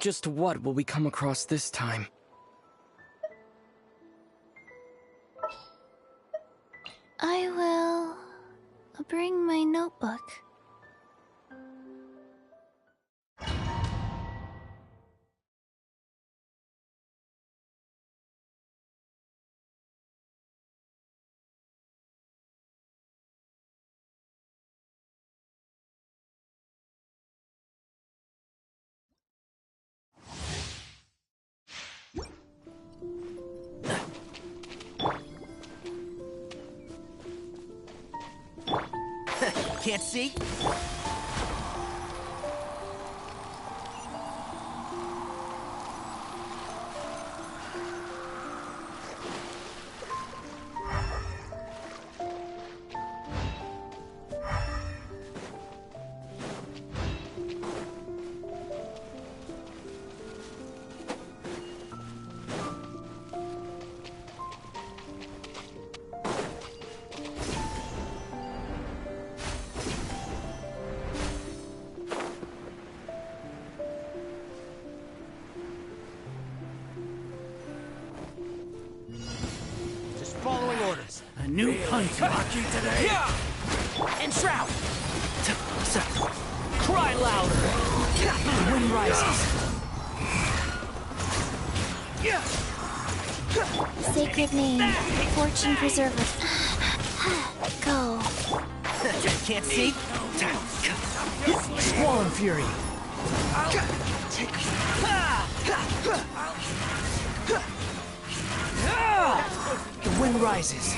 Just what will we come across this time? I will bring my notebook. Can't see? Following orders. A new hunt lucky today. Yeah! And shroud! Cry louder! The wind rises. Sacred name, fortune preserver. Go. Can't see? Swollen fury! The wind rises.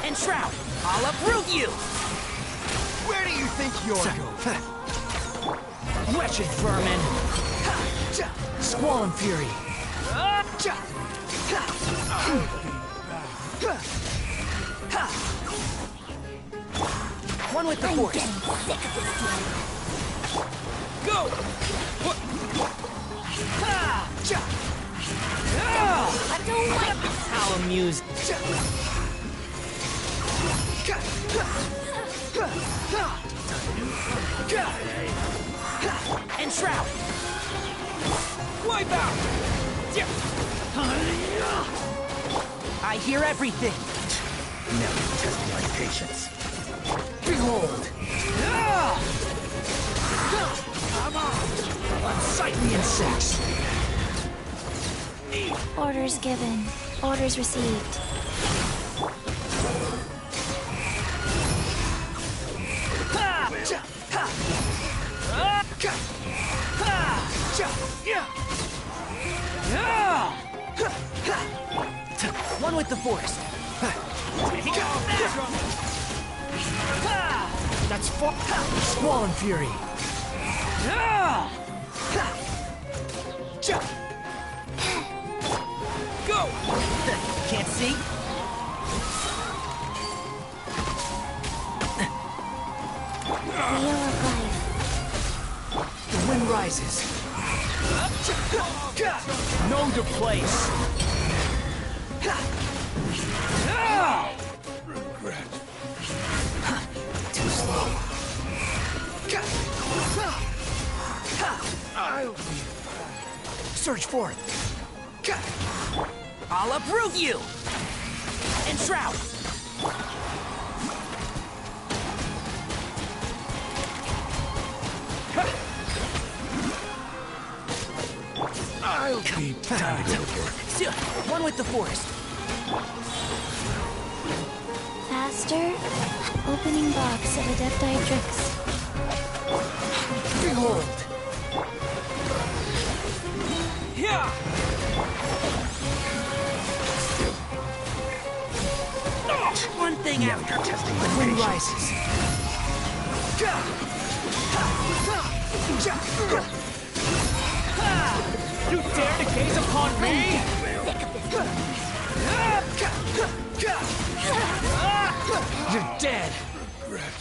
And shroud! I'll uproot you! Where do you think you're going? Wretched vermin! Swollen fury! One with the force. Getting sick of this game. Go! I don't like this. How amusing! And shroud! Wipe out! I hear everything! Never testing my patience. Behold! Unsightly insects! Orders given. Orders received. One with the force. That's Swollen fury! Go! Can't see? Wheel of life. The wind rises! Known to place! Regret. Too slow. I'll be Surge forth! I'll uproot you! And shroud! I'll be time to work. One with the force. Faster. Opening box of Adepti Behold! Yeah! One thing after. Testing The my wind patience. rises! You dare to gaze upon me? You're dead! Regret.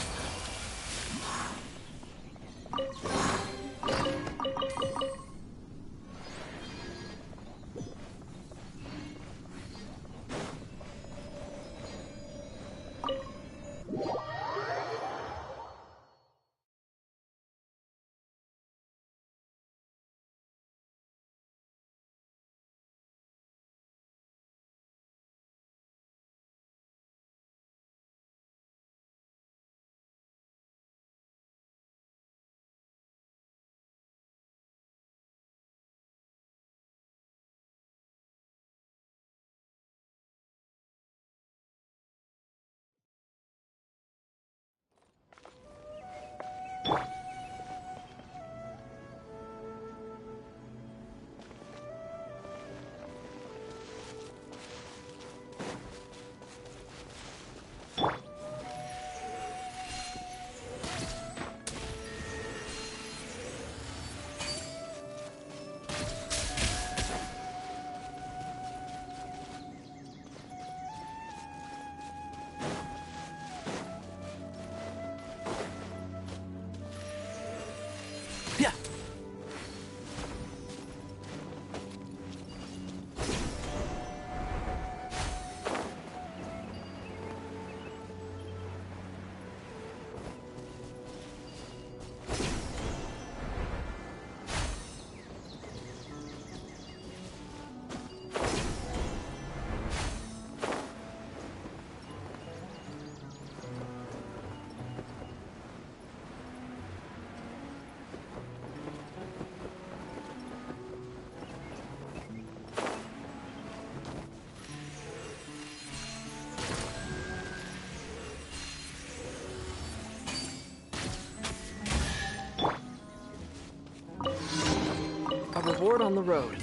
sword on the road.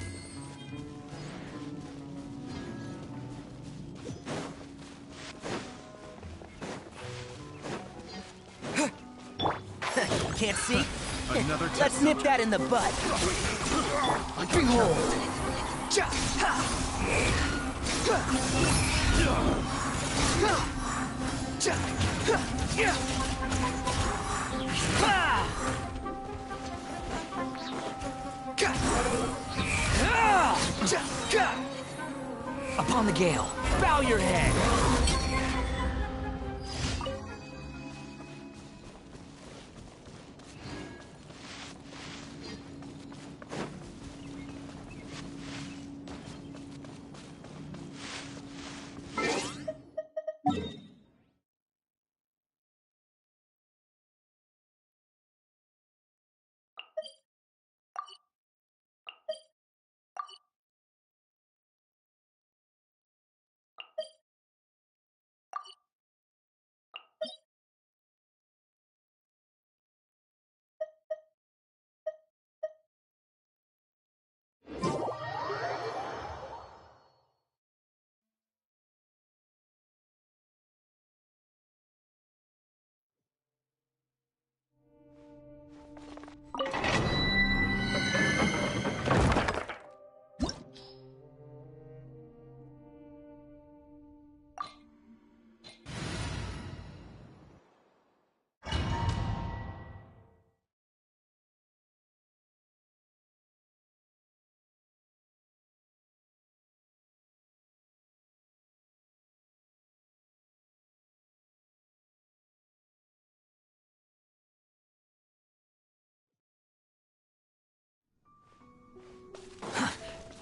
Can't see? Another Let's nip that in the bud. Behold! Upon the gale, bow your head!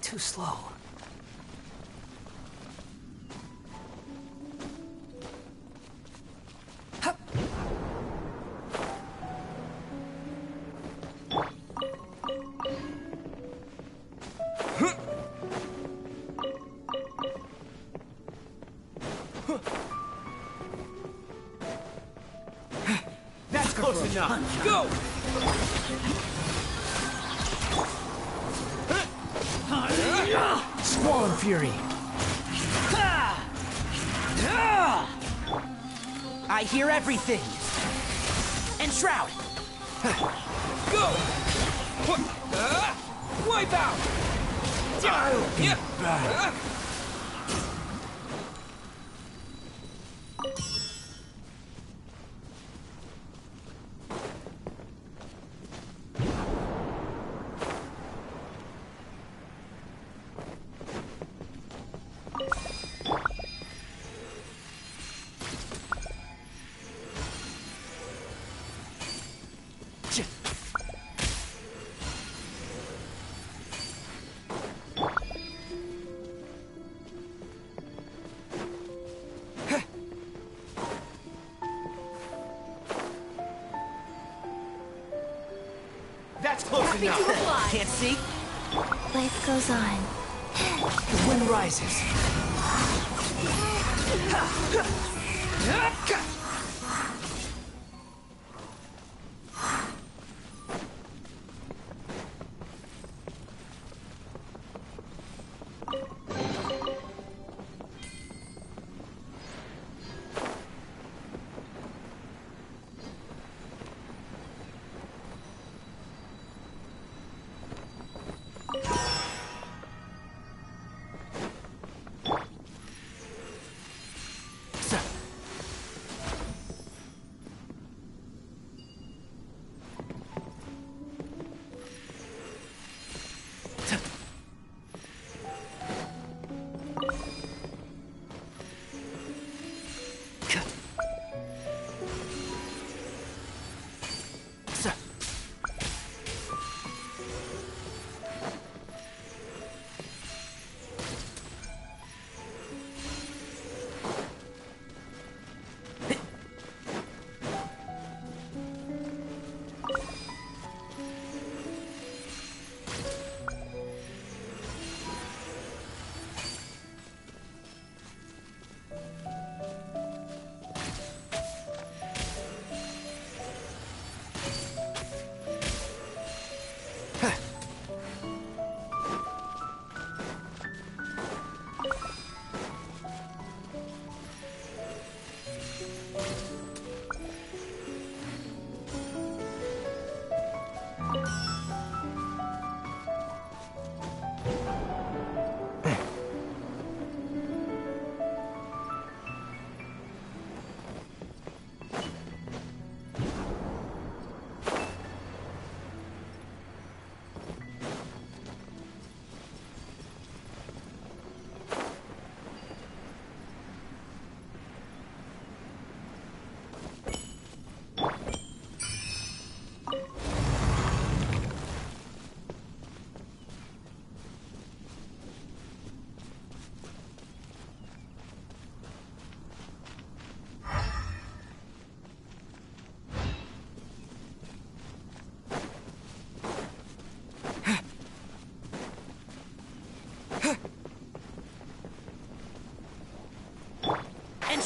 Too slow. That's close enough. Go! Squall and Fury! I hear everything. And Shroud. Go! Wipe out! I'll be back! That's close enough. Can't see? Life goes on. The wind rises.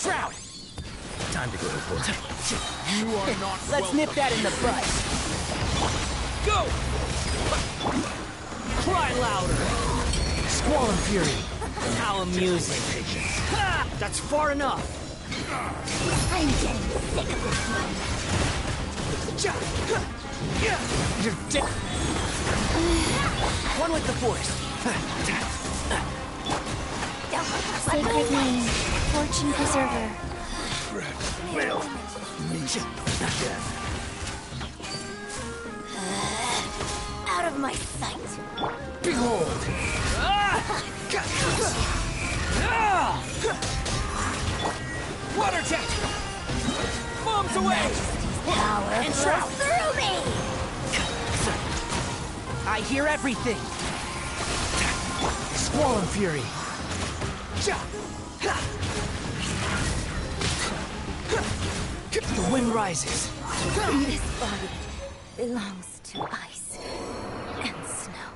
Shroud! Time to go to work. You are not Let's nip that in the butt. Go! Cry louder! Squall and Fury! How amusing. Ha! That's far enough! I'm getting sick of this one. You're dead! One with the Force. Sacred name, Fortune Preserver. will meet death. Out of my sight. Behold! Water jet! Bombs away! Power And flows Shroud. through me. I hear everything. Squall and Fury! The wind rises. This body belongs to ice and snow.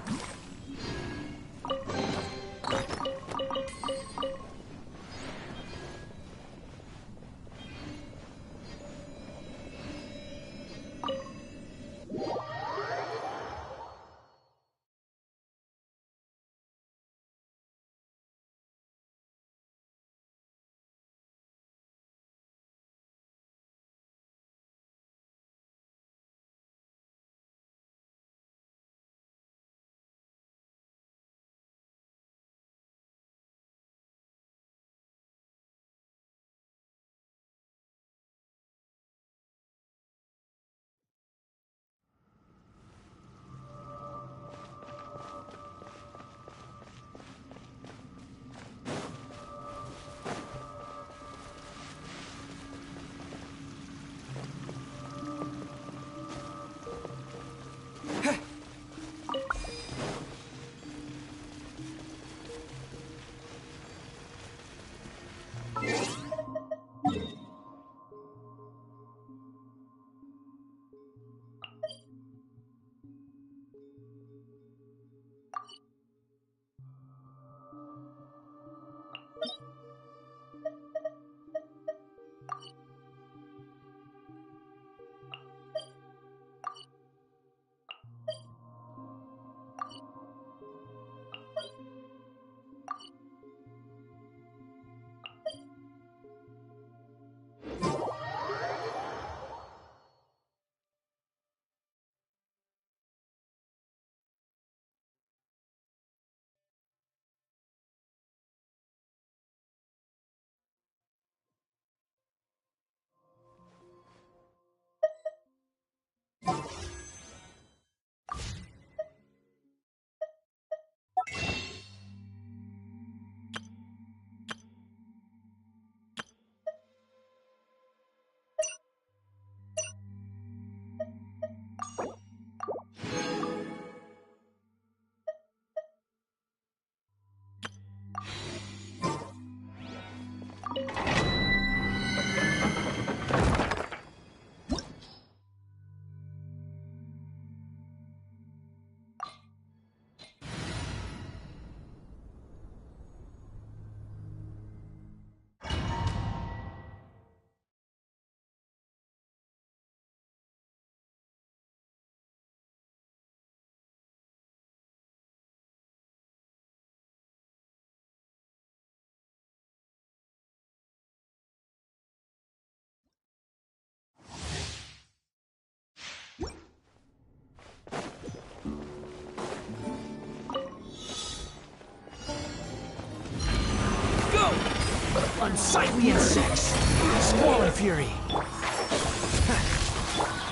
Unsightly insects! Squall and Fury!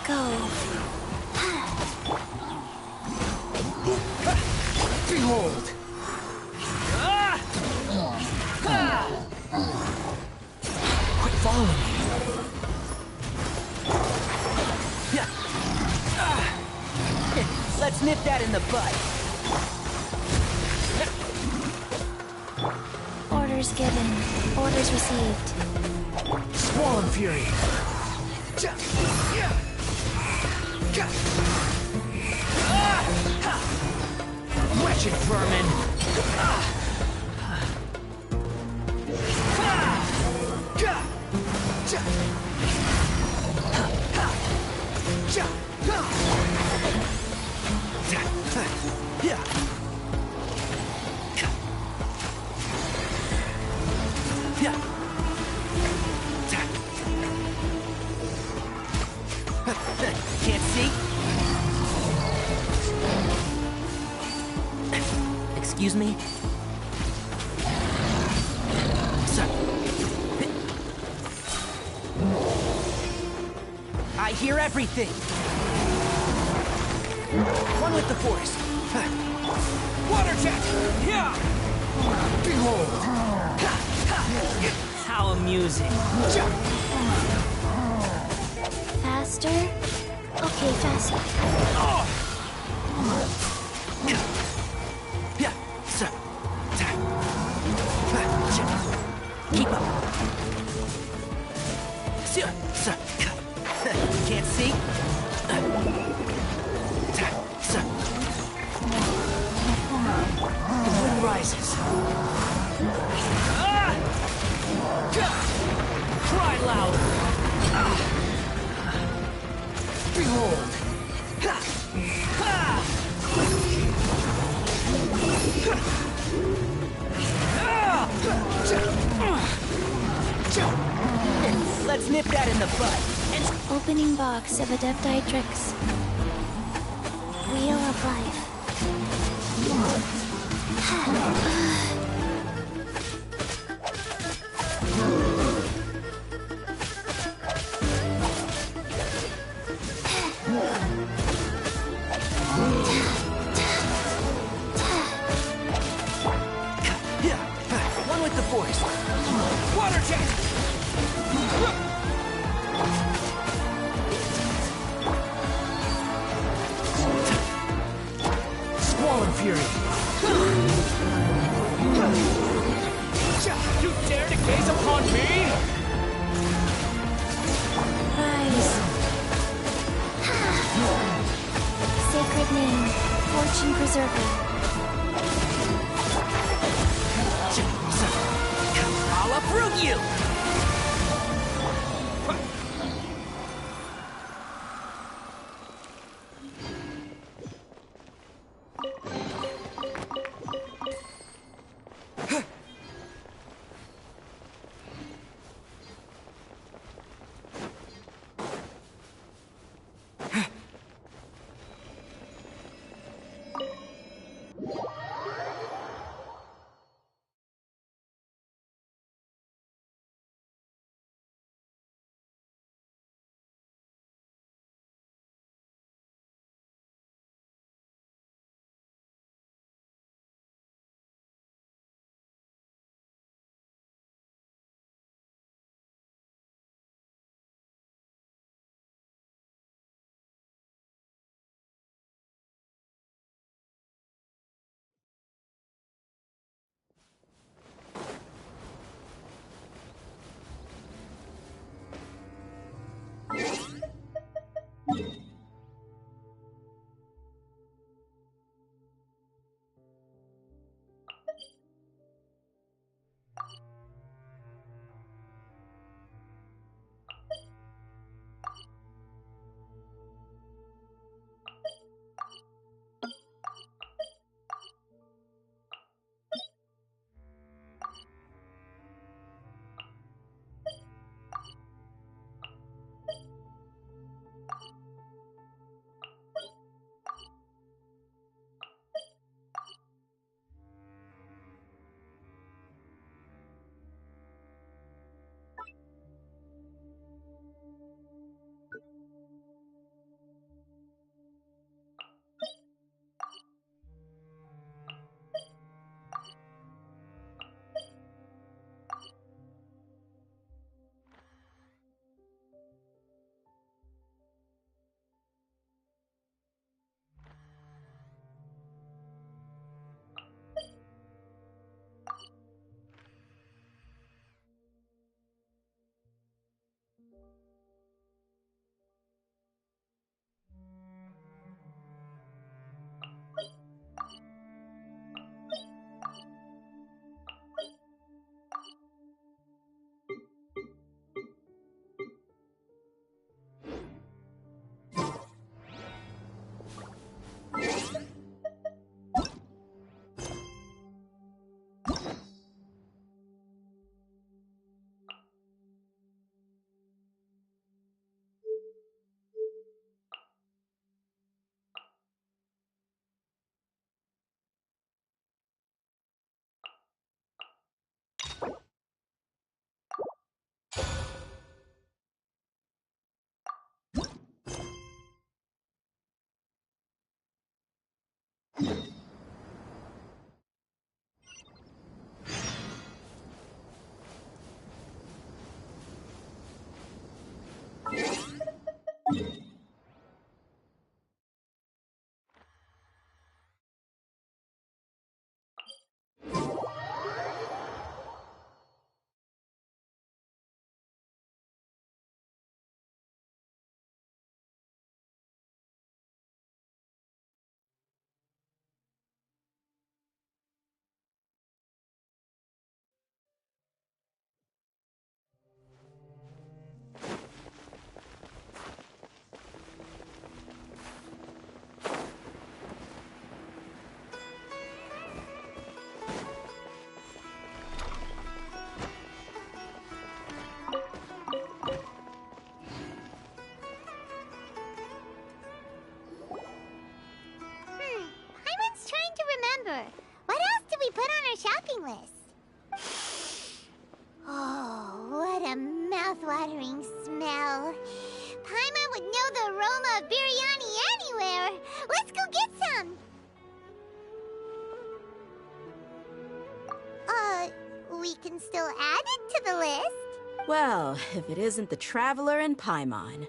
Go. Behold! Quit following me! Let's nip that in the butt. Orders given. Orders received. Squall and Fury! Wretched vermin! Can't see? Excuse me? Sir. I hear everything. One with the force. Water jet! Yeah! Behold! How amusing. Faster? Okay, faster. Keep up. Can't see? The wind rises. Cry louder. Behold! Let's nip that in the bud. Opening box of Adeptitrix. Wheel of Life. One with the force. Water jet! Squall and Fury. You dare to gaze upon me? Rise. Sacred name. Fortune Preserver. I'll uproot you! Paimon's trying to remember. What else did we put on our shopping list? Oh, what a mouth-watering smell. Paimon would know the aroma of biryani anywhere. Let's go get some. We can still add it to the list. Well, if it isn't the Traveler and Paimon.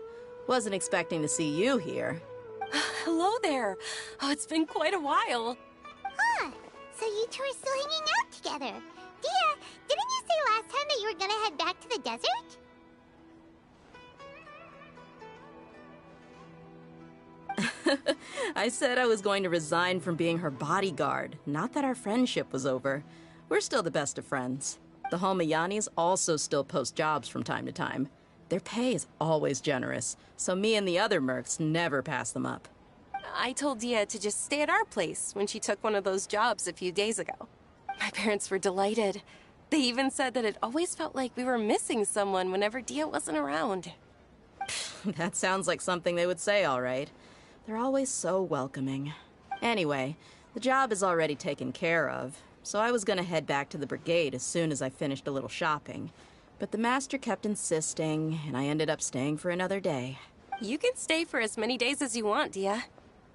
Wasn't expecting to see you here. Hello there. Oh, it's been quite a while. Huh. So you two are still hanging out together. Dia, didn't you say last time that you were gonna head back to the desert? I said I was going to resign from being her bodyguard, not that our friendship was over. We're still the best of friends. The Homayanis also still post jobs from time to time. Their pay is always generous, so me and the other mercs never pass them up. I told Dia to just stay at our place when she took one of those jobs a few days ago. My parents were delighted. They even said that it always felt like we were missing someone whenever Dia wasn't around. That sounds like something they would say, all right. They're always so welcoming. Anyway, the job is already taken care of, so I was gonna head back to the brigade as soon as I finished a little shopping. But the master kept insisting, and I ended up staying for another day. You can stay for as many days as you want, Dia.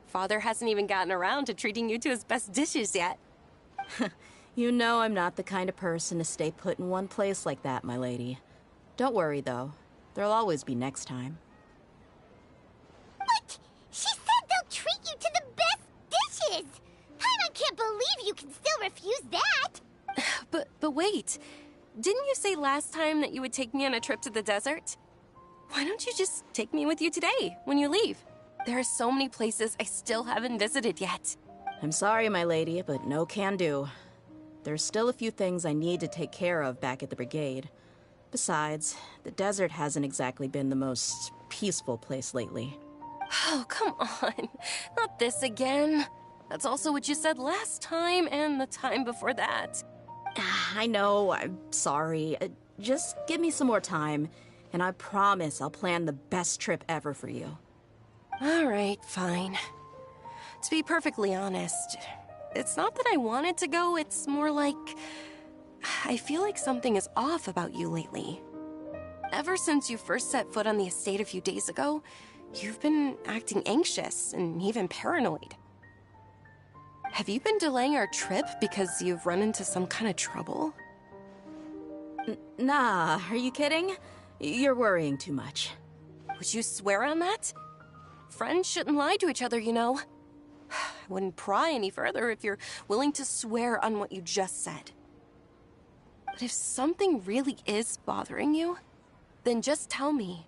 Father hasn't even gotten around to treating you to his best dishes yet. You know I'm not the kind of person to stay put in one place like that, my lady. Don't worry, though. There'll always be next time. What? She said they'll treat you to the best dishes! Paimon can't believe you can still refuse that! But wait. Didn't you say last time that you would take me on a trip to the desert? Why don't you just take me with you today, when you leave? There are so many places I still haven't visited yet. I'm sorry, my lady, but no can do. There's still a few things I need to take care of back at the brigade. Besides, the desert hasn't exactly been the most peaceful place lately. Oh, come on. Not this again. That's also what you said last time and the time before that. I know, I'm sorry. Just give me some more time, and I promise I'll plan the best trip ever for you. All right, fine. To be perfectly honest, it's not that I wanted to go, it's more like I feel like something is off about you lately. Ever since you first set foot on the estate a few days ago, you've been acting anxious and even paranoid. Have you been delaying our trip because you've run into some kind of trouble? Nah, are you kidding? You're worrying too much. Would you swear on that? Friends shouldn't lie to each other, you know. I wouldn't pry any further if you're willing to swear on what you just said. But if something really is bothering you, then just tell me.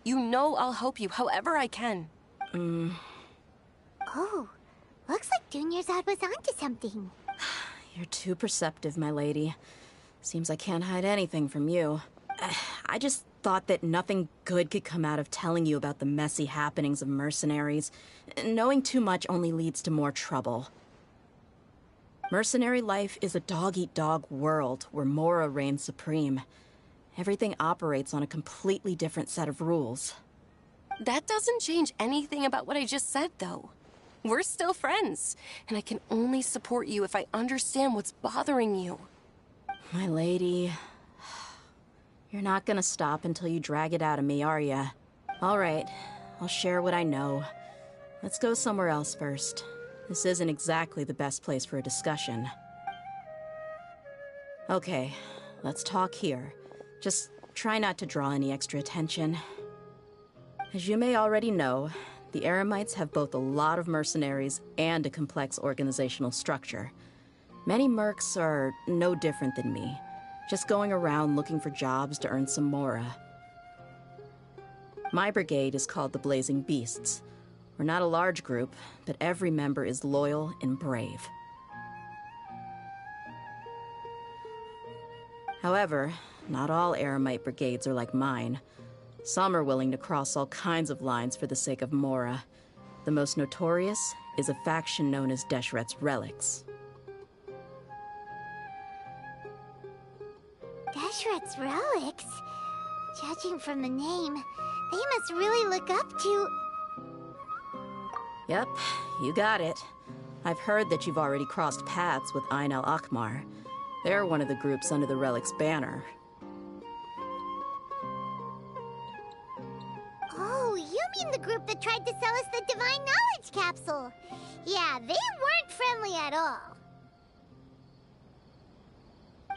You know I'll help you however I can. Oh, looks like Dunyarzad was onto something. You're too perceptive, my lady. Seems I can't hide anything from you. I just thought that nothing good could come out of telling you about the messy happenings of mercenaries. Knowing too much only leads to more trouble. Mercenary life is a dog-eat-dog world where Mora reigns supreme. Everything operates on a completely different set of rules. That doesn't change anything about what I just said, though. We're still friends, and I can only support you if I understand what's bothering you. My lady, you're not gonna stop until you drag it out of me, are ya? All right, I'll share what I know. Let's go somewhere else first. this isn't exactly the best place for a discussion. Okay, let's talk here. Just try not to draw any extra attention. As you may already know, the Eremites have both a lot of mercenaries and a complex organizational structure. Many mercs are no different than me, just going around looking for jobs to earn some mora. My brigade is called the Blazing Beasts. We're not a large group, but every member is loyal and brave. However, not all Eremite brigades are like mine. Some are willing to cross all kinds of lines for the sake of mora. The most notorious is a faction known as Deshret's Relics. Deshret's Relics? Judging from the name, they must really look up to... Yep, you got it. I've heard that you've already crossed paths with Ain al-Akmar. They're one of the groups under the Relic's banner. Oh, you mean the group that tried to sell us the Divine Knowledge Capsule? Yeah, they weren't friendly at all.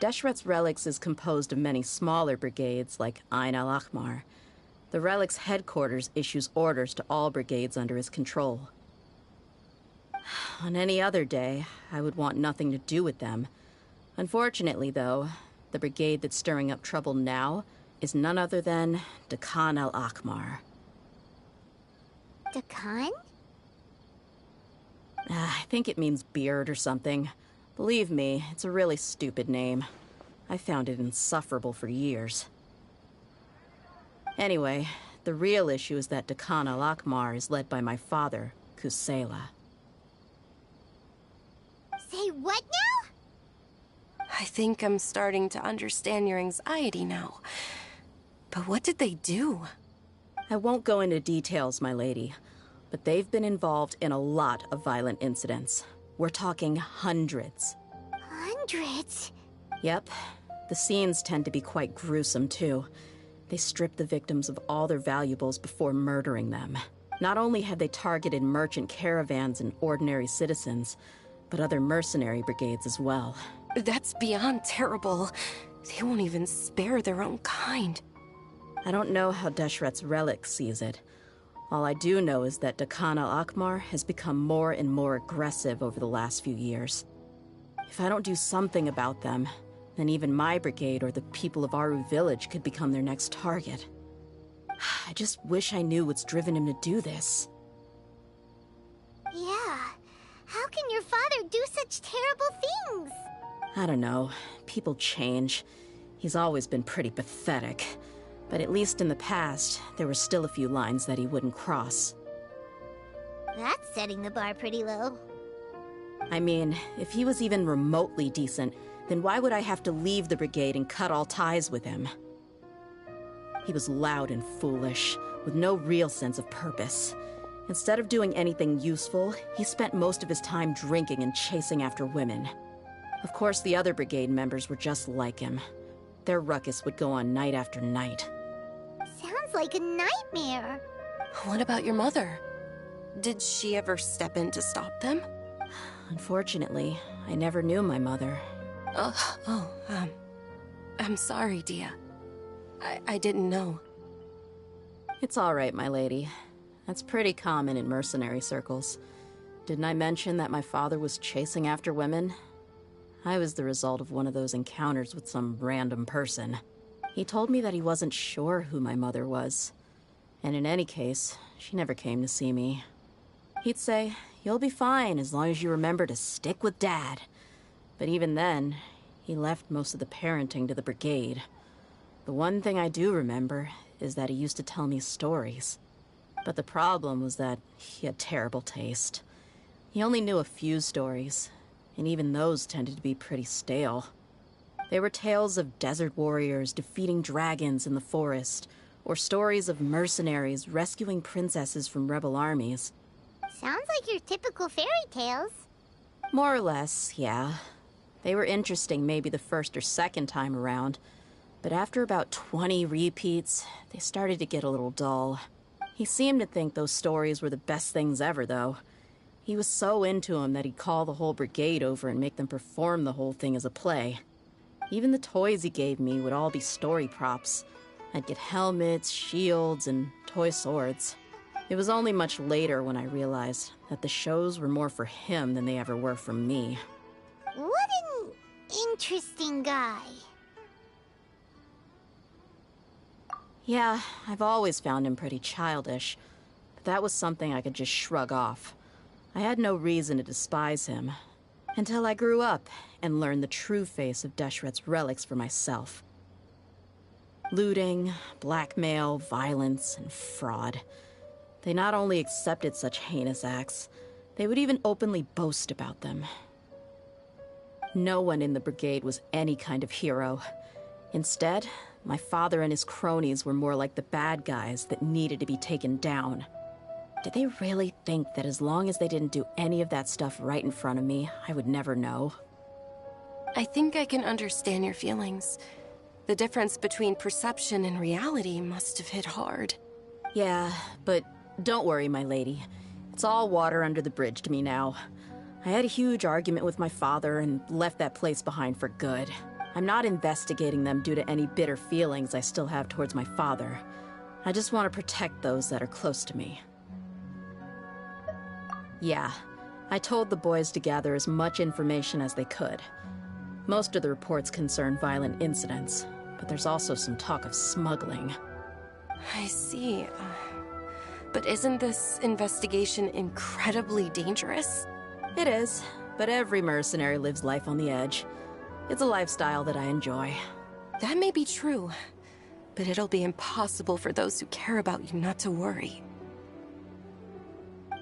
Deshret's Relics is composed of many smaller brigades like Ain al-Akmar. The Relic's headquarters issues orders to all brigades under his control. On any other day, I would want nothing to do with them. Unfortunately, though, the brigade that's stirring up trouble now is none other than Dakan al-Akmar. Dakan? I think it means beard or something. Believe me, it's a really stupid name. I found it insufferable for years. Anyway, the real issue is that Dakan al-Akmar is led by my father, Kusela. Say what now? I think I'm starting to understand your anxiety now. But what did they do? I won't go into details, my lady, but they've been involved in a lot of violent incidents. We're talking hundreds. Hundreds? Yep. The scenes tend to be quite gruesome, too. They strip the victims of all their valuables before murdering them. Not only have they targeted merchant caravans and ordinary citizens, but other mercenary brigades as well. That's beyond terrible. They won't even spare their own kind. I don't know how Deshret's Relic sees it. All I do know is that Dakan al-Akmar has become more and more aggressive over the last few years. If I don't do something about them, then even my brigade or the people of Aru Village could become their next target. I just wish I knew what's driven him to do this. Yeah. How can your father do such terrible things? I don't know. People change. He's always been pretty pathetic. But at least in the past, there were still a few lines that he wouldn't cross. That's setting the bar pretty low. I mean, if he was even remotely decent, then why would I have to leave the brigade and cut all ties with him? He was loud and foolish, with no real sense of purpose. Instead of doing anything useful, he spent most of his time drinking and chasing after women. Of course, the other brigade members were just like him. Their ruckus would go on night after night. Sounds like a nightmare. What about your mother? Did she ever step in to stop them? Unfortunately, I never knew my mother. I'm sorry, Dia. I didn't know. It's all right, my lady. That's pretty common in mercenary circles. Didn't I mention that my father was chasing after women? I was the result of one of those encounters with some random person. He told me that he wasn't sure who my mother was. And in any case, she never came to see me. He'd say, "You'll be fine as long as you remember to stick with Dad." But even then, he left most of the parenting to the brigade. The one thing I do remember is that he used to tell me stories. But the problem was that he had terrible taste. He only knew a few stories, and even those tended to be pretty stale. They were tales of desert warriors defeating dragons in the forest, or stories of mercenaries rescuing princesses from rebel armies. Sounds like your typical fairy tales. More or less, yeah. They were interesting maybe the first or second time around, but after about 20 repeats, they started to get a little dull. He seemed to think those stories were the best things ever, though. He He was so into him that he'd call the whole brigade over and make them perform the whole thing as a play. Even the toys he gave me would all be story props. I'd get helmets, shields, and toy swords. It was only much later when I realized that the shows were more for him than they ever were for me. What an interesting guy. Yeah, I've always found him pretty childish, but that was something I could just shrug off. I had no reason to despise him, until I grew up and learned the true face of Deshret's relics for myself. Looting, blackmail, violence, and fraud. They not only accepted such heinous acts, they would even openly boast about them. No one in the brigade was any kind of hero. Instead, my father and his cronies were more like the bad guys that needed to be taken down. Did they really think that as long as they didn't do any of that stuff right in front of me, I would never know? I think I can understand your feelings. The difference between perception and reality must have hit hard. Yeah, but don't worry, my lady. It's all water under the bridge to me now. I had a huge argument with my father and left that place behind for good. I'm not investigating them due to any bitter feelings I still have towards my father. I just want to protect those that are close to me. Yeah, I told the boys to gather as much information as they could. Most of the reports concern violent incidents, but there's also some talk of smuggling. I see. But isn't this investigation incredibly dangerous? It is, but every mercenary lives life on the edge. It's a lifestyle that I enjoy. That may be true, but it'll be impossible for those who care about you not to worry.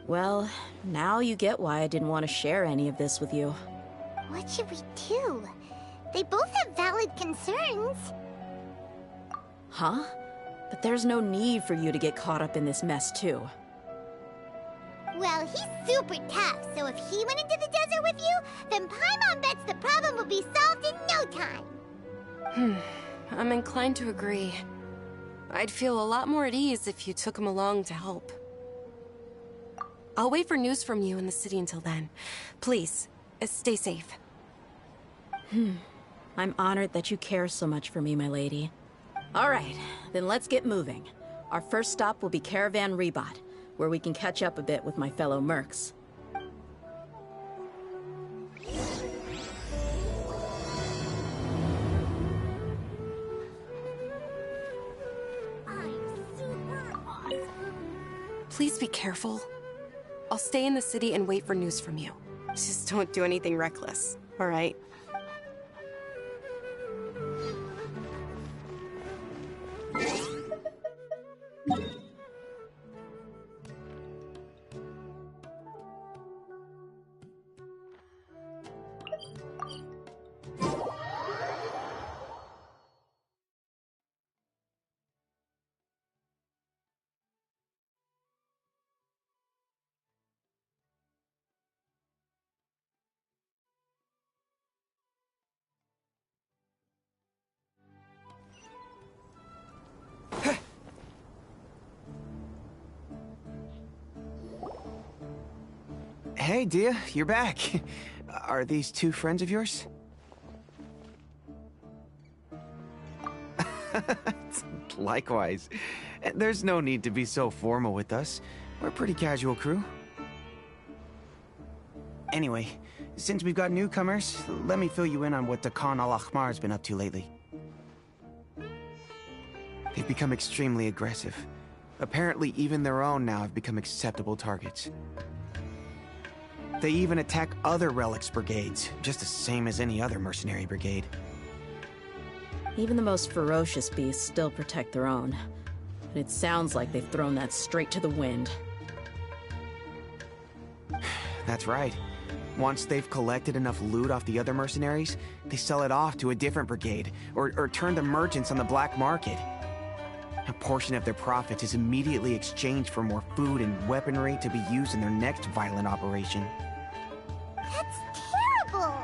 Well, now you get why I didn't want to share any of this with you. What should we do? They both have valid concerns. Huh? But there's no need for you to get caught up in this mess, too. Well, he's super tough, so if he went into the desert with you, then Paimon bets the problem will be solved in no time. I'm inclined to agree. I'd feel a lot more at ease if you took him along to help. I'll wait for news from you in the city until then. Please, stay safe. I'm honored that you care so much for me, my lady. All right, then let's get moving. Our first stop will be Caravan Rebot, where we can catch up a bit with my fellow mercs. Please be careful. I'll stay in the city and wait for news from you. Just don't do anything reckless, all right? Hey, Dia, you're back. Are these two friends of yours? Likewise. There's no need to be so formal with us. We're a pretty casual crew. Anyway, since we've got newcomers, let me fill you in on what the Khan al-Ahmar's been up to lately. They've become extremely aggressive. Apparently, even their own now have become acceptable targets. They even attack other relics brigades, just the same as any other mercenary brigade. Even the most ferocious beasts still protect their own. But it sounds like they've thrown that straight to the wind. That's right. Once they've collected enough loot off the other mercenaries, they sell it off to a different brigade, or turn to merchants on the black market. A portion of their profits is immediately exchanged for more food and weaponry to be used in their next violent operation. That's terrible!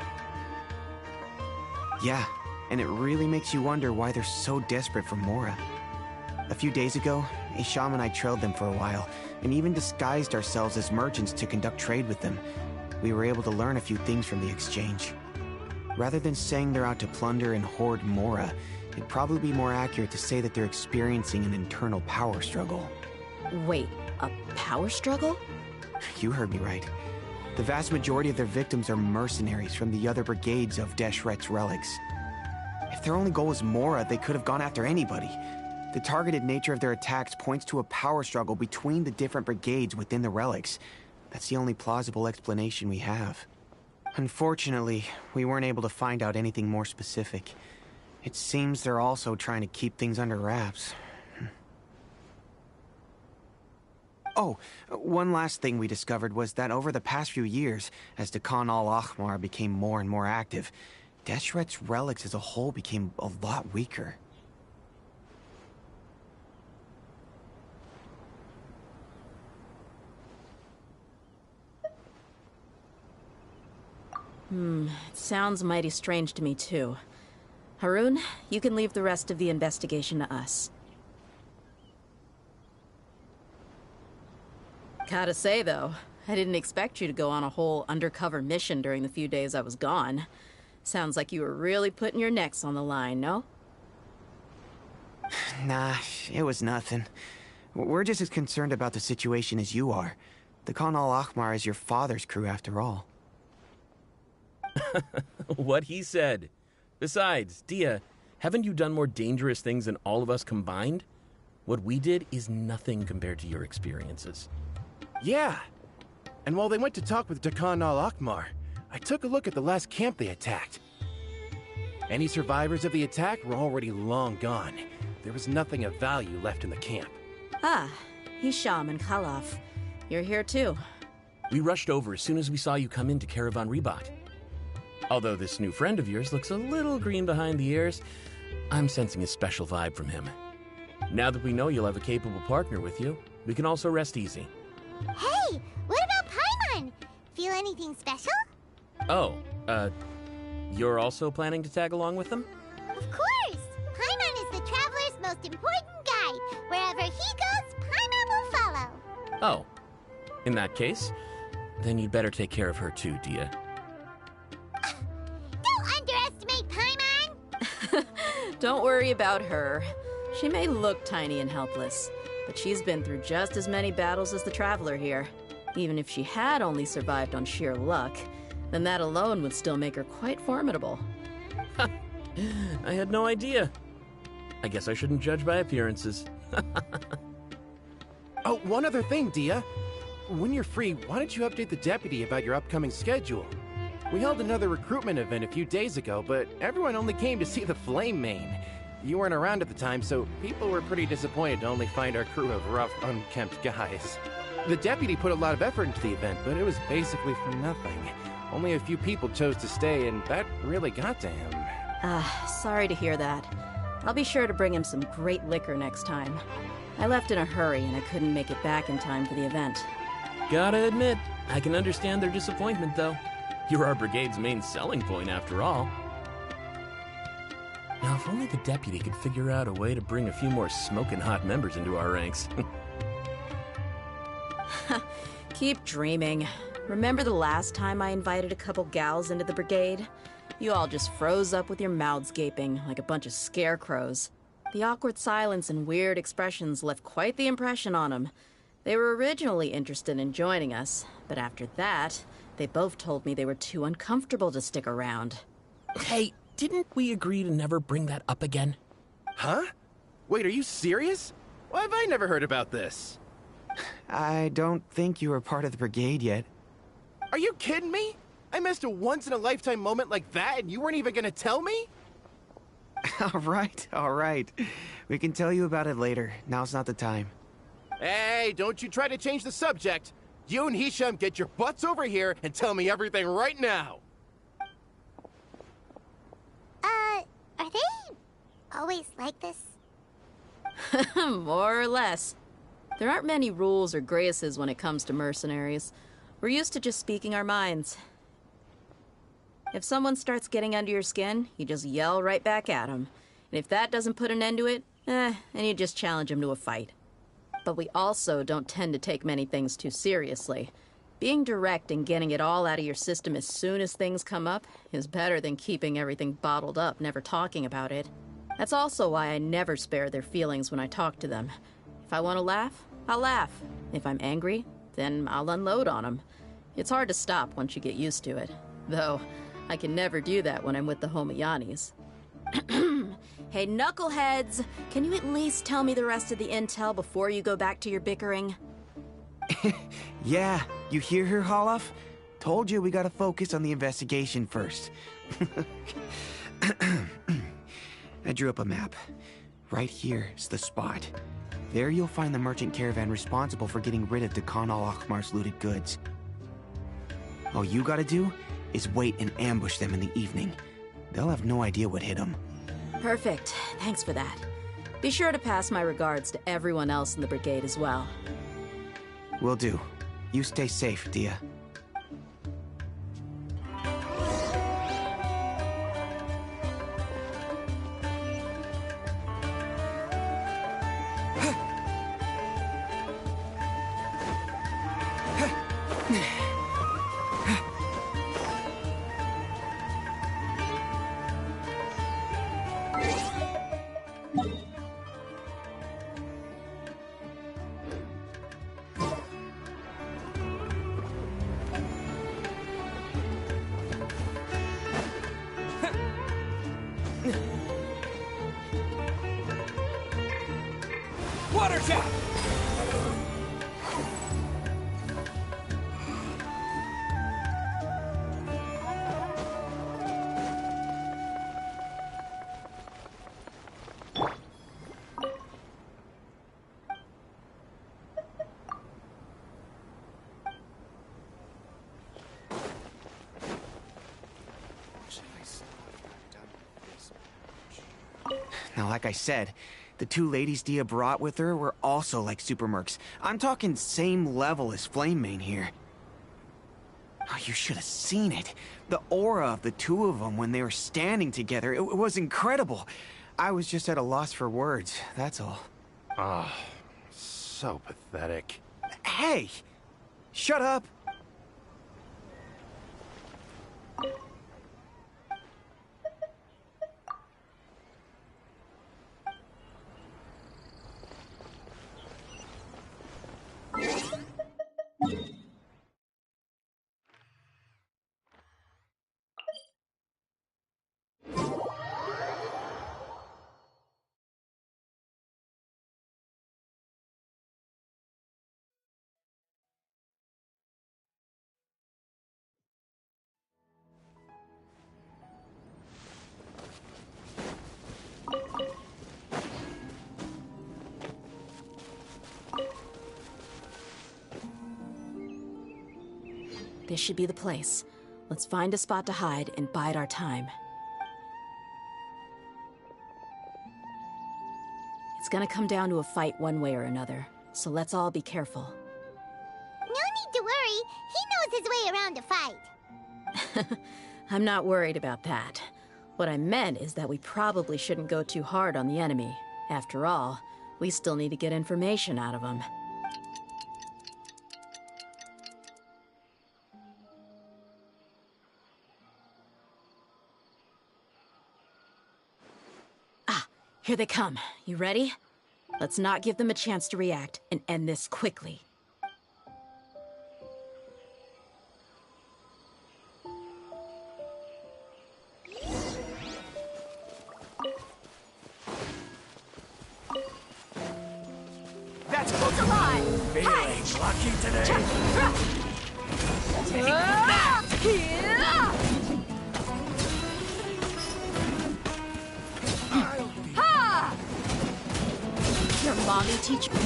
Yeah, and it really makes you wonder why they're so desperate for Mora. A few days ago, Isham and I trailed them for a while, and even disguised ourselves as merchants to conduct trade with them. We were able to learn a few things from the exchange. Rather than saying they're out to plunder and hoard Mora, it'd probably be more accurate to say that they're experiencing an internal power struggle. Wait, a power struggle? You heard me right. The vast majority of their victims are mercenaries from the other brigades of Deshret's relics. If their only goal was Mora, they could have gone after anybody. The targeted nature of their attacks points to a power struggle between the different brigades within the relics. That's the only plausible explanation we have. Unfortunately, we weren't able to find out anything more specific. It seems they're also trying to keep things under wraps. Oh, one last thing we discovered was that over the past few years, as the Khan al-Ahmar became more and more active, Deshret's relics as a whole became a lot weaker. It sounds mighty strange to me, too. Harun, you can leave the rest of the investigation to us. Gotta say, though, I didn't expect you to go on a whole undercover mission during the few days I was gone. Sounds like you were really putting your necks on the line, no? Nah, it was nothing. We're just as concerned about the situation as you are. The Khan al-Ahmar is your father's crew, after all. What he said. Besides, Dia, haven't you done more dangerous things than all of us combined? What we did is nothing compared to your experiences. Yeah. And while they went to talk with Khan al-Ahmar, I took a look at the last camp they attacked. Any survivors of the attack were already long gone. There was nothing of value left in the camp. Ah, Hisham and Khalaf. You're here too. We rushed over as soon as we saw you come into Caravan Ribat. Although this new friend of yours looks a little green behind the ears, I'm sensing a special vibe from him. Now that we know you'll have a capable partner with you, we can also rest easy. Hey, what about Paimon? Feel anything special? Oh, you're also planning to tag along with them? Of course! Paimon is the traveler's most important guide. Wherever he goes, Paimon will follow. Oh, in that case, then you'd better take care of her too, Dia. Don't underestimate Paimon! Don't worry about her. She may look tiny and helpless, but she's been through just as many battles as the Traveler here. Even if she had only survived on sheer luck, then that alone would still make her quite formidable. I had no idea. I guess I shouldn't judge by appearances. Oh, one other thing, Dia. When you're free, why don't you update the deputy about your upcoming schedule? We held another recruitment event a few days ago, but everyone only came to see the Flame Mane. You weren't around at the time, so people were pretty disappointed to only find our crew of rough, unkempt guys. The deputy put a lot of effort into the event, but it was basically for nothing. Only a few people chose to stay, and that really got to him. Sorry to hear that. I'll be sure to bring him some great liquor next time. I left in a hurry and I couldn't make it back in time for the event. Gotta admit, I can understand their disappointment, though. You're our brigade's main selling point, after all. Now, if only the deputy could figure out a way to bring a few more smoking hot members into our ranks. Keep dreaming. Remember the last time I invited a couple gals into the brigade? You all just froze up with your mouths gaping like a bunch of scarecrows. The awkward silence and weird expressions left quite the impression on them. They were originally interested in joining us, but after that, they both told me they were too uncomfortable to stick around. Hey, didn't we agree to never bring that up again? Huh? Wait, are you serious? Why have I never heard about this? I don't think you were part of the brigade yet. Are you kidding me? I missed a once-in-a-lifetime moment like that and you weren't even gonna tell me? All right. We can tell you about it later. Now's not the time. Hey, don't you try to change the subject. You and Hisham get your butts over here and tell me everything right now. Are they always like this? More or less. There aren't many rules or graces when it comes to mercenaries. We're used to just speaking our minds. If someone starts getting under your skin, you just yell right back at them. And if that doesn't put an end to it, and you just challenge him to a fight. But we also don't tend to take many things too seriously. Being direct and getting it all out of your system as soon as things come up is better than keeping everything bottled up, never talking about it. That's also why I never spare their feelings when I talk to them. If I want to laugh, I'll laugh. If I'm angry, then I'll unload on them. It's hard to stop once you get used to it. Though, I can never do that when I'm with the Homayanis. Hey, knuckleheads! Can you at least tell me the rest of the intel before you go back to your bickering? Yeah, you hear her, Holloff? Told you we gotta focus on the investigation first. I drew up a map. Right here is the spot. There you'll find the merchant caravan responsible for getting rid of Dakan al-Akhmar's looted goods. All you gotta do is wait and ambush them in the evening. They'll have no idea what hit them. Perfect. Thanks for that. Be sure to pass my regards to everyone else in the brigade as well. Will do. You stay safe, Dia. Water jet! Now, like I said, the two ladies Dia brought with her were also like super mercs. I'm talking same level as Flame Mane here. Oh, you should have seen it. The aura of the two of them when they were standing together, it was incredible. I was just at a loss for words, that's all. Ah, so pathetic. Hey! Shut up! This should be the place. Let's find a spot to hide and bide our time. It's gonna come down to a fight one way or another, so let's all be careful. No need to worry. He knows his way around a fight. I'm not worried about that. What I meant is that we probably shouldn't go too hard on the enemy. After all, we still need to get information out of them. Here they come. You ready? Let's not give them a chance to react and end this quickly. That's It's alive! feeling lucky today. Your mommy teach me.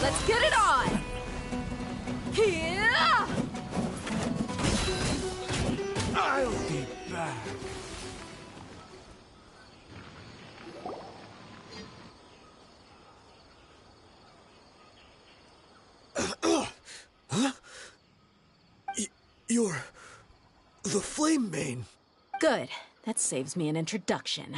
Let's get it on! I'll be back. Huh? You're the Flame Mane. Good. That saves me an introduction.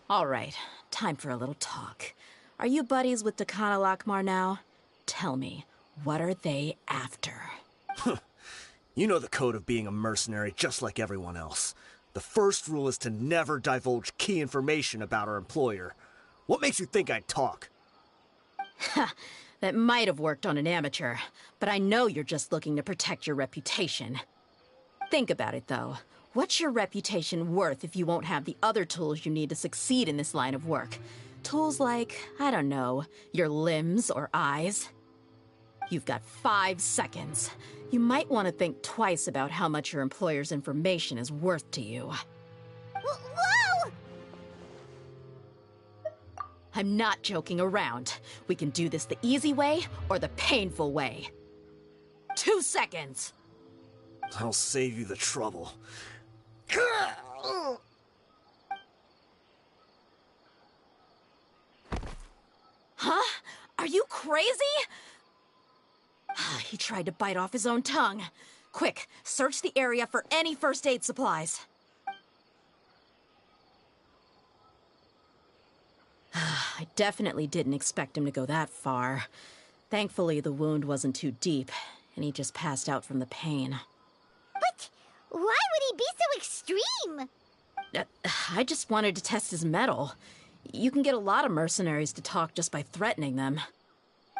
All right, time for a little talk. Are you buddies with Dakana Lakmar now? Tell me, what are they after? You know the code of being a mercenary just like everyone else. The first rule is to never divulge key information about our employer. What makes you think I'd talk? That might have worked on an amateur, but I know you're just looking to protect your reputation. Think about it, though. What's your reputation worth if you won't have the other tools you need to succeed in this line of work? Tools like, I don't know, your limbs or eyes? You've got 5 seconds. You might want to think twice about how much your employer's information is worth to you. Whoa! I'm not joking around. We can do this the easy way or the painful way. 2 seconds! I'll save you the trouble. Huh? Are you crazy? He tried to bite off his own tongue. Quick, search the area for any first aid supplies. I definitely didn't expect him to go that far. Thankfully, the wound wasn't too deep, and he just passed out from the pain. But why would he be so extreme? I just wanted to test his mettle. You can get a lot of mercenaries to talk just by threatening them.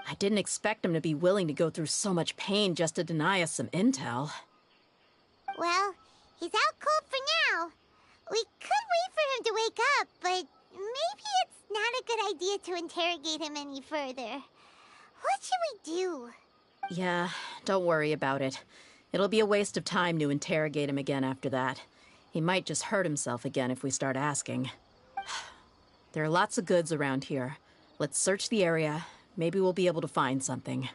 I didn't expect him to be willing to go through so much pain just to deny us some intel. Well, he's out cold for now. We could wait for him to wake up, but maybe it's not a good idea to interrogate him any further. What should we do? Yeah, don't worry about it. It'll be a waste of time to interrogate him again after that. He might just hurt himself again if we start asking. There are lots of goods around here. Let's search the area. Maybe we'll be able to find something.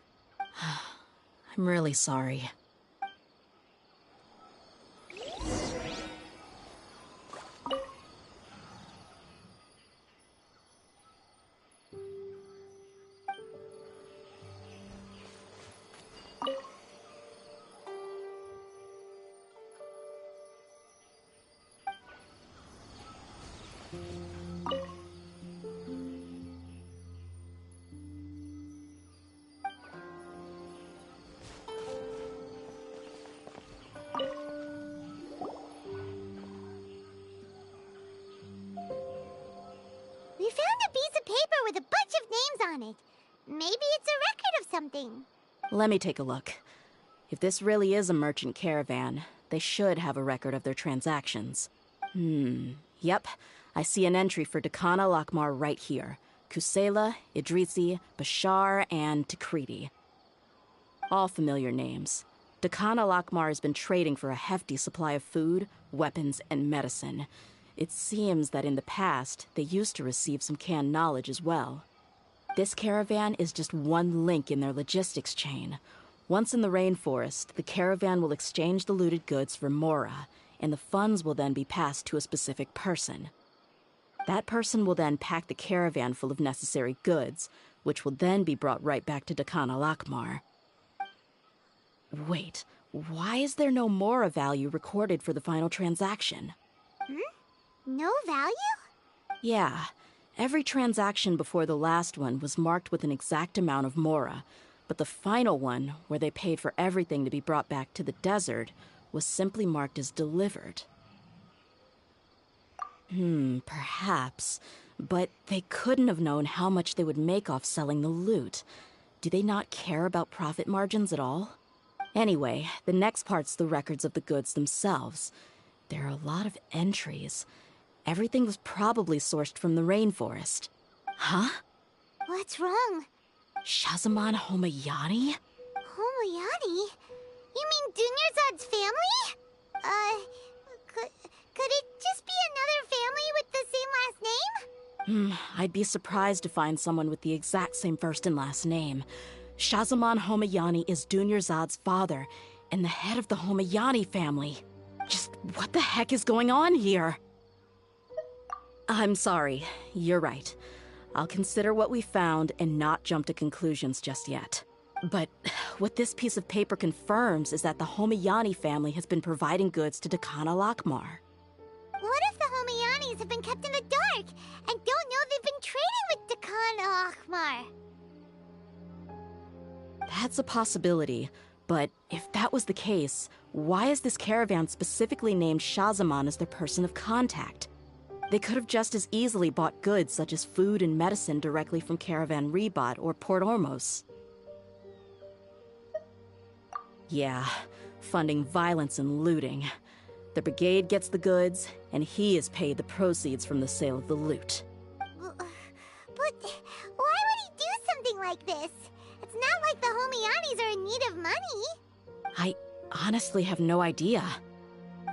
I'm really sorry. We found a piece of paper with a bunch of names on it. Maybe it's a record of something. Let me take a look. If this really is a merchant caravan, they should have a record of their transactions. Yep. I see an entry for Dakana Lakmar right here. Kusela, Idrisi, Bashar, and Takriti. All familiar names. Dakana Lakmar has been trading for a hefty supply of food, weapons, and medicine. It seems that in the past, they used to receive some canned knowledge as well. This caravan is just one link in their logistics chain. Once in the rainforest, the caravan will exchange the looted goods for Mora, and the funds will then be passed to a specific person. That person will then pack the caravan full of necessary goods, which will then be brought right back to Dakana Lakmar. Wait, why is there no Mora value recorded for the final transaction? No value? Yeah. Every transaction before the last one was marked with an exact amount of Mora, but the final one, where they paid for everything to be brought back to the desert, was simply marked as delivered. Perhaps. But they couldn't have known how much they would make off selling the loot. Do they not care about profit margins at all? Anyway, the next part's the records of the goods themselves. There are a lot of entries. Everything was probably sourced from the rainforest. Huh? What's wrong? Shahzaman Homayani? Homayani? You mean Dunyarzad's family? Could it just be another family with the same last name? I'd be surprised to find someone with the exact same first and last name. Shahzaman Homayani is Dunyarzad's father, and the head of the Homayani family. Just what the heck is going on here? I'm sorry, you're right. I'll consider what we found and not jump to conclusions just yet. But what this piece of paper confirms is that the Homayani family has been providing goods to Dakana Lakmar. Homiyanis have been kept in the dark and don't know they've been trading with Dakan Akhmar. That's a possibility, but if that was the case, why is this caravan specifically named Shahzaman as their person of contact? They could have just as easily bought goods such as food and medicine directly from Caravan Ribat or Port Ormos. Yeah, funding violence and looting. The brigade gets the goods, and he is paid the proceeds from the sale of the loot. But why would he do something like this? It's not like the Homiyanis are in need of money. I honestly have no idea.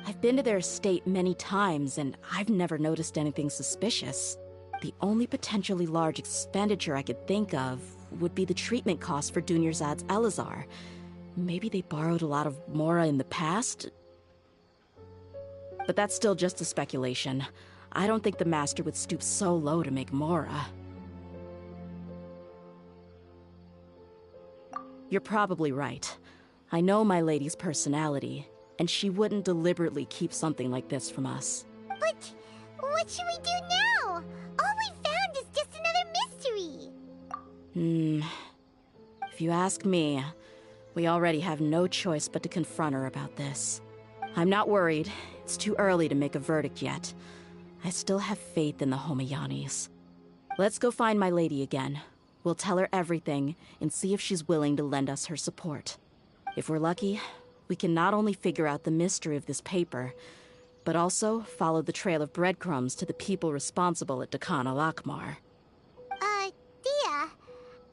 I've been to their estate many times, and I've never noticed anything suspicious. The only potentially large expenditure I could think of would be the treatment costs for Dunyarzad's Elazar. Maybe they borrowed a lot of Mora in the past? But that's still just a speculation. I don't think the Master would stoop so low to make Mora. You're probably right. I know my lady's personality, and she wouldn't deliberately keep something like this from us. But what should we do now? All we found is just another mystery. If you ask me, we already have no choice but to confront her about this. I'm not worried. It's too early to make a verdict yet. I still have faith in the Homiyanis. Let's go find my lady again. We'll tell her everything and see if she's willing to lend us her support. If we're lucky, we can not only figure out the mystery of this paper, but also follow the trail of breadcrumbs to the people responsible at Dakan al-Akhmar. Dia, are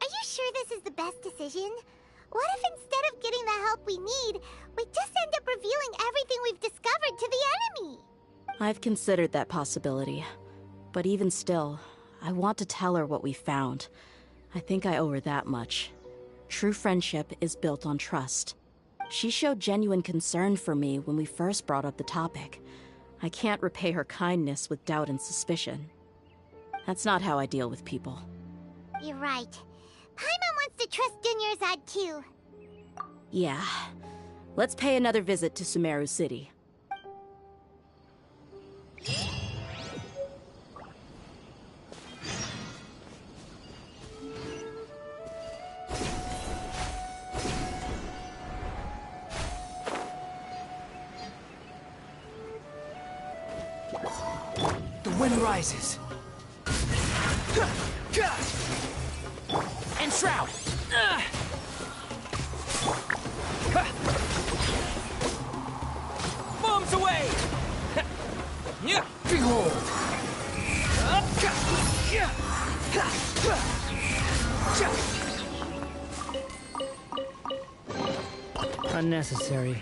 you sure this is the best decision? What if instead of getting the help we need, we just end up revealing everything we've discovered to the enemy? I've considered that possibility. But even still, I want to tell her what we found. I think I owe her that much. True friendship is built on trust. She showed genuine concern for me when we first brought up the topic. I can't repay her kindness with doubt and suspicion. That's not how I deal with people. You're right. Paimon wants to trust Dunyarzad too. Yeah. Let's pay another visit to Sumeru City. The wind rises. And shroud! Bombs away! Behold! Unnecessary.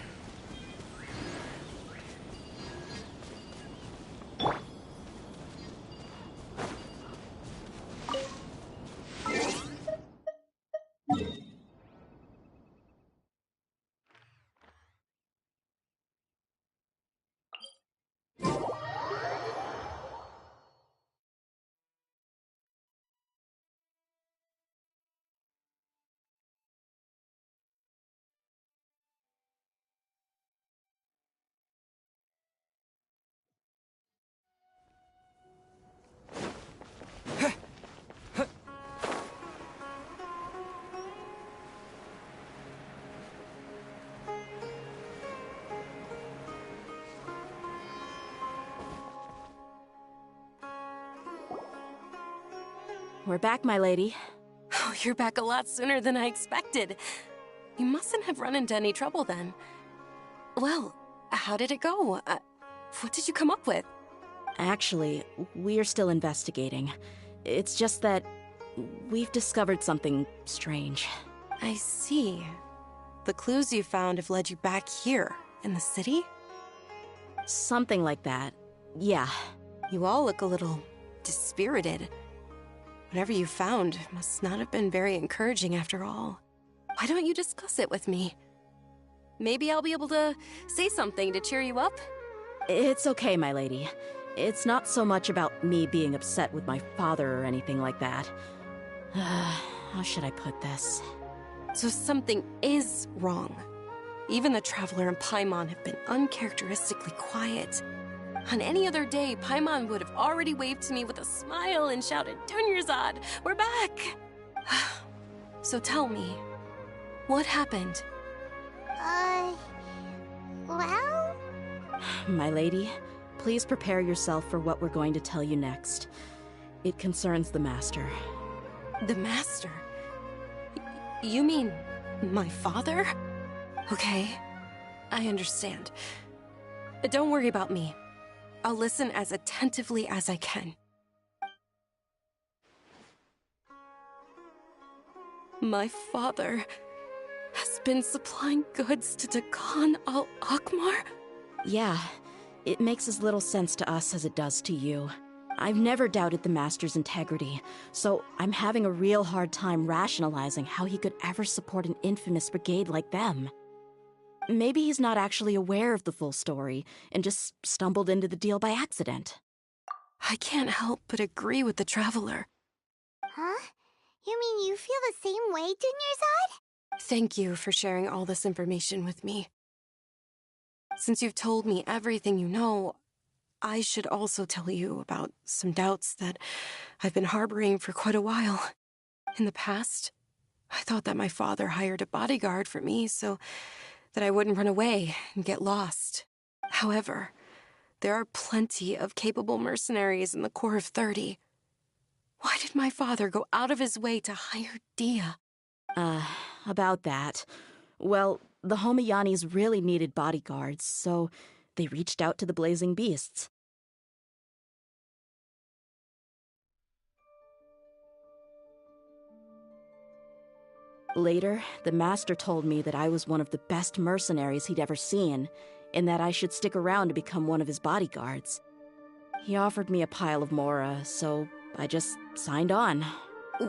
We're back, my lady. Oh, you're back a lot sooner than I expected. You mustn't have run into any trouble then. Well, how did it go? What did you come up with? Actually, we're still investigating. It's just that we've discovered something strange. I see. The clues you found have led you back here, in the city? Something like that. Yeah. You all look a little dispirited. Whatever you found must not have been very encouraging after all. Why don't you discuss it with me? Maybe I'll be able to say something to cheer you up? It's okay, my lady. It's not so much about me being upset with my father or anything like that. How should I put this? So something is wrong. Even the Traveler and Paimon have been uncharacteristically quiet. On any other day, Paimon would have already waved to me with a smile and shouted, Dunyarzad, we're back! So tell me, what happened? Well? My lady, please prepare yourself for what we're going to tell you next. It concerns the Master. The Master? You mean my father? Okay, I understand. But don't worry about me. I'll listen as attentively as I can. My father has been supplying goods to Dakan al-Akmar? Yeah, it makes as little sense to us as it does to you. I've never doubted the Master's integrity, so I'm having a real hard time rationalizing how he could ever support an infamous brigade like them. Maybe he's not actually aware of the full story and just stumbled into the deal by accident. I can't help but agree with the Traveler. Huh? You mean you feel the same way, Dunyarzad? Thank you for sharing all this information with me. Since you've told me everything you know, I should also tell you about some doubts that I've been harboring for quite a while. In the past, I thought that my father hired a bodyguard for me so that I wouldn't run away and get lost. However, there are plenty of capable mercenaries in the Corps of 30. Why did my father go out of his way to hire Dia? About that. Well, the Homiyanis really needed bodyguards, so they reached out to the Blazing Beasts. Later, the Master told me that I was one of the best mercenaries he'd ever seen, and that I should stick around to become one of his bodyguards. He offered me a pile of Mora, so I just signed on.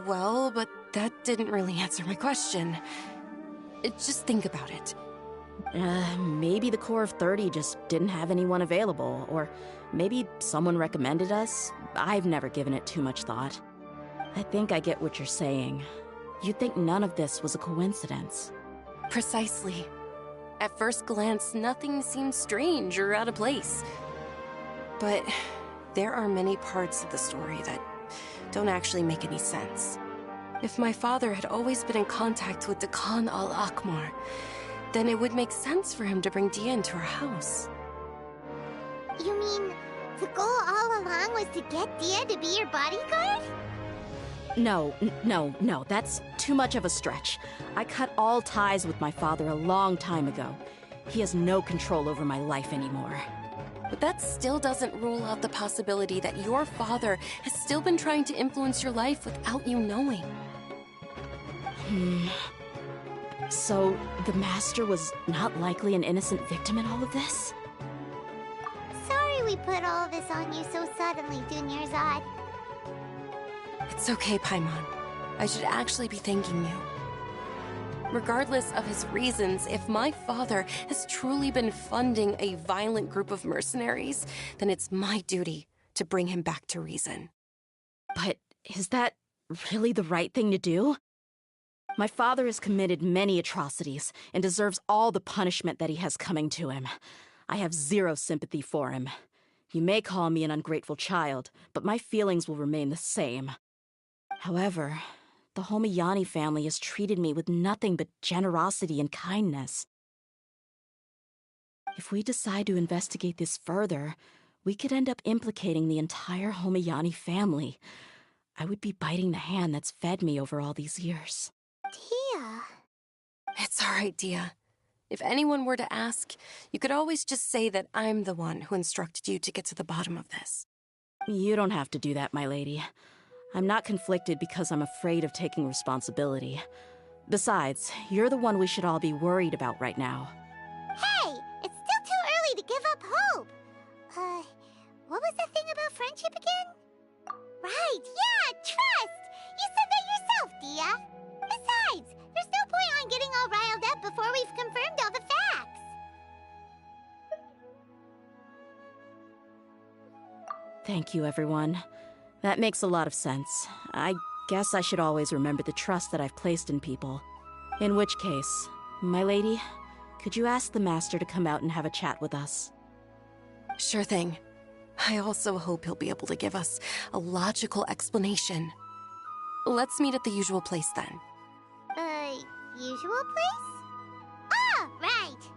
Well, but that didn't really answer my question. Just think about it. Maybe the Corps of 30 just didn't have anyone available, or maybe someone recommended us. I've never given it too much thought. I think I get what you're saying. You'd think none of this was a coincidence. Precisely. At first glance, nothing seems strange or out of place. But there are many parts of the story that don't actually make any sense. If my father had always been in contact with Dakan al-Akmar, then it would make sense for him to bring Dia into our house. You mean the goal all along was to get Dia to be your bodyguard? No, that's too much of a stretch. I cut all ties with my father a long time ago. He has no control over my life anymore. But that still doesn't rule out the possibility that your father has still been trying to influence your life without you knowing. So, the Master was not likely an innocent victim in all of this? Sorry we put all of this on you so suddenly, Dunyarzad. It's okay, Paimon. I should actually be thanking you. Regardless of his reasons, if my father has truly been funding a violent group of mercenaries, then it's my duty to bring him back to reason. But is that really the right thing to do? My father has committed many atrocities and deserves all the punishment that he has coming to him. I have zero sympathy for him. You may call me an ungrateful child, but my feelings will remain the same. However, the Homiyani family has treated me with nothing but generosity and kindness. If we decide to investigate this further, we could end up implicating the entire Homiyani family. I would be biting the hand that's fed me over all these years. Dia. It's all right, Dia. If anyone were to ask, you could always just say that I'm the one who instructed you to get to the bottom of this. You don't have to do that, my lady. I'm not conflicted because I'm afraid of taking responsibility. Besides, you're the one we should all be worried about right now. Hey, it's still too early to give up hope. What was the thing about friendship again? Right, yeah, trust! You said that yourself, Dia. Besides, there's no point on getting all riled up before we've confirmed all the facts. Thank you, everyone. That makes a lot of sense. I guess I should always remember the trust that I've placed in people. In which case, my lady, could you ask the Master to come out and have a chat with us? Sure thing. I also hope he'll be able to give us a logical explanation. Let's meet at the usual place then. Usual place? Ah, right!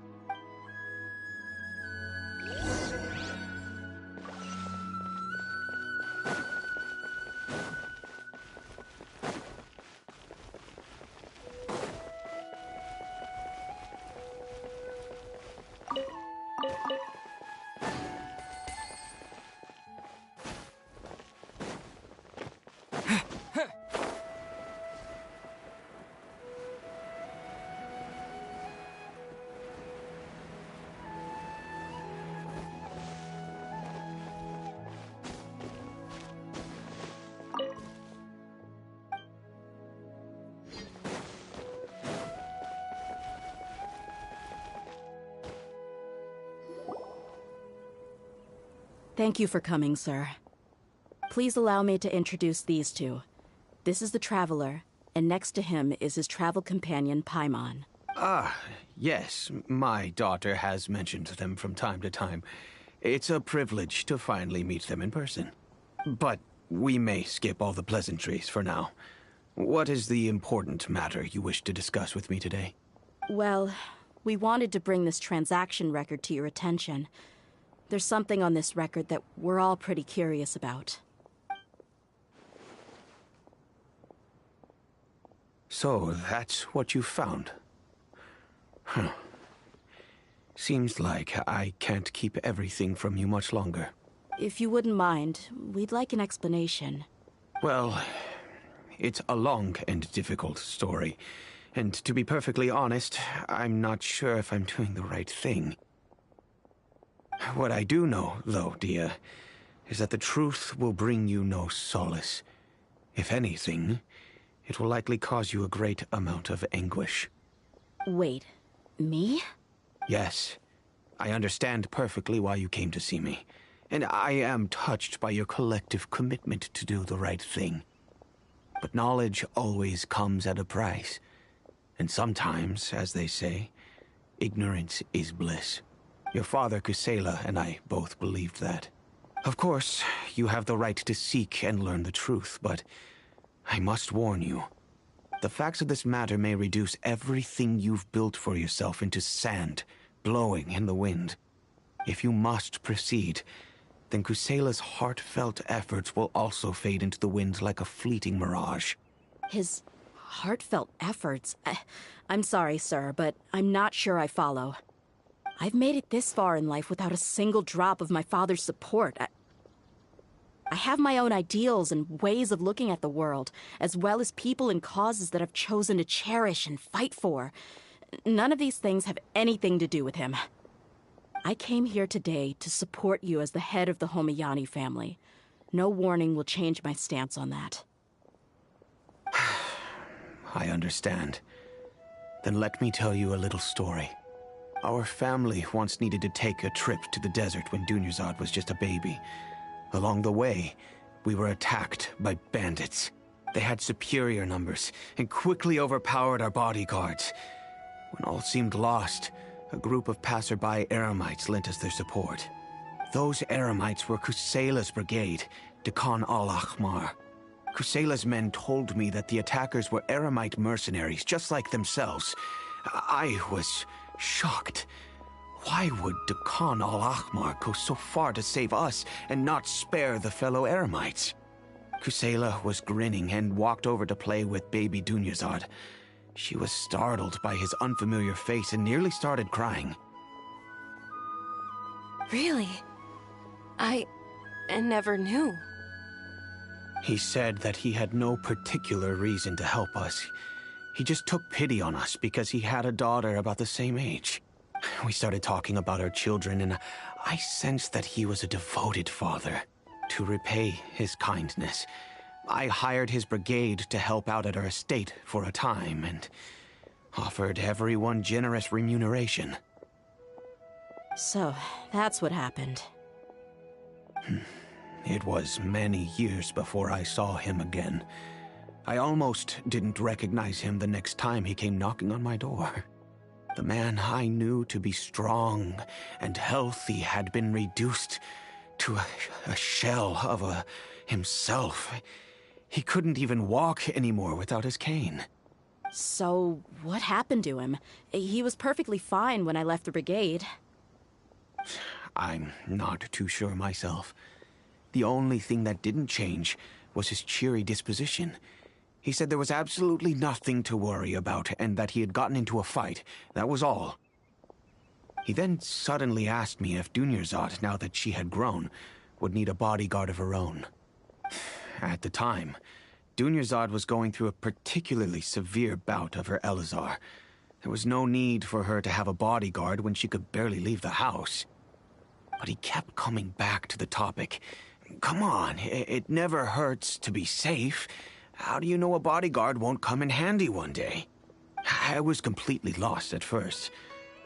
Thank you for coming, sir. Please allow me to introduce these two. This is the Traveler, and next to him is his travel companion, Paimon. Ah, yes. My daughter has mentioned them from time to time. It's a privilege to finally meet them in person. But we may skip all the pleasantries for now. What is the important matter you wish to discuss with me today? Well, we wanted to bring this transaction record to your attention. There's something on this record that we're all pretty curious about. So, that's what you found? Huh. Seems like I can't keep everything from you much longer. If you wouldn't mind, we'd like an explanation. Well, it's a long and difficult story. And to be perfectly honest, I'm not sure if I'm doing the right thing. What I do know, though, Dia, is that the truth will bring you no solace. If anything, it will likely cause you a great amount of anguish. Wait, me? Yes. I understand perfectly why you came to see me. And I am touched by your collective commitment to do the right thing. But knowledge always comes at a price. And sometimes, as they say, ignorance is bliss. Your father, Kusela, and I both believed that. Of course, you have the right to seek and learn the truth, but I must warn you. The facts of this matter may reduce everything you've built for yourself into sand, blowing in the wind. If you must proceed, then Kusela's heartfelt efforts will also fade into the wind like a fleeting mirage. His heartfelt efforts? I'm sorry, sir, but I'm not sure I follow. I've made it this far in life without a single drop of my father's support. I have my own ideals and ways of looking at the world, as well as people and causes that I've chosen to cherish and fight for. None of these things have anything to do with him. I came here today to support you as the head of the Homayani family. No warning will change my stance on that. I understand. Then let me tell you a little story. Our family once needed to take a trip to the desert when Dunyarzad was just a baby. Along the way, we were attacked by bandits. They had superior numbers and quickly overpowered our bodyguards. When all seemed lost, a group of passerby Eremites lent us their support. Those Eremites were Kusela's brigade, Dekan al-Ahmar. Kusela's men told me that the attackers were Eremite mercenaries, just like themselves. I was shocked. Why would Dekan al-Ahmar go so far to save us and not spare the fellow Eremites? Kusela was grinning and walked over to play with baby Dunyarzad. She was startled by his unfamiliar face and nearly started crying. Really? I never knew. He said that he had no particular reason to help us. He just took pity on us because he had a daughter about the same age. We started talking about our children, and I sensed that he was a devoted father. To repay his kindness, I hired his brigade to help out at our estate for a time, and offered everyone generous remuneration. So, that's what happened. It was many years before I saw him again. I almost didn't recognize him the next time he came knocking on my door. The man I knew to be strong and healthy had been reduced to a shell of himself. He couldn't even walk anymore without his cane. So, what happened to him? He was perfectly fine when I left the brigade. I'm not too sure myself. The only thing that didn't change was his cheery disposition. He said there was absolutely nothing to worry about and that he had gotten into a fight. That was all. He then suddenly asked me if Dunyarzad, now that she had grown, would need a bodyguard of her own. At the time, Dunyarzad was going through a particularly severe bout of her Elazar. There was no need for her to have a bodyguard when she could barely leave the house. But he kept coming back to the topic. Come on, it never hurts to be safe. How do you know a bodyguard won't come in handy one day? I was completely lost at first,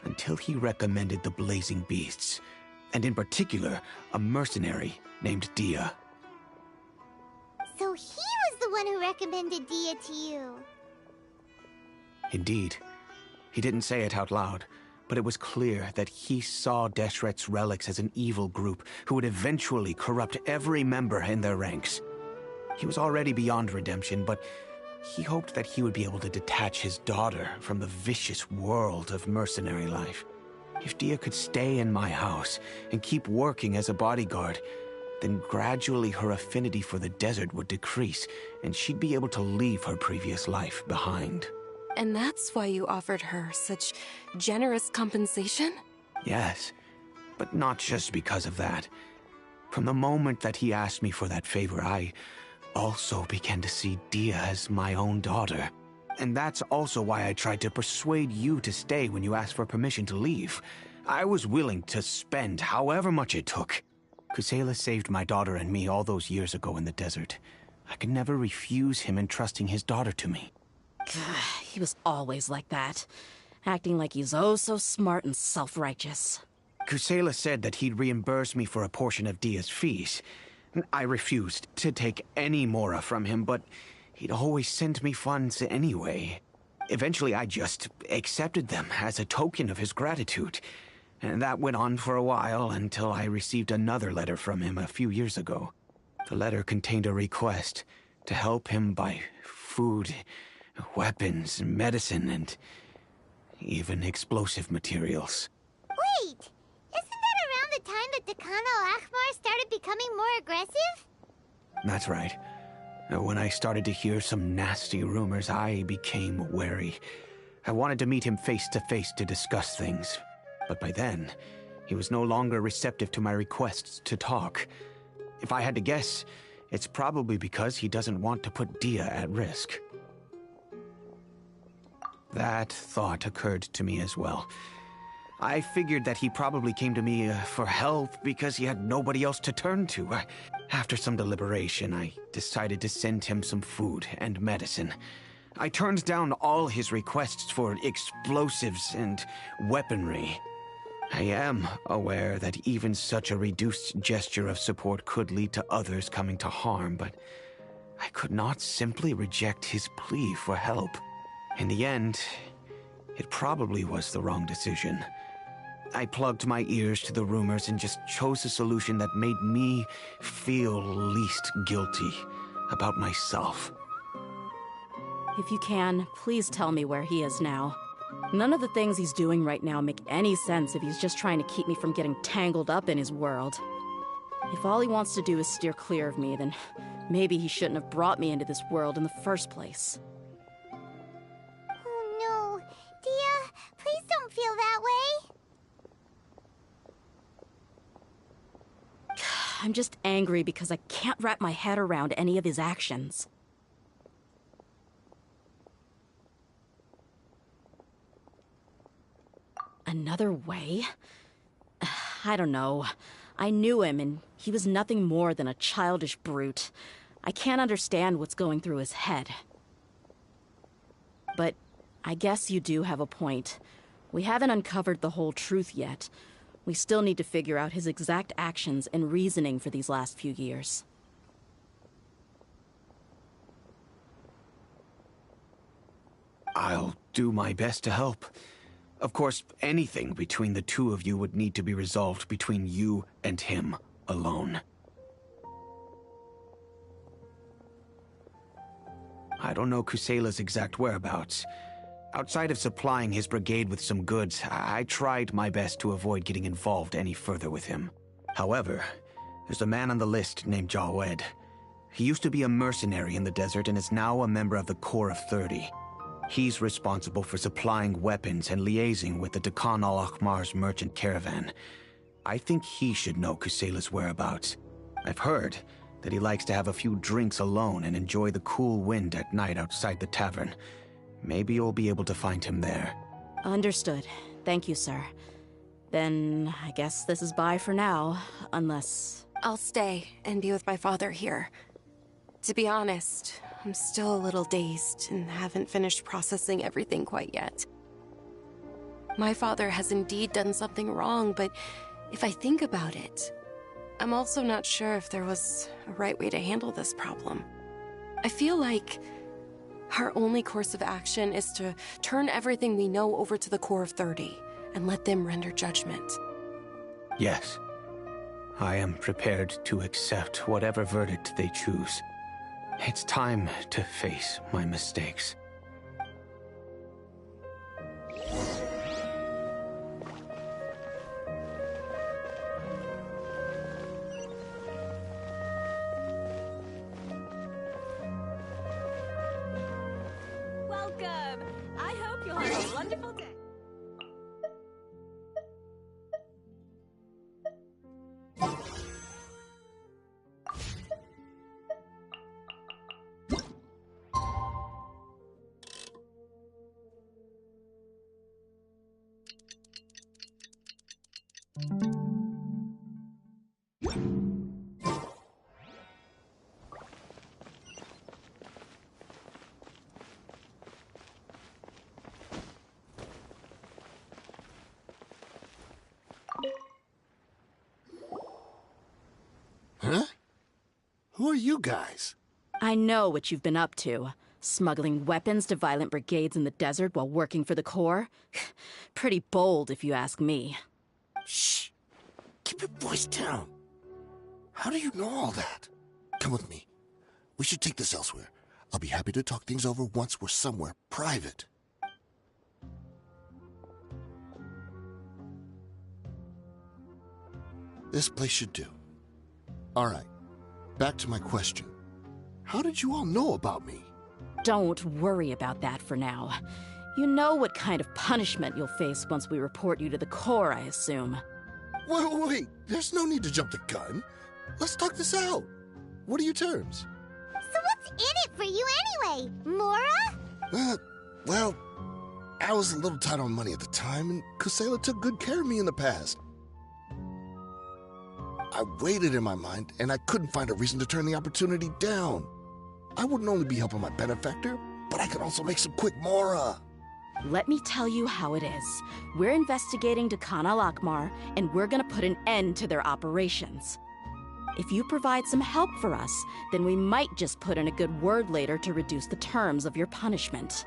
until he recommended the Blazing Beasts, and in particular, a mercenary named Dia. So he was the one who recommended Dia to you. Indeed. He didn't say it out loud, but it was clear that he saw Deshret's relics as an evil group who would eventually corrupt every member in their ranks. He was already beyond redemption, but he hoped that he would be able to detach his daughter from the vicious world of mercenary life. If Dia could stay in my house and keep working as a bodyguard, then gradually her affinity for the desert would decrease, and she'd be able to leave her previous life behind. And that's why you offered her such generous compensation? Yes, but not just because of that. From the moment that he asked me for that favor, I also began to see Dia as my own daughter. And that's also why I tried to persuade you to stay when you asked for permission to leave. I was willing to spend however much it took. Kusela saved my daughter and me all those years ago in the desert. I could never refuse him entrusting his daughter to me. He was always like that, acting like he's oh so smart and self-righteous. Kusela said that he'd reimburse me for a portion of Dia's fees. I refused to take any mora from him, but he'd always send me funds anyway. Eventually, I just accepted them as a token of his gratitude. And that went on for a while until I received another letter from him a few years ago. The letter contained a request to help him buy food, weapons, medicine, and even explosive materials. Wait! Isn't that around the time that Dekan al-Akhmar started becoming more aggressive? That's right. When I started to hear some nasty rumors, I became wary. I wanted to meet him face to face to discuss things. But by then, he was no longer receptive to my requests to talk. If I had to guess, it's probably because he doesn't want to put Dia at risk. That thought occurred to me as well. I figured that he probably came to me for help because he had nobody else to turn to. After some deliberation, I decided to send him some food and medicine. I turned down all his requests for explosives and weaponry. I am aware that even such a reduced gesture of support could lead to others coming to harm, but I could not simply reject his plea for help. In the end, it probably was the wrong decision. I plugged my ears to the rumors and just chose a solution that made me feel least guilty about myself. If you can, please tell me where he is now. None of the things he's doing right now make any sense if he's just trying to keep me from getting tangled up in his world. If all he wants to do is steer clear of me, then maybe he shouldn't have brought me into this world in the first place. Oh no. Dia, please don't feel that way. I'm just angry because I can't wrap my head around any of his actions. Another way? I don't know. I knew him, and he was nothing more than a childish brute. I can't understand what's going through his head. But I guess you do have a point. We haven't uncovered the whole truth yet. We still need to figure out his exact actions and reasoning for these last few years. I'll do my best to help. Of course, anything between the two of you would need to be resolved between you and him alone. don't know Kusela's exact whereabouts. Outside of supplying his brigade with some goods, I tried my best to avoid getting involved any further with him. However, there's a man on the list named Jawed. He used to be a mercenary in the desert and is now a member of the Corps of 30. He's responsible for supplying weapons and liaising with the Dakan al-Akhmar's merchant caravan. I think he should know Kusela's whereabouts. I've heard that he likes to have a few drinks alone and enjoy the cool wind at night outside the tavern. Maybe you'll be able to find him there. Understood. Thank you, sir. Then I guess this is bye for now, unless... I'll stay and be with my father here. To be honest, I'm still a little dazed and haven't finished processing everything quite yet. My father has indeed done something wrong, but if I think about it, I'm also not sure if there was a right way to handle this problem. I feel like our only course of action is to turn everything we know over to the Corps of 30 and let them render judgment. Yes. I am prepared to accept whatever verdict they choose. It's time to face my mistakes. Welcome! I hope you'll have a wonderful day. Huh? Who are you guys? I know what you've been up to. Smuggling weapons to violent brigades in the desert while working for the Corps? Pretty bold, if you ask me. Shh! Keep your voice down. How do you know all that? Come with me. We should take this elsewhere. I'll be happy to talk things over once we're somewhere private. This place should do. All right, back to my question. How did you all know about me? Don't worry about that for now. You know what kind of punishment you'll face once we report you to the Corps, I assume. Wait, there's no need to jump the gun. Let's talk this out. What are your terms? So what's in it for you anyway, Mora? Well, I was a little tight on money at the time, and Kusela took good care of me in the past. I waited in my mind, and I couldn't find a reason to turn the opportunity down. I wouldn't only be helping my benefactor, but I could also make some quick Mora. Let me tell you how it is. We're investigating Dakan al-Akhmar, and we're gonna put an end to their operations. If you provide some help for us, then we might just put in a good word later to reduce the terms of your punishment.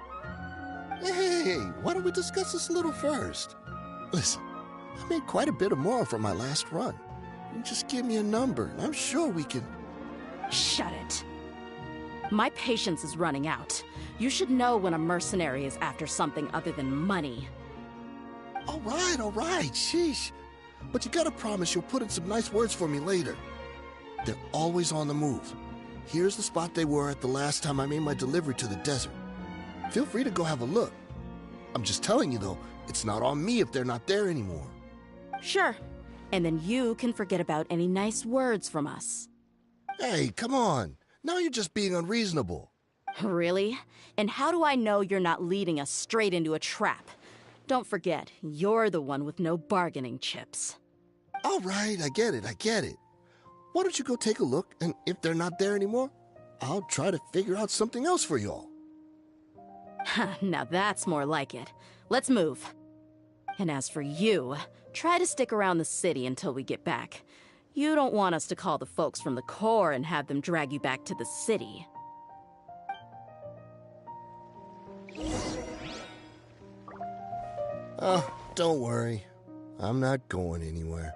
Hey, why don't we discuss this a little first? Listen, I made quite a bit of Mora from my last run. You just give me a number, and I'm sure we can... Shut it. My patience is running out. You should know when a mercenary is after something other than money. All right, sheesh. But you gotta promise you'll put in some nice words for me later. They're always on the move. Here's the spot they were at the last time I made my delivery to the desert. Feel free to go have a look. I'm just telling you, though, it's not on me if they're not there anymore. Sure. And then you can forget about any nice words from us. Hey, come on. Now you're just being unreasonable. Really? And how do I know you're not leading us straight into a trap? Don't forget, you're the one with no bargaining chips. All right, I get it. Why don't you go take a look, and if they're not there anymore, I'll try to figure out something else for y'all. Now that's more like it. Let's move. And as for you, try to stick around the city until we get back. You don't want us to call the folks from the Corps and have them drag you back to the city. Oh, don't worry. I'm not going anywhere.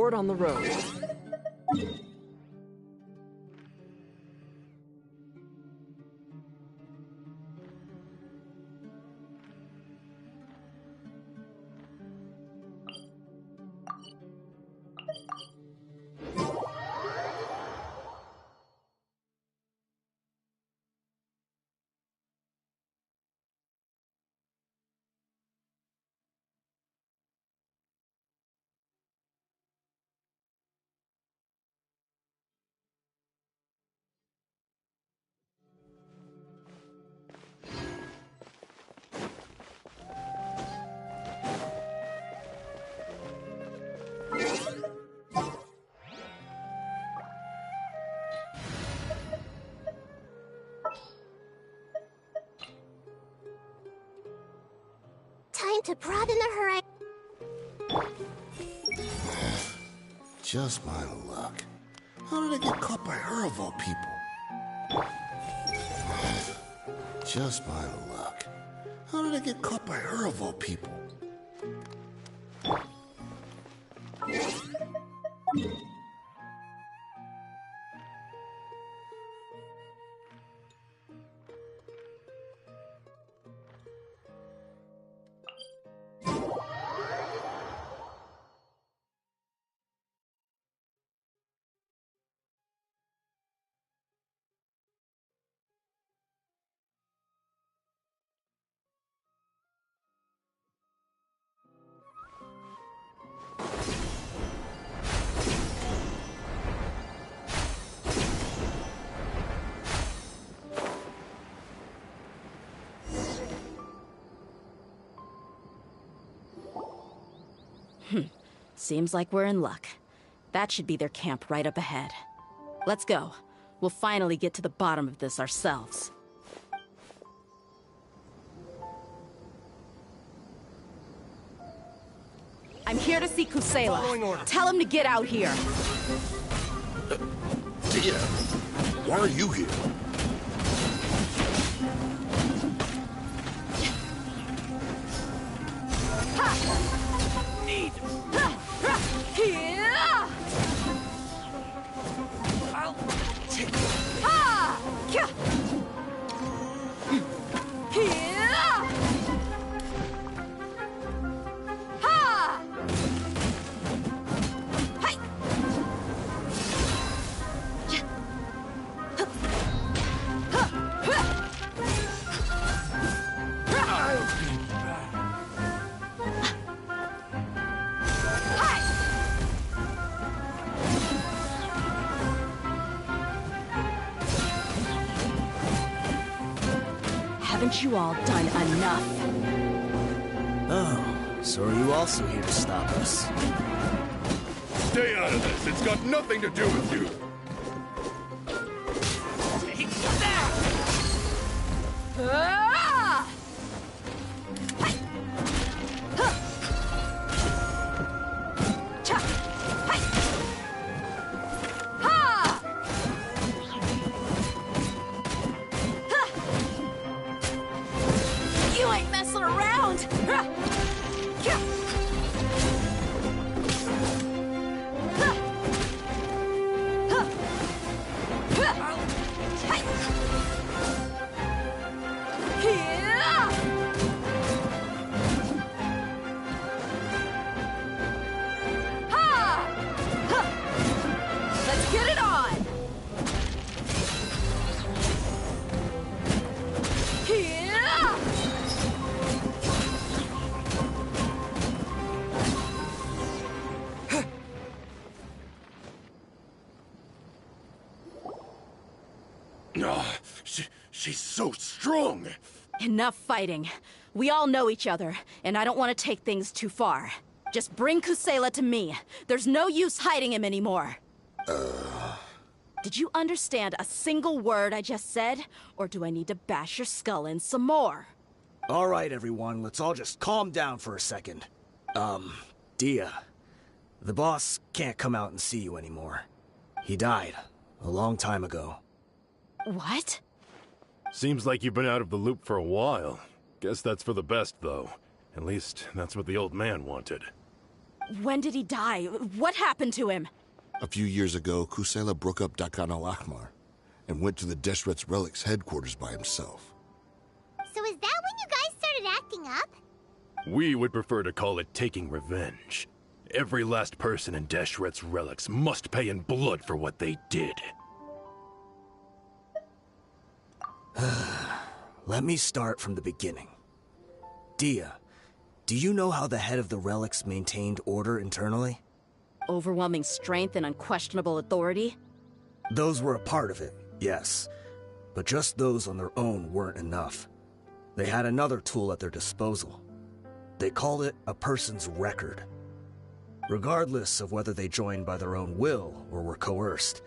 report on the road. Time to broaden the horizon. Just my luck. How did I get caught by her of all people? Just my luck. How did I get caught by her of all people? Seems like we're in luck. That should be their camp right up ahead. Let's go. We'll finally get to the bottom of this ourselves. I'm here to see Kusela. Tell him to get out here. Dear, why are you here? Need. I'll take Haven't you all done enough? Oh, so are you also here to stop us? Stay out of this. It's got nothing to do with you. Take that! You ain't messing around! Let's get it on! She's so strong. Enough fighting. We all know each other, and I don't want to take things too far. Just bring Kusela to me. There's no use hiding him anymore. Did you understand a single word I just said? Or do I need to bash your skull in some more? All right, everyone, let's all just calm down for a second. Dia, the boss can't come out and see you anymore. He died a long time ago. What? Seems like you've been out of the loop for a while. Guess that's for the best, though. At least, that's what the old man wanted. When did he die? What happened to him? A few years ago, Kusela broke up Dakan al-Ahmar and went to the Deshret's Relics headquarters by himself. So is that when you guys started acting up? We would prefer to call it taking revenge. Every last person in Deshret's Relics must pay in blood for what they did. Let me start from the beginning. Dia, do you know how the head of the Relics maintained order internally? Overwhelming strength and unquestionable authority? Those were a part of it, yes. But just those on their own weren't enough. They had another tool at their disposal. They called it a person's record. Regardless of whether they joined by their own will or were coerced,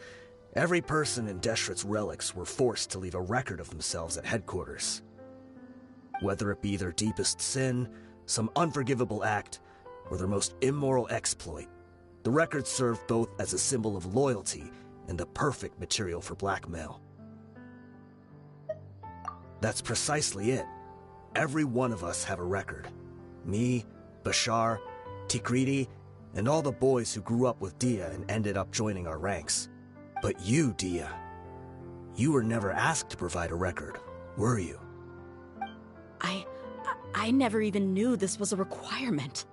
every person in Deshret's Relics were forced to leave a record of themselves at headquarters. Whether it be their deepest sin, some unforgivable act, or their most immoral exploit, the record served both as a symbol of loyalty and the perfect material for blackmail. That's precisely it. Every one of us have a record. Me, Bashar, Tikriti, and all the boys who grew up with Dia and ended up joining our ranks. But you, Dia, you were never asked to provide a record, were you? I never even knew this was a requirement.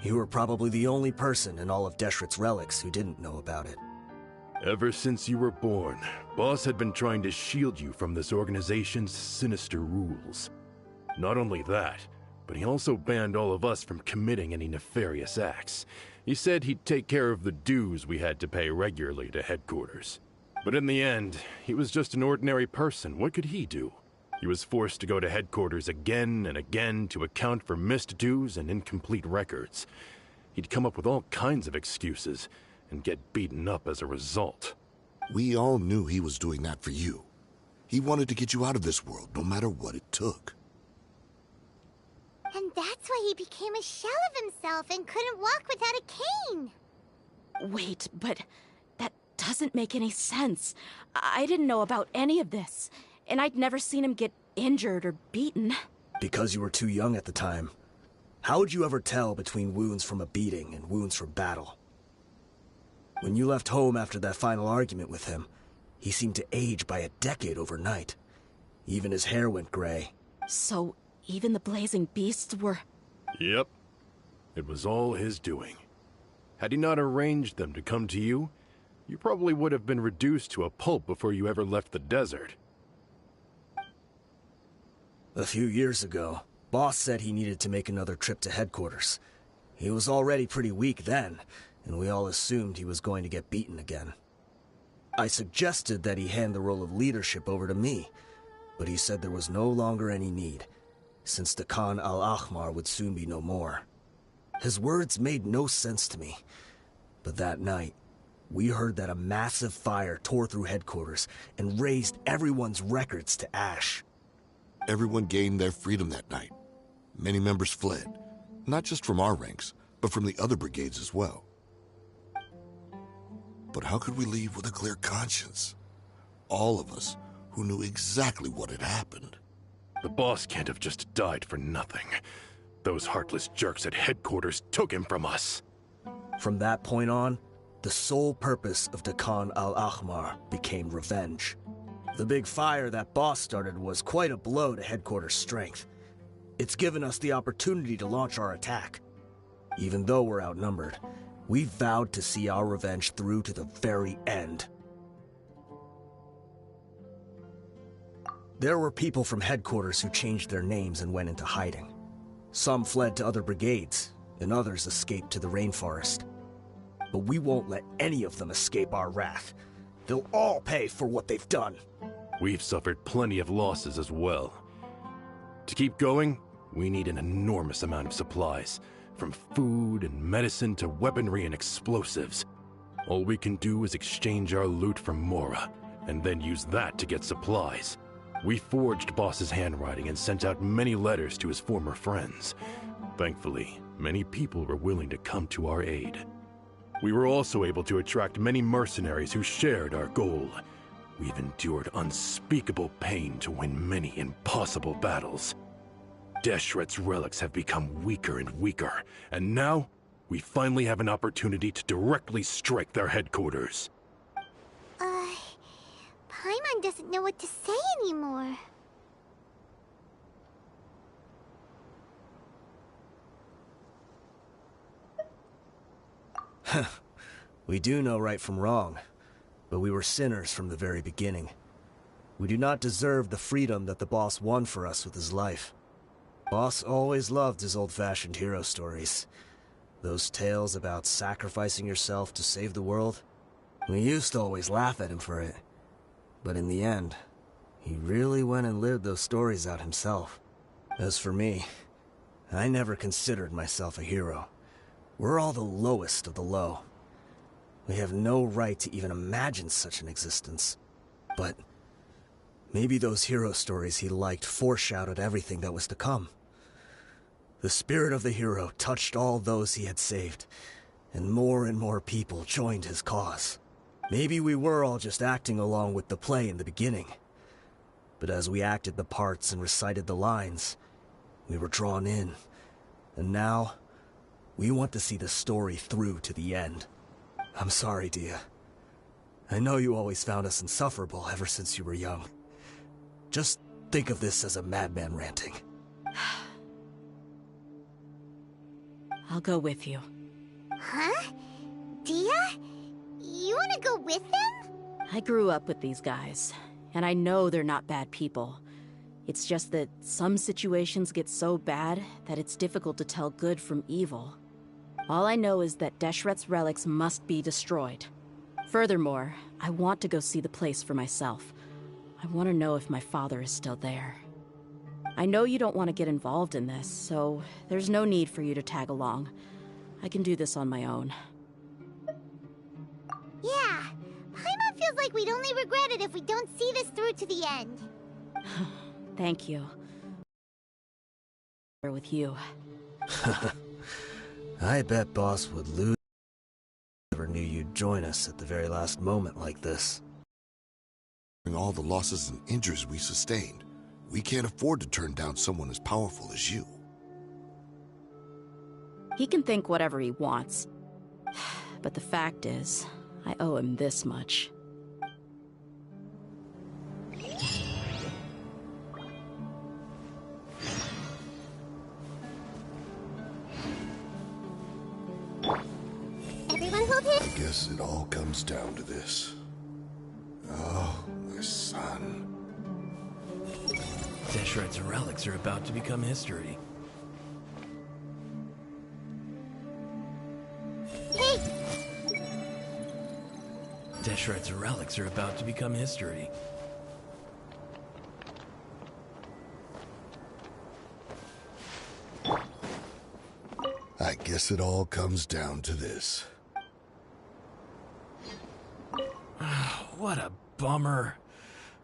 You were probably the only person in all of Deshret's Relics who didn't know about it. Ever since you were born, Boss had been trying to shield you from this organization's sinister rules. Not only that, but he also banned all of us from committing any nefarious acts. He said he'd take care of the dues we had to pay regularly to headquarters. But in the end, he was just an ordinary person. What could he do? He was forced to go to headquarters again and again to account for missed dues and incomplete records. He'd come up with all kinds of excuses and get beaten up as a result. We all knew he was doing that for you. He wanted to get you out of this world, no matter what it took. And that's why he became a shell of himself and couldn't walk without a cane. Wait, but that doesn't make any sense. I didn't know about any of this, and I'd never seen him get injured or beaten. Because you were too young at the time. How would you ever tell between wounds from a beating and wounds from battle? When you left home after that final argument with him, he seemed to age by a decade overnight. Even his hair went gray. So, even the blazing beasts were... Yep. It was all his doing. Had he not arranged them to come to you, you probably would have been reduced to a pulp before you ever left the desert. A few years ago, Boss said he needed to make another trip to headquarters. He was already pretty weak then, and we all assumed he was going to get beaten again. I suggested that he hand the role of leadership over to me, but he said there was no longer any need, since the Khan al-Ahmar would soon be no more. His words made no sense to me, but that night, we heard that a massive fire tore through headquarters and razed everyone's records to ash. Everyone gained their freedom that night. Many members fled, not just from our ranks, but from the other brigades as well. But how could we leave with a clear conscience? All of us who knew exactly what had happened. The boss can't have just died for nothing. Those heartless jerks at headquarters took him from us. From that point on, the sole purpose of Dakan al-Ahmar became revenge. The big fire that Boss started was quite a blow to headquarters' strength. It's given us the opportunity to launch our attack. Even though we're outnumbered, we vowed to see our revenge through to the very end. There were people from headquarters who changed their names and went into hiding. Some fled to other brigades, and others escaped to the rainforest. But we won't let any of them escape our wrath. They'll all pay for what they've done. We've suffered plenty of losses as well. To keep going, we need an enormous amount of supplies, from food and medicine to weaponry and explosives. All we can do is exchange our loot from Mora, and then use that to get supplies. We forged Boss's handwriting and sent out many letters to his former friends. Thankfully, many people were willing to come to our aid. We were also able to attract many mercenaries who shared our goal. We've endured unspeakable pain to win many impossible battles. Deshret's relics have become weaker and weaker, and now We finally have an opportunity to directly strike their headquarters. Paimon doesn't know what to say anymore. We do know right from wrong, but we were sinners from the very beginning. We do not deserve the freedom that the boss won for us with his life. Boss always loved his old-fashioned hero stories. Those tales about sacrificing yourself to save the world. We used to always laugh at him for it. But in the end, he really went and lived those stories out himself. As for me, I never considered myself a hero. We're all the lowest of the low. We have no right to even imagine such an existence. But maybe those hero stories he liked foreshadowed everything that was to come. The spirit of the hero touched all those he had saved, and more people joined his cause. Maybe we were all just acting along with the play in the beginning. But as we acted the parts and recited the lines, we were drawn in. And now, we want to see the story through to the end. I'm sorry, Dia. I know you always found us insufferable ever since you were young. Just think of this as a madman ranting. I'll go with you. Huh? Dia? You wanna go with them? I grew up with these guys, and I know they're not bad people. It's just that some situations get so bad that it's difficult to tell good from evil. All I know is that Deshret's relics must be destroyed. Furthermore, I want to go see the place for myself. I want to know if my father is still there. I know you don't want to get involved in this, so there's no need for you to tag along. I can do this on my own. Yeah, Paimon feels like we'd only regret it if we don't see this through to the end. Thank you. With you. I bet Boss would lose if he ever knew you'd join us at the very last moment like this. All the losses and injuries we sustained, we can't afford to turn down someone as powerful as you. He can think whatever he wants. But the fact is, I owe him this much. Everyone hold it. I guess it all comes down to this. Oh, my son. Deshret's relics are about to become history. Hey! Deshret's relics are about to become history. I guess it all comes down to this. What a bummer.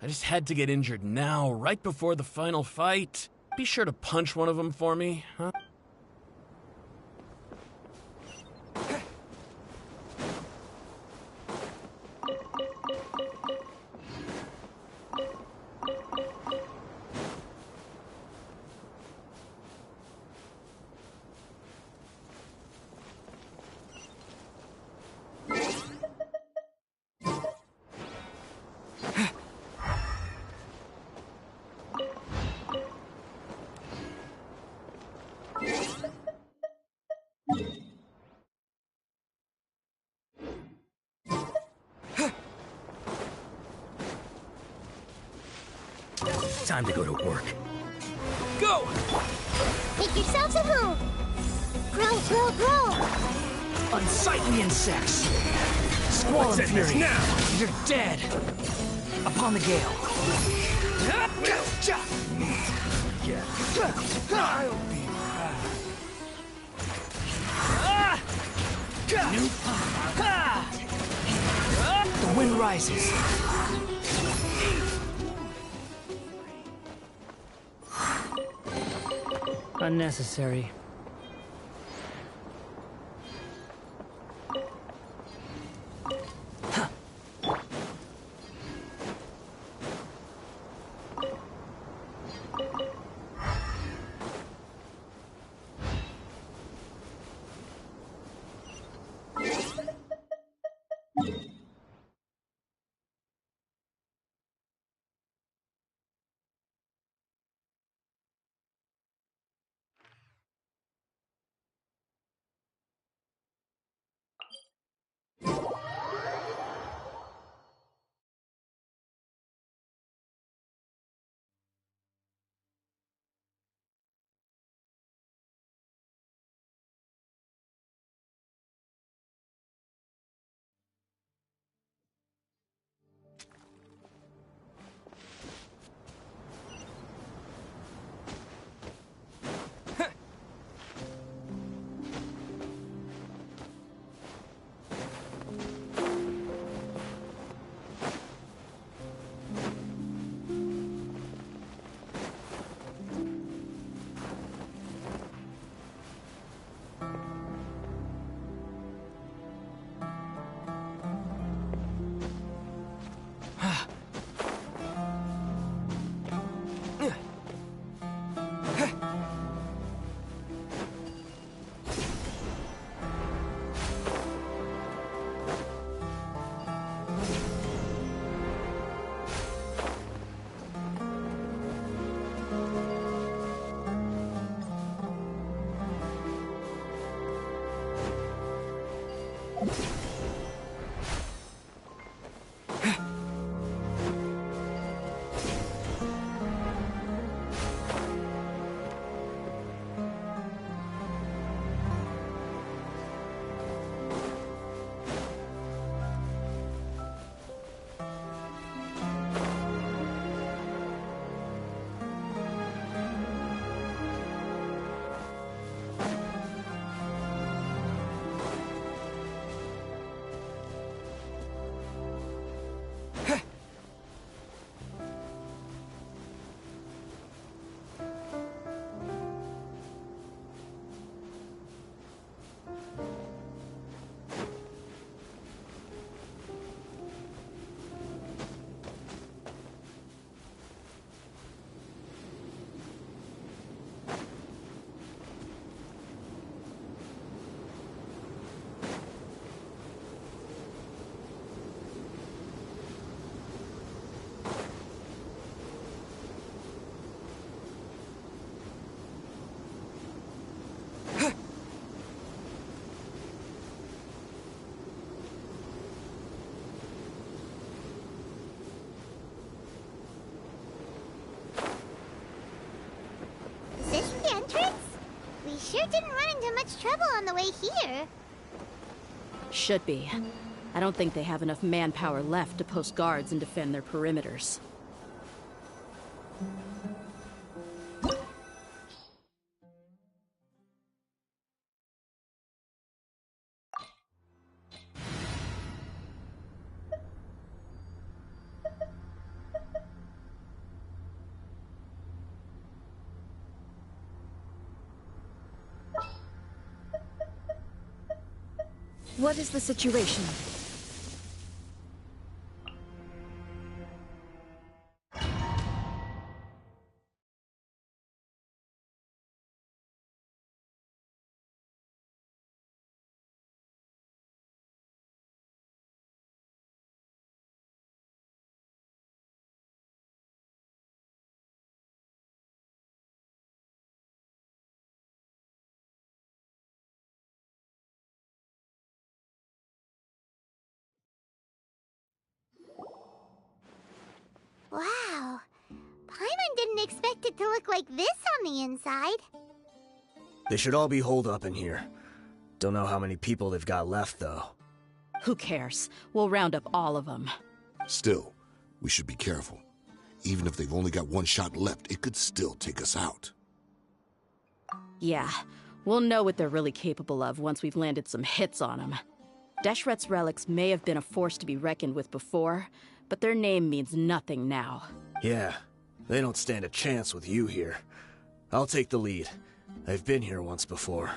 I just had to get injured now, right before the final fight. Be sure to punch one of them for me, huh? Time to go to work. Go! Make yourselves at home! Grow! Unsightly insects! Squall and fury! Now! You're dead! Upon the gale! I'll be back! The wind rises! Unnecessary. sure didn't run into much trouble on the way here. Should be. I don't think they have enough manpower left to post guards and defend their perimeters. What is the situation? Wow. Paimon didn't expect it to look like this on the inside. They should all be holed up in here. Don't know how many people they've got left, though. Who cares? We'll round up all of them. Still, we should be careful. Even if they've only got one shot left, it could still take us out. Yeah, we'll know what they're really capable of once we've landed some hits on them. Deshret's relics may have been a force to be reckoned with before, but their name means nothing now. Yeah, they don't stand a chance with you here. I'll take the lead. I've been here once before.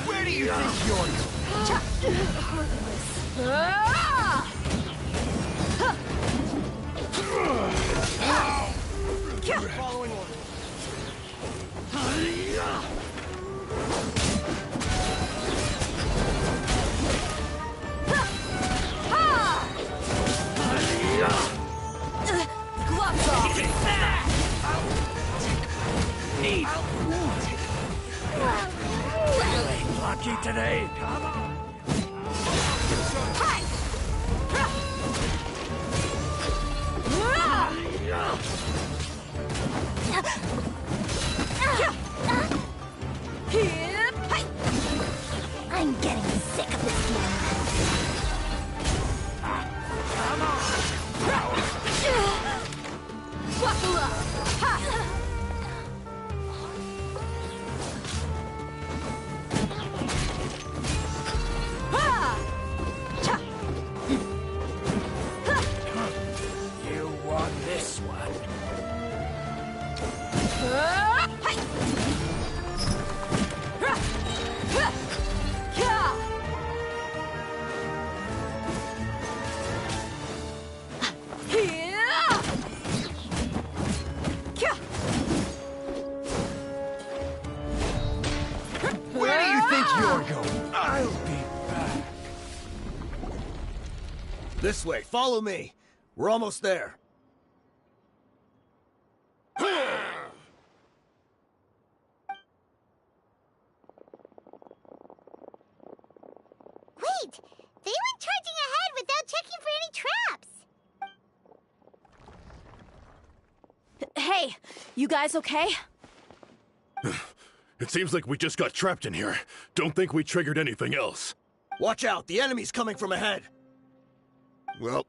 Where do you think you're going? Following orders. Gloves off! Feeling lucky today? Come on. I'm getting sick of this game. Come on. Buckle up! You want this one? Where do you think you're going? I'll be back. This way, follow me. We're almost there. Wait! They went charging ahead without checking for any traps! Hey, you guys okay? It seems like we just got trapped in here. Don't think we triggered anything else. Watch out, the enemy's coming from ahead. Well,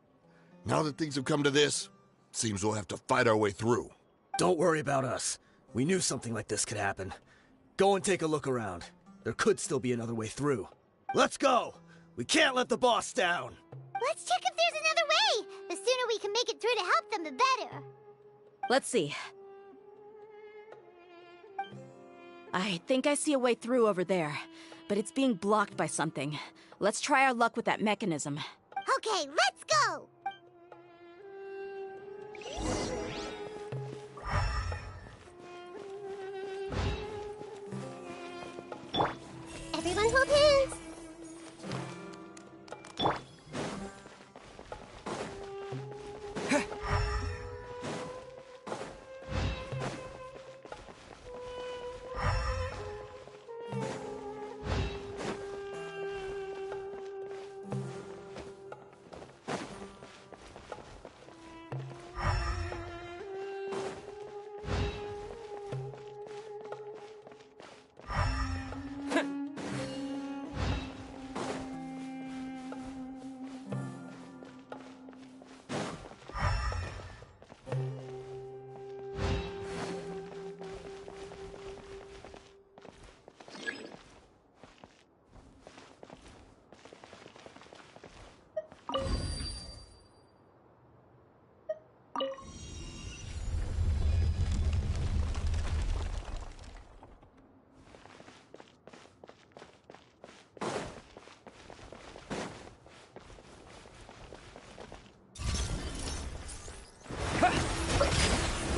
now that things have come to this, seems we'll have to fight our way through. Don't worry about us. We knew something like this could happen. Go and take a look around. There could still be another way through. Let's go! We can't let the boss down! Let's check if there's another way! The sooner we can make it through to help them, the better. Let's see. I think I see a way through over there, but it's being blocked by something. Let's try our luck with that mechanism. Okay, let's go! Everyone hold hands!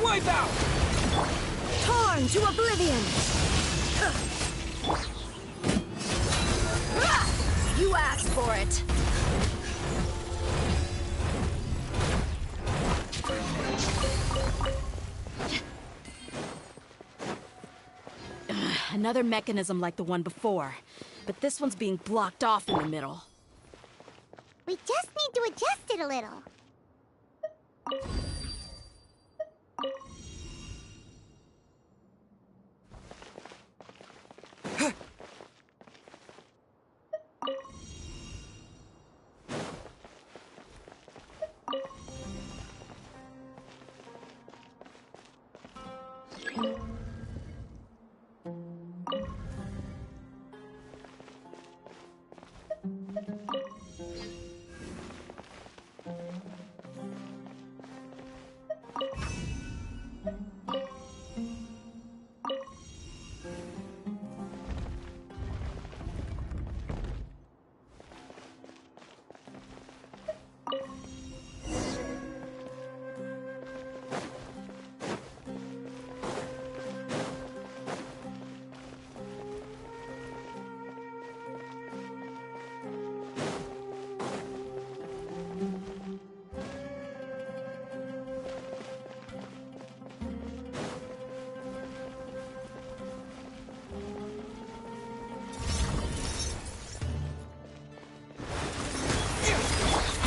Wipe out! Torn to oblivion! You asked for it! Another mechanism like the one before, but this one's being blocked off in the middle. We just need to adjust it a little.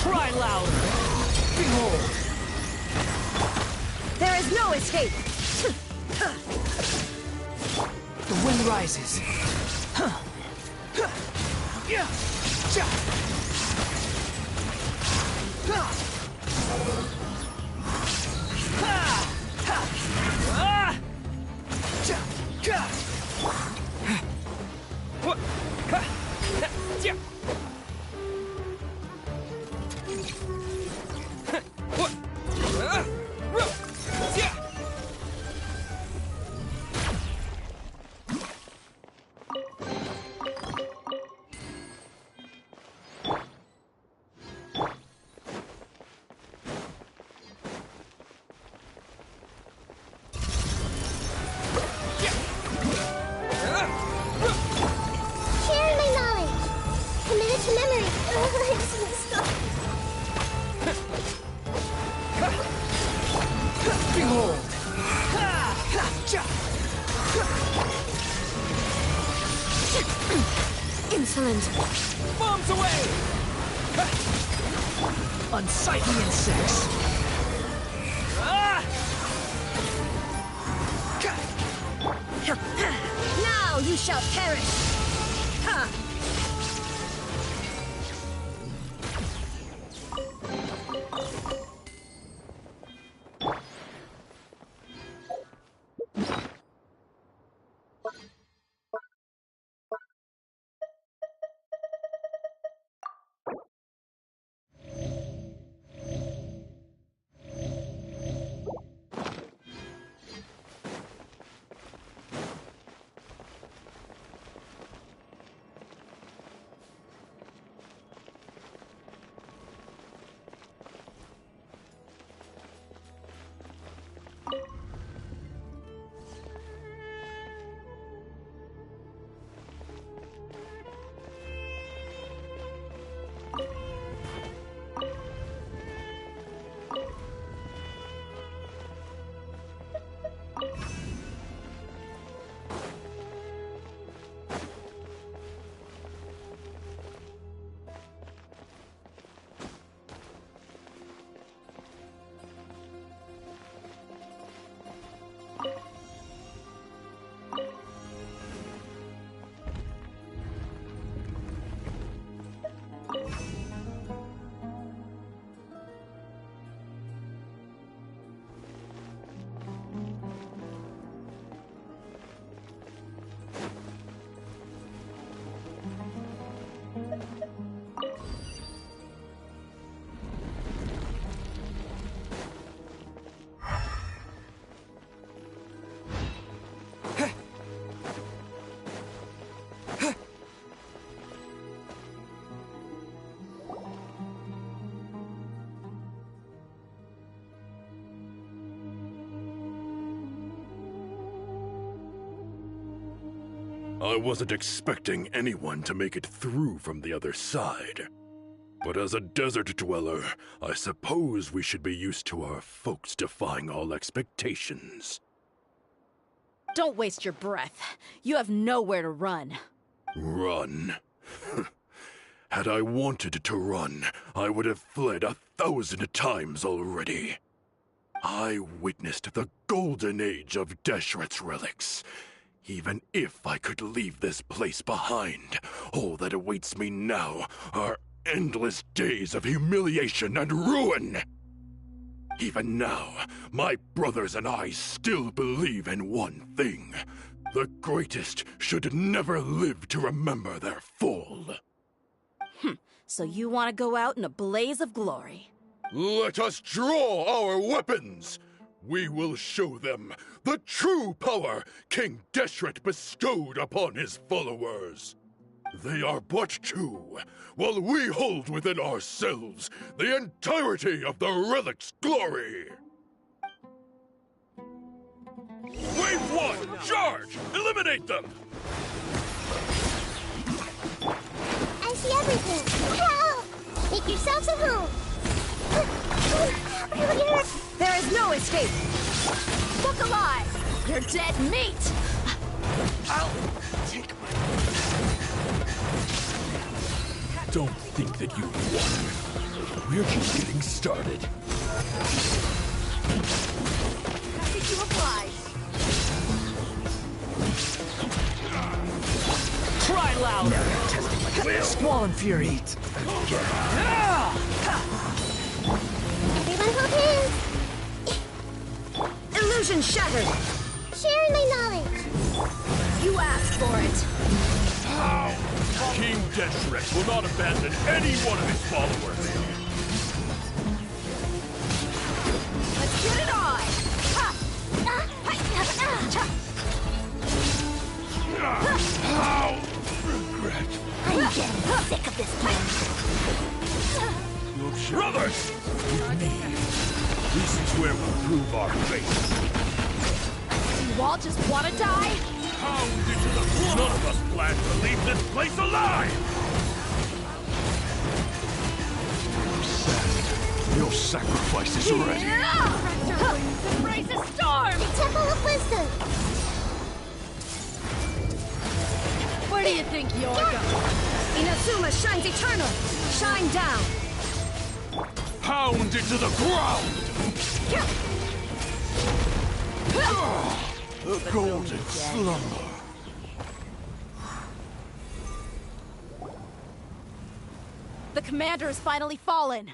Cry louder! Behold! There is no escape! The wind rises. Behold! Insolent! Bombs away! Unsightly insects! Now you shall perish! Ha! I wasn't expecting anyone to make it through from the other side. But as a desert dweller, I suppose we should be used to our folks defying all expectations. Don't waste your breath. You have nowhere to run. Run? Had I wanted to run, I would have fled 1,000 times already. I witnessed the golden age of Deshret's relics. Even if I could leave this place behind, all that awaits me now are endless days of humiliation and ruin. Even now, my brothers and I still believe in one thing. The greatest should never live to remember their fall. So you want to go out in a blaze of glory? Let us draw our weapons! We will show them the true power King Deshret bestowed upon his followers. They are but two, while we hold within ourselves the entirety of the relic's glory. Wave 1, charge! Eliminate them! I see everything. Wow! Make yourselves at home. There is no escape! Look alive! You're dead meat! I'll take Don't think that you've won. We're just getting started. Did you apply? Try louder! Now testing my will. Squall and Fury. Everyone hold hands. Illusion shattered! Share my knowledge. You asked for it. King Genshsplore will not abandon any one of his followers. Let's get it on! Regret. I'm getting sick of this game. Brothers! With me. This is where we'll prove our faith. You all just want to die? Pound into the floor! None of us plan to leave this place alive! Sad. Your sacrifice is ready. Embrace a storm! The Temple of Wisdom. Where do you think you're going? Inazuma shines eternal! Shine down! Pound into the ground! The golden slumber. The commander has finally fallen.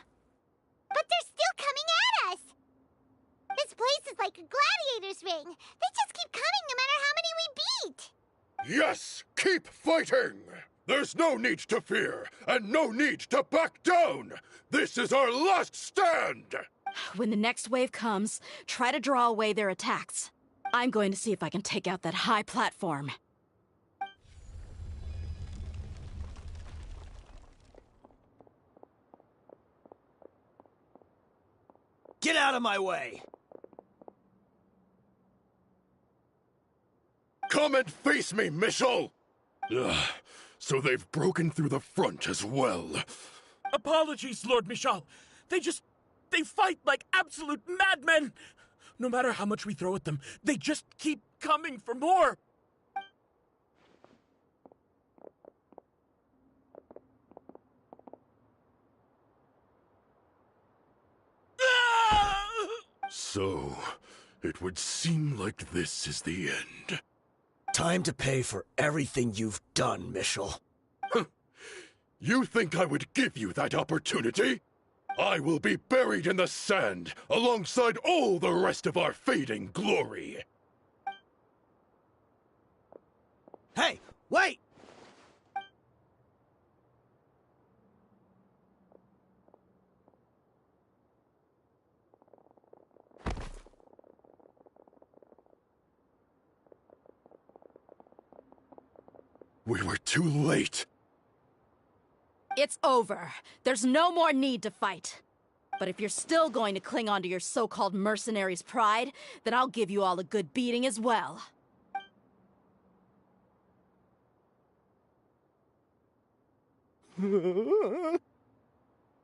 But they're still coming at us. This place is like a gladiator's ring. They just keep coming no matter how many we beat. Yes! Keep fighting! There's no need to fear, and no need to back down! This is our last stand! When the next wave comes, try to draw away their attacks. I'm going to see if I can take out that high platform. Get out of my way! Come and face me, Michel! Ugh, so they've broken through the front as well. Apologies, Lord Michal. They fight like absolute madmen. No matter how much we throw at them, they just keep coming for more. So, it would seem like this is the end. Time to pay for everything you've done, Michel. You think I would give you that opportunity? I will be buried in the sand alongside all the rest of our fading glory. Hey, wait! We were too late. It's over. There's no more need to fight. But if you're still going to cling on to your so-called mercenary's pride, then I'll give you all a good beating as well.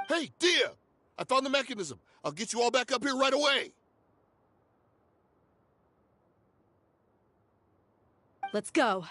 Hey, Dia! I found the mechanism. I'll get you all back up here right away. Let's go.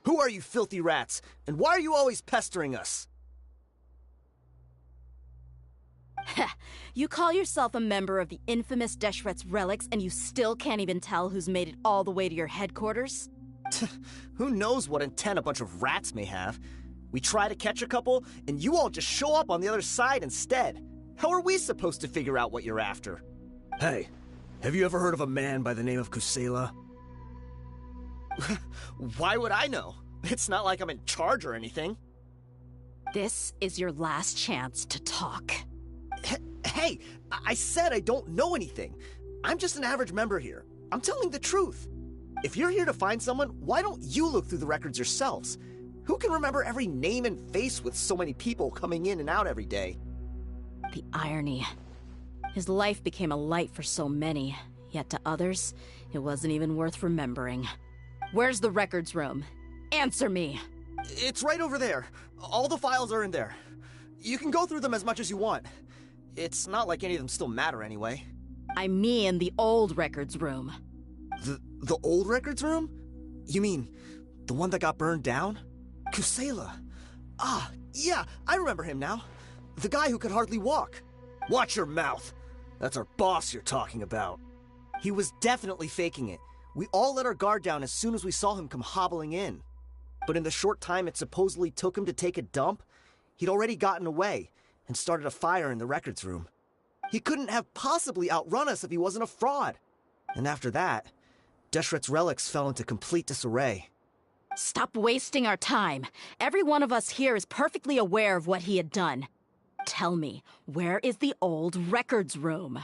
Who are you filthy rats? And why are you always pestering us? You call yourself a member of the infamous Deshret's relics, and you still can't even tell who's made it all the way to your headquarters? Who knows what intent a bunch of rats may have? We try to catch a couple, and you all just show up on the other side instead. How are we supposed to figure out what you're after? Hey, have you ever heard of a man by the name of Kusela? Why would I know? It's not like I'm in charge or anything. This is your last chance to talk. Hey, I said I don't know anything. I'm just an average member here. I'm telling the truth. If you're here to find someone, why don't you look through the records yourselves? Who can remember every name and face with so many people coming in and out every day? The irony. His life became a light for so many, yet to others, it wasn't even worth remembering. Where's the records room? Answer me! It's right over there. All the files are in there. You can go through them as much as you want. It's not like any of them still matter anyway. I mean the old records room. The old records room? You mean the one that got burned down? Kusela. Ah, yeah, I remember him now. The guy who could hardly walk. Watch your mouth. That's our boss you're talking about. He was definitely faking it. We all let our guard down as soon as we saw him come hobbling in. But in the short time it supposedly took him to take a dump, he'd already gotten away and started a fire in the records room. He couldn't have possibly outrun us if he wasn't a fraud. And after that, Deshret's relics fell into complete disarray. Stop wasting our time. Every one of us here is perfectly aware of what he had done. Tell me, where is the old records room?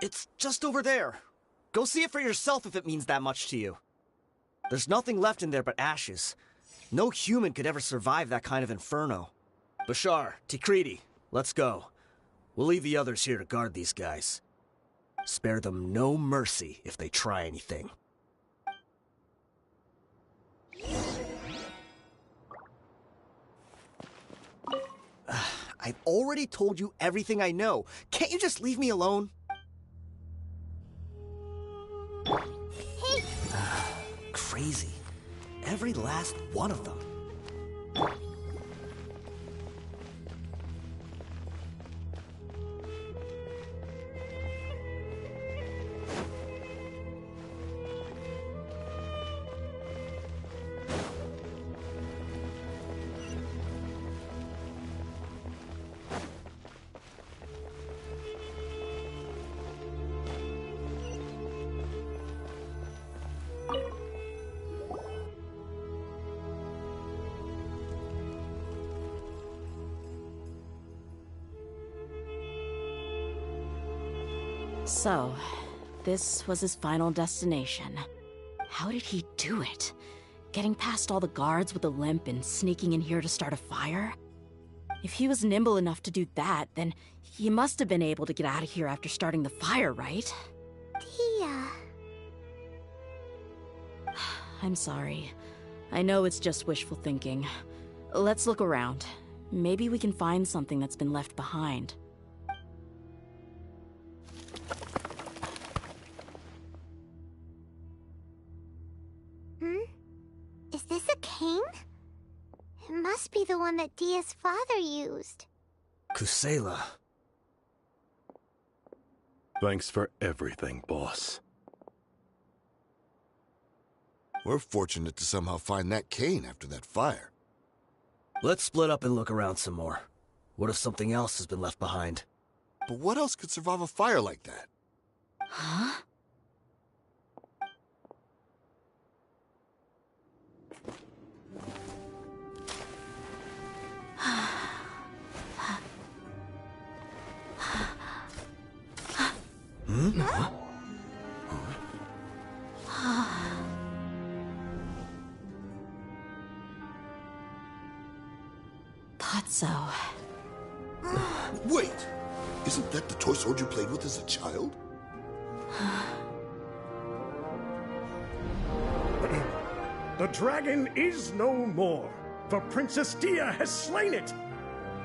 It's just over there. Go see it for yourself if it means that much to you. There's nothing left in there but ashes. No human could ever survive that kind of inferno. Bashar, Tikriti, let's go. We'll leave the others here to guard these guys. Spare them no mercy if they try anything. I've already told you everything I know. Can't you just leave me alone? Hey! Crazy. Every last one of them. So, this was his final destination. How did he do it? Getting past all the guards with a limp and sneaking in here to start a fire? If he was nimble enough to do that, then he must have been able to get out of here after starting the fire, right? Tia... I'm sorry. I know it's just wishful thinking. Let's look around. Maybe we can find something that's been left behind. Is this a cane? It must be the one that Dia's father used. Kusela. Thanks for everything, boss. We're fortunate to somehow find that cane after that fire. Let's split up and look around some more. What if something else has been left behind? But what else could survive a fire like that? Huh? Hmm? Thought so. Wait! Isn't that the toy sword you played with as a child? The dragon is no more, for Princess Dia has slain it.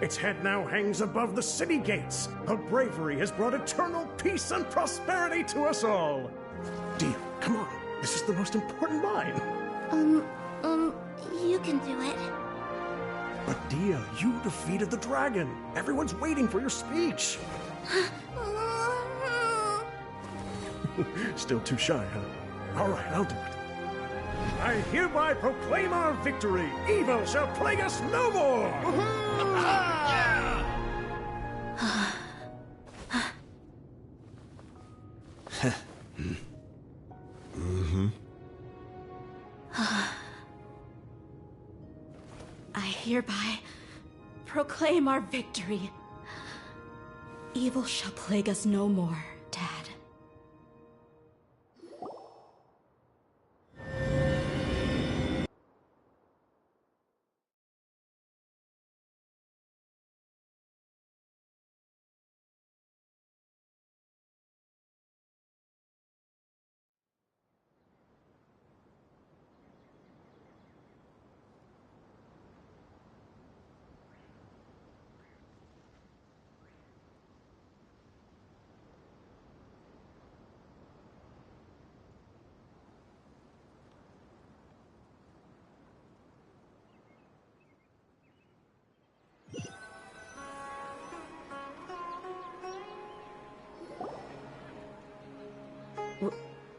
Its head now hangs above the city gates. Her bravery has brought eternal peace and prosperity to us all. Dia, come on. This is the most important line. You can do it. But Dia, you defeated the dragon. Everyone's waiting for your speech. Still too shy, huh? All right, I'll do it. I hereby proclaim our victory. Evil shall plague us no more. I hereby proclaim our victory. Evil shall plague us no more, Dad.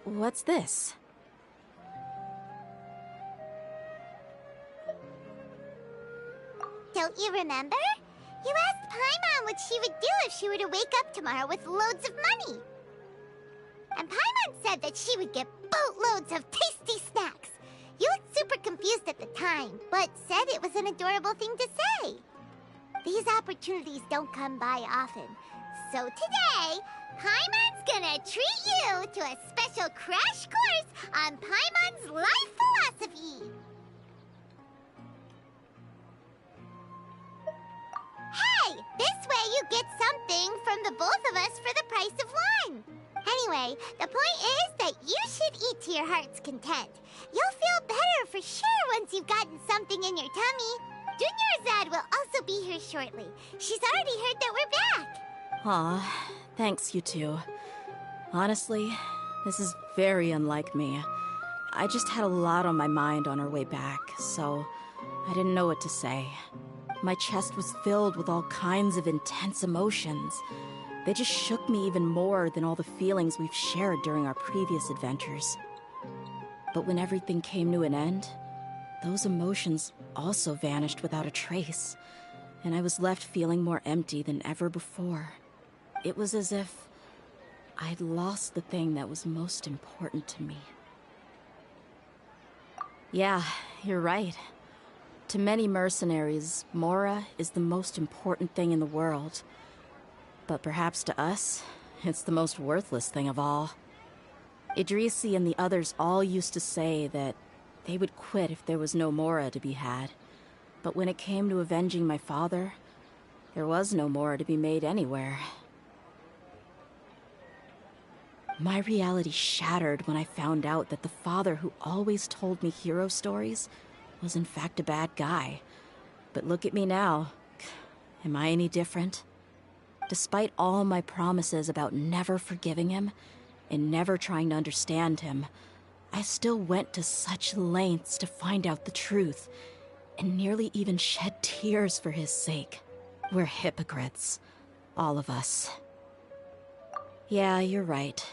What's this? Don't you remember? You asked Paimon what she would do if she were to wake up tomorrow with loads of money. And Paimon said that she would get boatloads of tasty snacks. You looked super confused at the time, but said it was an adorable thing to say. These opportunities don't come by often. So today, Paimon's gonna treat you to a special crash course on Paimon's life philosophy. Hey, this way you get something from the both of us for the price of one. Anyway, the point is that you should eat to your heart's content. You'll feel better for sure once you've gotten something in your tummy. Dunyarzad will also be here shortly. She's already heard that we're back. Aw, thanks you two. Honestly, this is very unlike me. I just had a lot on my mind on our way back, so I didn't know what to say. My chest was filled with all kinds of intense emotions. They just shook me even more than all the feelings we've shared during our previous adventures. But when everything came to an end, those emotions also vanished without a trace, and I was left feeling more empty than ever before. It was as if I'd lost the thing that was most important to me. Yeah, you're right. To many mercenaries, Mora is the most important thing in the world. But perhaps to us, it's the most worthless thing of all. Idrisi and the others all used to say that they would quit if there was no Mora to be had. But when it came to avenging my father, there was no Mora to be made anywhere. My reality shattered when I found out that the father who always told me hero stories was in fact a bad guy. But look at me now. Am I any different? Despite all my promises about never forgiving him and never trying to understand him, I still went to such lengths to find out the truth, and nearly even shed tears for his sake. We're hypocrites. All of us. Yeah, you're right.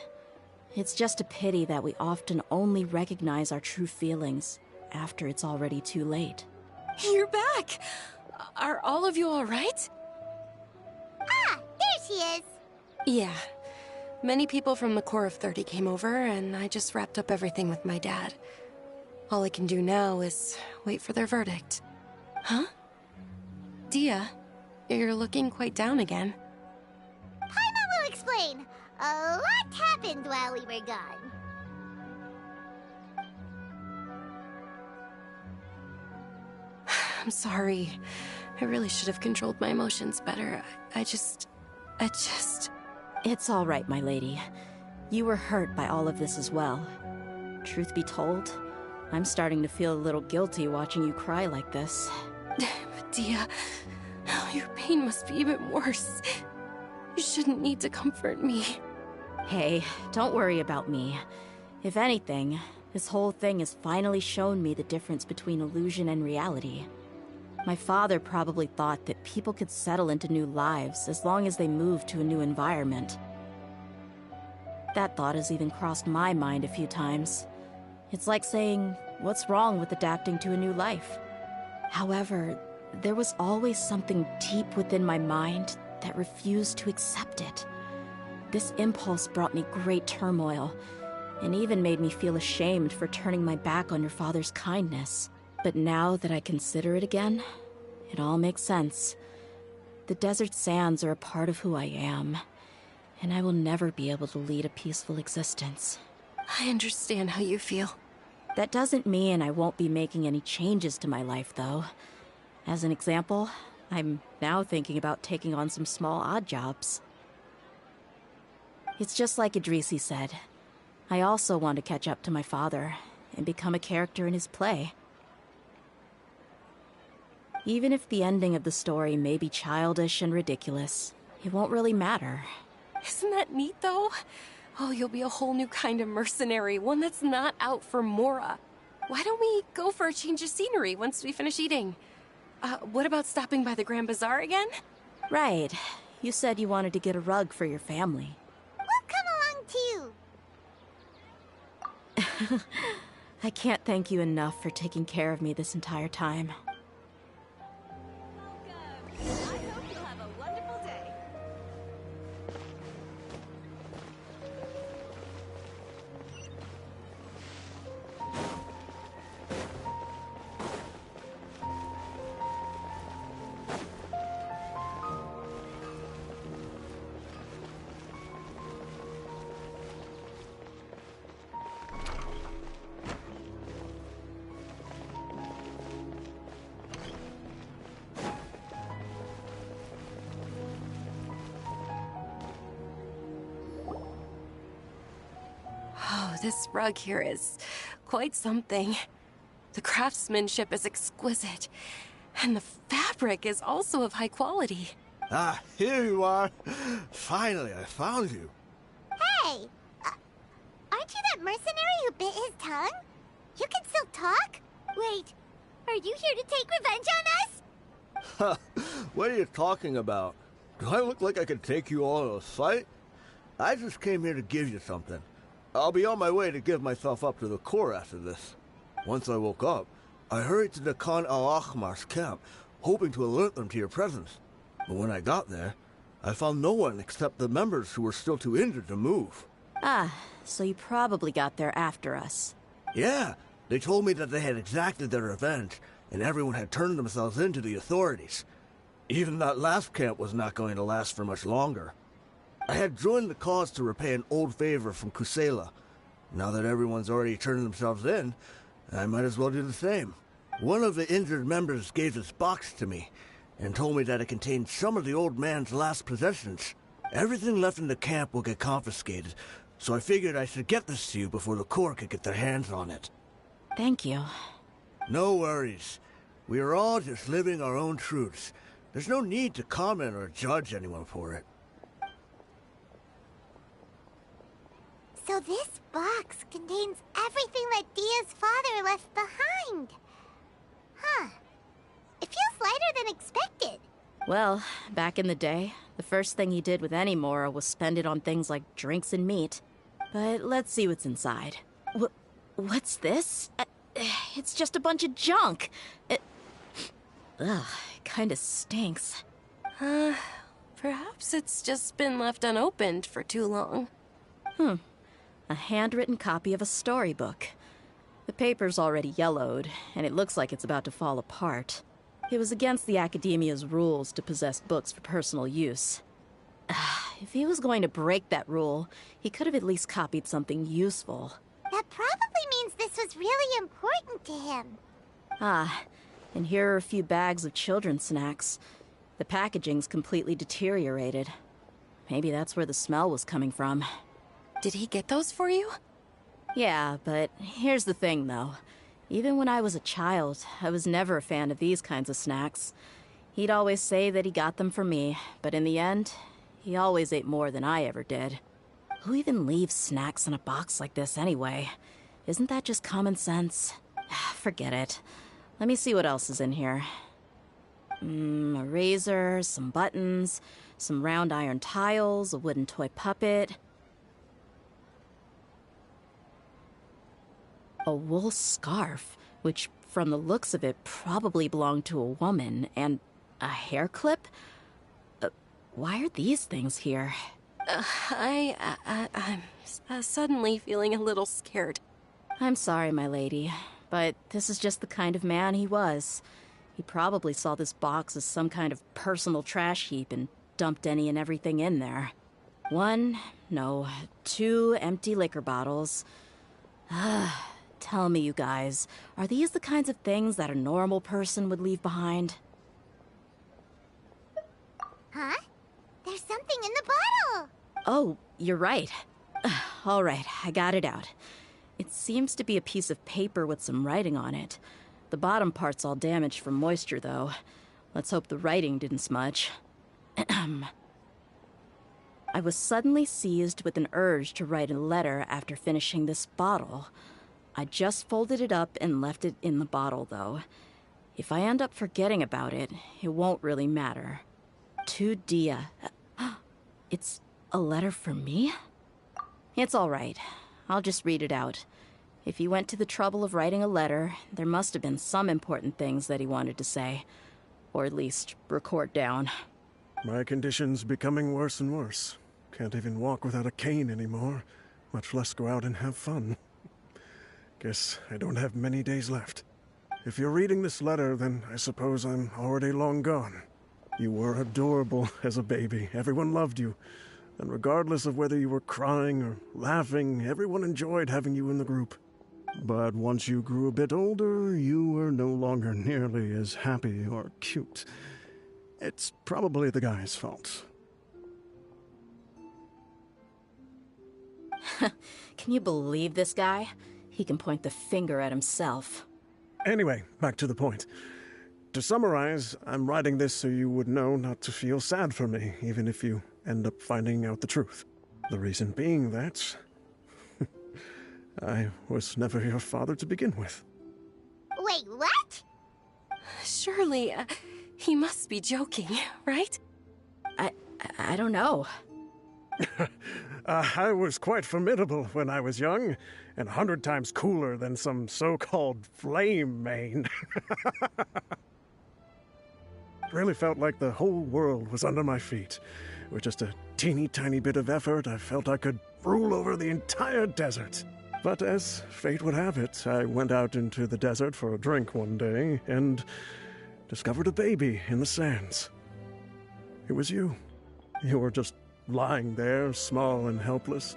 It's just a pity that we often only recognize our true feelings after it's already too late. You're back! Are all of you all right? Yeah. Many people from the Corps of 30 came over, and I just wrapped up everything with my dad. All I can do now is wait for their verdict. Huh? Dia, you're looking quite down again. Paimon will explain. A lot happened while we were gone. I'm sorry. I really should have controlled my emotions better. I just... It's all right, my lady. You were hurt by all of this as well. Truth be told, I'm starting to feel a little guilty watching you cry like this. Dia, your pain must be even worse. You shouldn't need to comfort me. Hey, don't worry about me. If anything, this whole thing has finally shown me the difference between illusion and reality. My father probably thought that people could settle into new lives as long as they moved to a new environment. That thought has even crossed my mind a few times. It's like saying, what's wrong with adapting to a new life? However, there was always something deep within my mind that refused to accept it. This impulse brought me great turmoil, and even made me feel ashamed for turning my back on your father's kindness. But now that I consider it again, it all makes sense. The desert sands are a part of who I am, and I will never be able to lead a peaceful existence. I understand how you feel. That doesn't mean I won't be making any changes to my life, though. As an example, I'm now thinking about taking on some small odd jobs. It's just like Idrisi said. I also want to catch up to my father and become a character in his play. Even if the ending of the story may be childish and ridiculous, it won't really matter. Isn't that neat, though? Oh, you'll be a whole new kind of mercenary, one that's not out for Mora. Why don't we go for a change of scenery once we finish eating? What about stopping by the Grand Bazaar again? Right. You said you wanted to get a rug for your family. We'll come along, too. I can't thank you enough for taking care of me this entire time. Oh, this rug here is quite something. The craftsmanship is exquisite, and the fabric is also of high quality. Ah, here you are. Finally, I found you. Hey! Aren't you that mercenary who bit his tongue? You can still talk? Wait, are you here to take revenge on us? What are you talking about? Do I look like I could take you all in a fight? I just came here to give you something. I'll be on my way to give myself up to the Corps after this. Once I woke up, I hurried to the Khan al-Ahmar's camp, hoping to alert them to your presence. But when I got there, I found no one except the members who were still too injured to move. Ah, so you probably got there after us. Yeah, they told me that they had exacted their revenge, and everyone had turned themselves in to the authorities. Even that last camp was not going to last for much longer. I had joined the cause to repay an old favor from Kusela. Now that everyone's already turned themselves in, I might as well do the same. One of the injured members gave this box to me, and told me that it contained some of the old man's last possessions. Everything left in the camp will get confiscated, so I figured I should get this to you before the Corps could get their hands on it. Thank you. No worries. We are all just living our own truths. There's no need to comment or judge anyone for it. So this box contains everything that Dia's father left behind. Huh. It feels lighter than expected. Well, back in the day, the first thing he did with any Mora was spend it on things like drinks and meat. But let's see what's inside. What's this? It's just a bunch of junk. It kinda stinks. For Perhaps it's just been left unopened for too long. A handwritten copy of a storybook. The paper's already yellowed, and it looks like it's about to fall apart. It was against the Academia's rules to possess books for personal use. If he was going to break that rule, he could have at least copied something useful. That probably means this was really important to him. And here are a few bags of children's snacks. The packaging's completely deteriorated. Maybe that's where the smell was coming from. Did he get those for you? Yeah, but here's the thing, though. Even when I was a child, I was never a fan of these kinds of snacks. He'd always say that he got them for me, but in the end, he always ate more than I ever did. Who even leaves snacks in a box like this anyway? Isn't that just common sense? Forget it. Let me see what else is in here. A razor, some buttons, some round iron tiles, a wooden toy puppet. A wool scarf, which, from the looks of it, probably belonged to a woman, and a hair clip? Why are these things here? I'm suddenly feeling a little scared. I'm sorry, my lady, but this is just the kind of man he was. He probably saw this box as some kind of personal trash heap and dumped any and everything in there. 2 empty liquor bottles. Tell me, you guys, are these the kinds of things that a normal person would leave behind? Huh? There's something in the bottle! Oh, you're right. All right, I got it out. It seems to be a piece of paper with some writing on it. The bottom part's all damaged from moisture, though. Let's hope the writing didn't smudge. I was suddenly seized with an urge to write a letter after finishing this bottle. I just folded it up and left it in the bottle, though. If I end up forgetting about it, it won't really matter. To Dia. It's a letter for me? It's all right. I'll just read it out. If he went to the trouble of writing a letter, there must have been some important things that he wanted to say. Or at least record down. My condition's becoming worse and worse. Can't even walk without a cane anymore, much less go out and have fun. Guess I don't have many days left. If you're reading this letter, then I suppose I'm already long gone. You were adorable as a baby. Everyone loved you. And regardless of whether you were crying or laughing, everyone enjoyed having you in the group. But once you grew a bit older, you were no longer nearly as happy or cute. It's probably the guy's fault. Can you believe this guy? He can point the finger at himself. Anyway, back to the point. To summarize, I'm writing this so you would know not to feel sad for me, even if you end up finding out the truth. The reason being that I was never your father to begin with. Wait, what? Surely, he must be joking, right? I don't know. I was quite formidable when I was young, and 100 times cooler than some so-called flame main. Really felt like the whole world was under my feet. With just a teeny tiny bit of effort, I felt I could rule over the entire desert. But as fate would have it, I went out into the desert for a drink one day and discovered a baby in the sands. It was you. You were just lying there, small and helpless.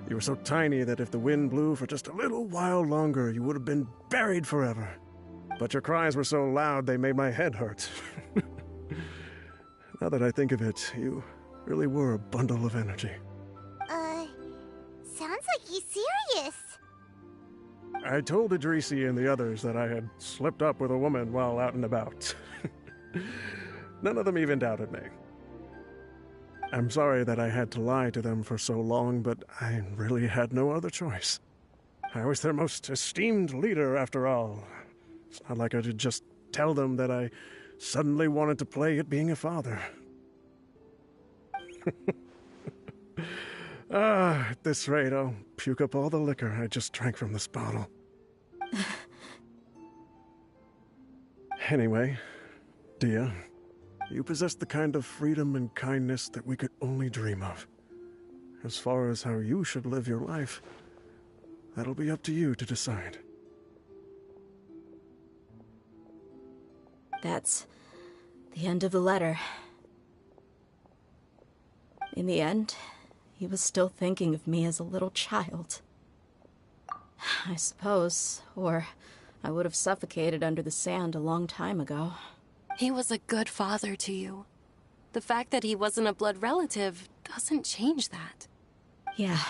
You were so tiny that if the wind blew for just a little while longer, you would have been buried forever. But your cries were so loud they made my head hurt. Now that I think of it, you really were a bundle of energy. Sounds like he's serious. I told Idrisi and the others that I had slipped up with a woman while out and about. None of them even doubted me. I'm sorry that I had to lie to them for so long, but I really had no other choice. I was their most esteemed leader, after all. It's not like I could just tell them that I suddenly wanted to play at being a father. At this rate, I'll puke up all the liquor I just drank from this bottle. Anyway, Dia, You possess the kind of freedom and kindness that we could only dream of. As far as how you should live your life, that'll be up to you to decide. That's the end of the letter. In the end, he was still thinking of me as a little child. I suppose, or I would have suffocated under the sand a long time ago. He was a good father to you. The fact that he wasn't a blood relative doesn't change that. Yeah.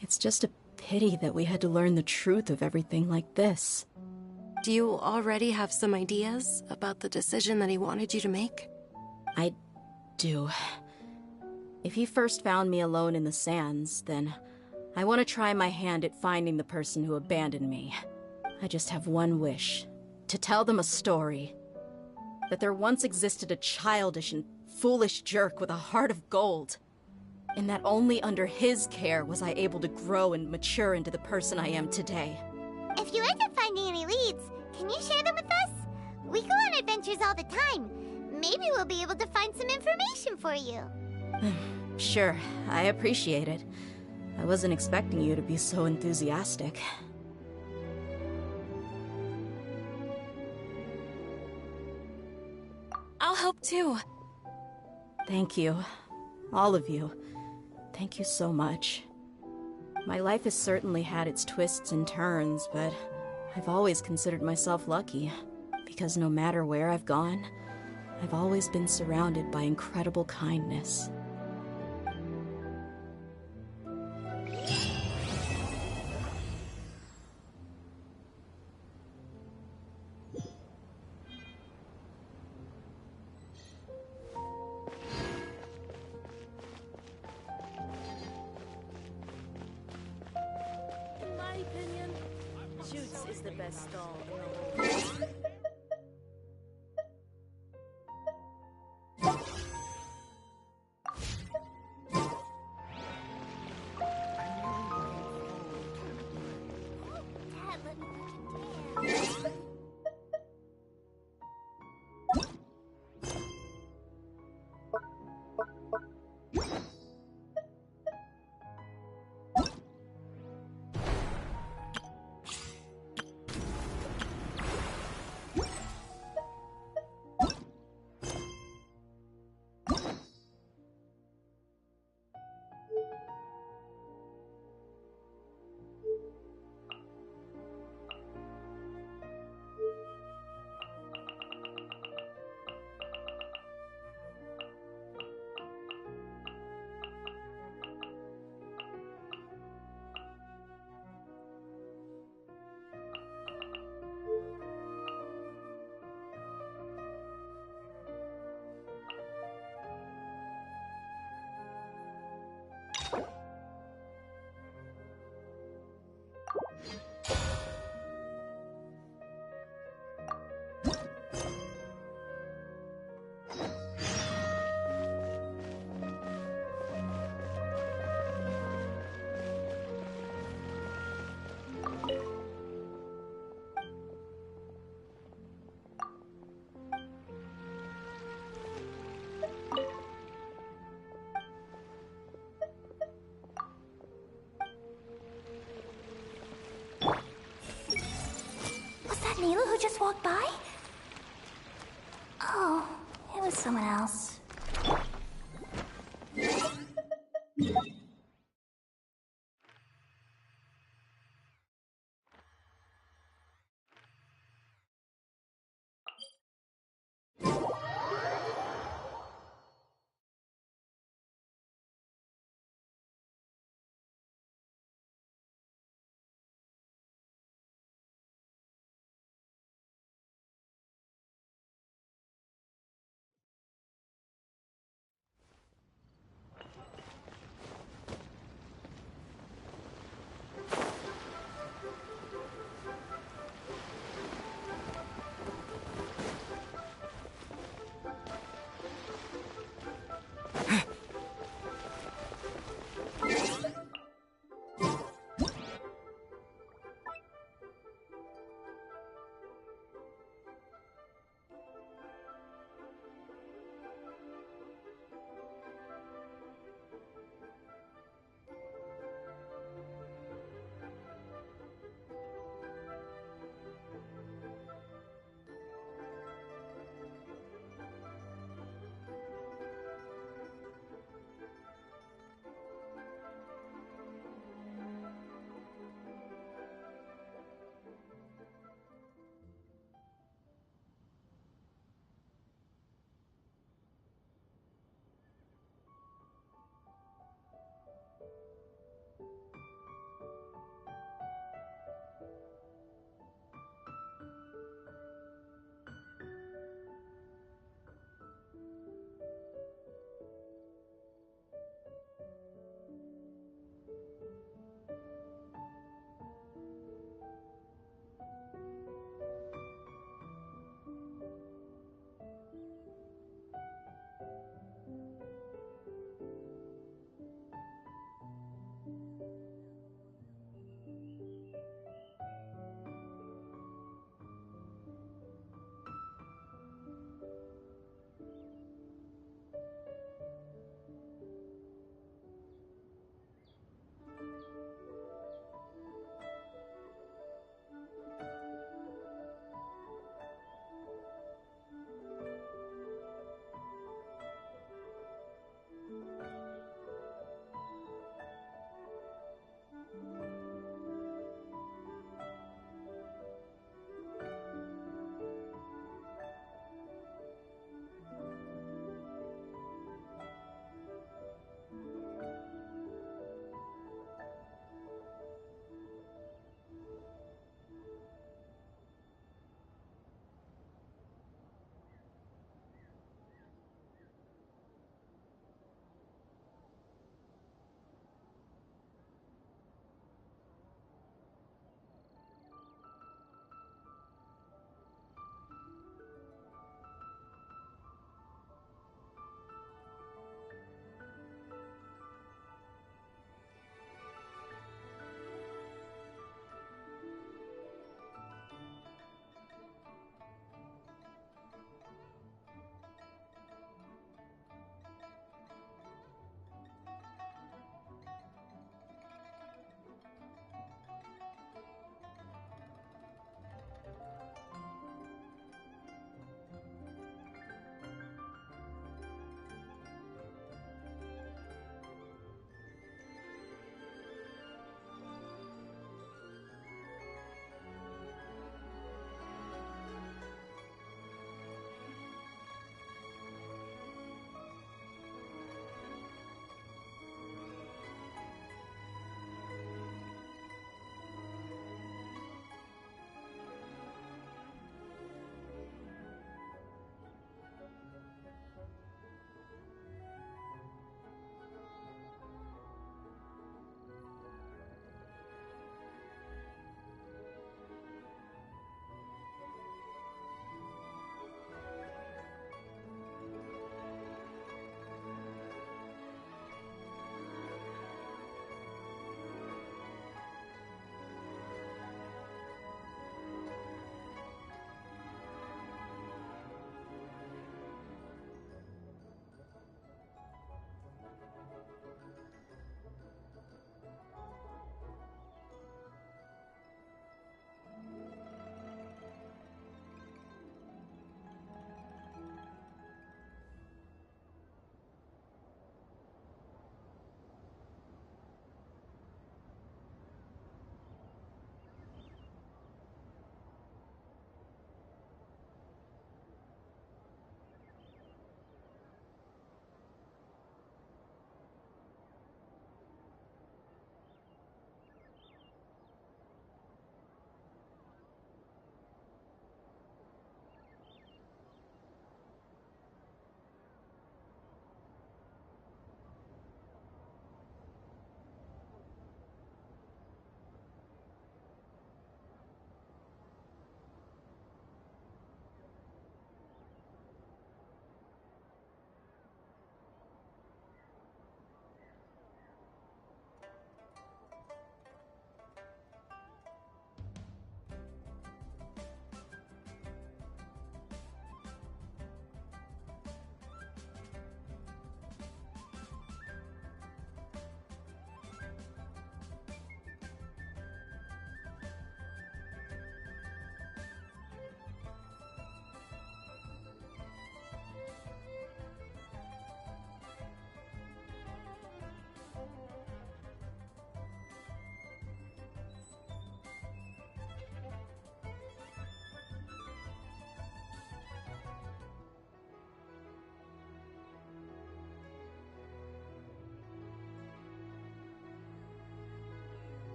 It's just a pity that we had to learn the truth of everything like this. Do you already have some ideas about the decision that he wanted you to make? I do. If he first found me alone in the sands, then I want to try my hand at finding the person who abandoned me. I just have one wish. To tell them a story. That there once existed a childish and foolish jerk with a heart of gold. And that only under his care was I able to grow and mature into the person I am today. If you end up finding any leads, can you share them with us? We go on adventures all the time. Maybe we'll be able to find some information for you. Sure, I appreciate it. I wasn't expecting you to be so enthusiastic. I'll help too. Thank you. All of you. Thank you so much. My life has certainly had its twists and turns, but I've always considered myself lucky. Because no matter where I've gone, I've always been surrounded by incredible kindness. In my opinion, Shoots is the best stall in the whole world. Dad, let me put you down. Was that Neela who just walked by? Oh, it was someone else.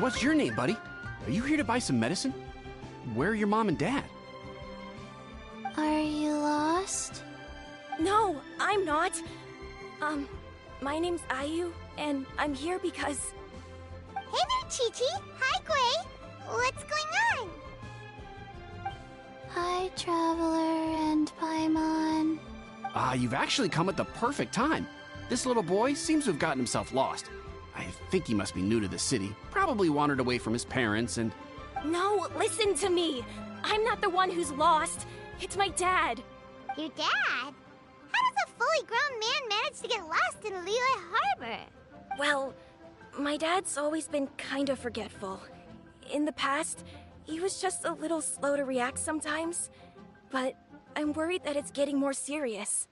What's your name, buddy? Are you here to buy some medicine? Where are your mom and dad? Are you lost? No, I'm not. My name's Ayu, and I'm here because... Hey there, Chi-Chi. Hi, Gui. What's going on? Hi, Traveler and Paimon. You've actually come at the perfect time. This little boy seems to have gotten himself lost. I think he must be new to the city. Probably wandered away from his parents and... No, listen to me. I'm not the one who's lost. It's my dad. Your dad? How does a fully grown man manage to get lost in Liyue Harbor? Well, my dad's always been kind of forgetful. In the past, he was just a little slow to react sometimes. But I'm worried that it's getting more serious.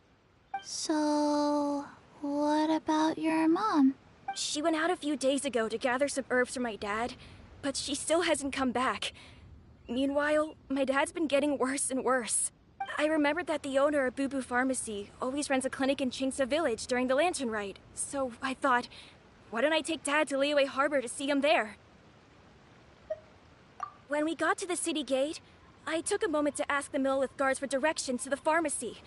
So, what about your mom? She went out a few days ago to gather some herbs for my dad, but she still hasn't come back. Meanwhile, my dad's been getting worse and worse. I remembered that the owner of Boo Boo Pharmacy always runs a clinic in Chingsa Village during the Lantern Rite, so I thought, why don't I take Dad to Liyue Harbor to see him there? When we got to the city gate, I took a moment to ask the Millelith guards for directions to the pharmacy.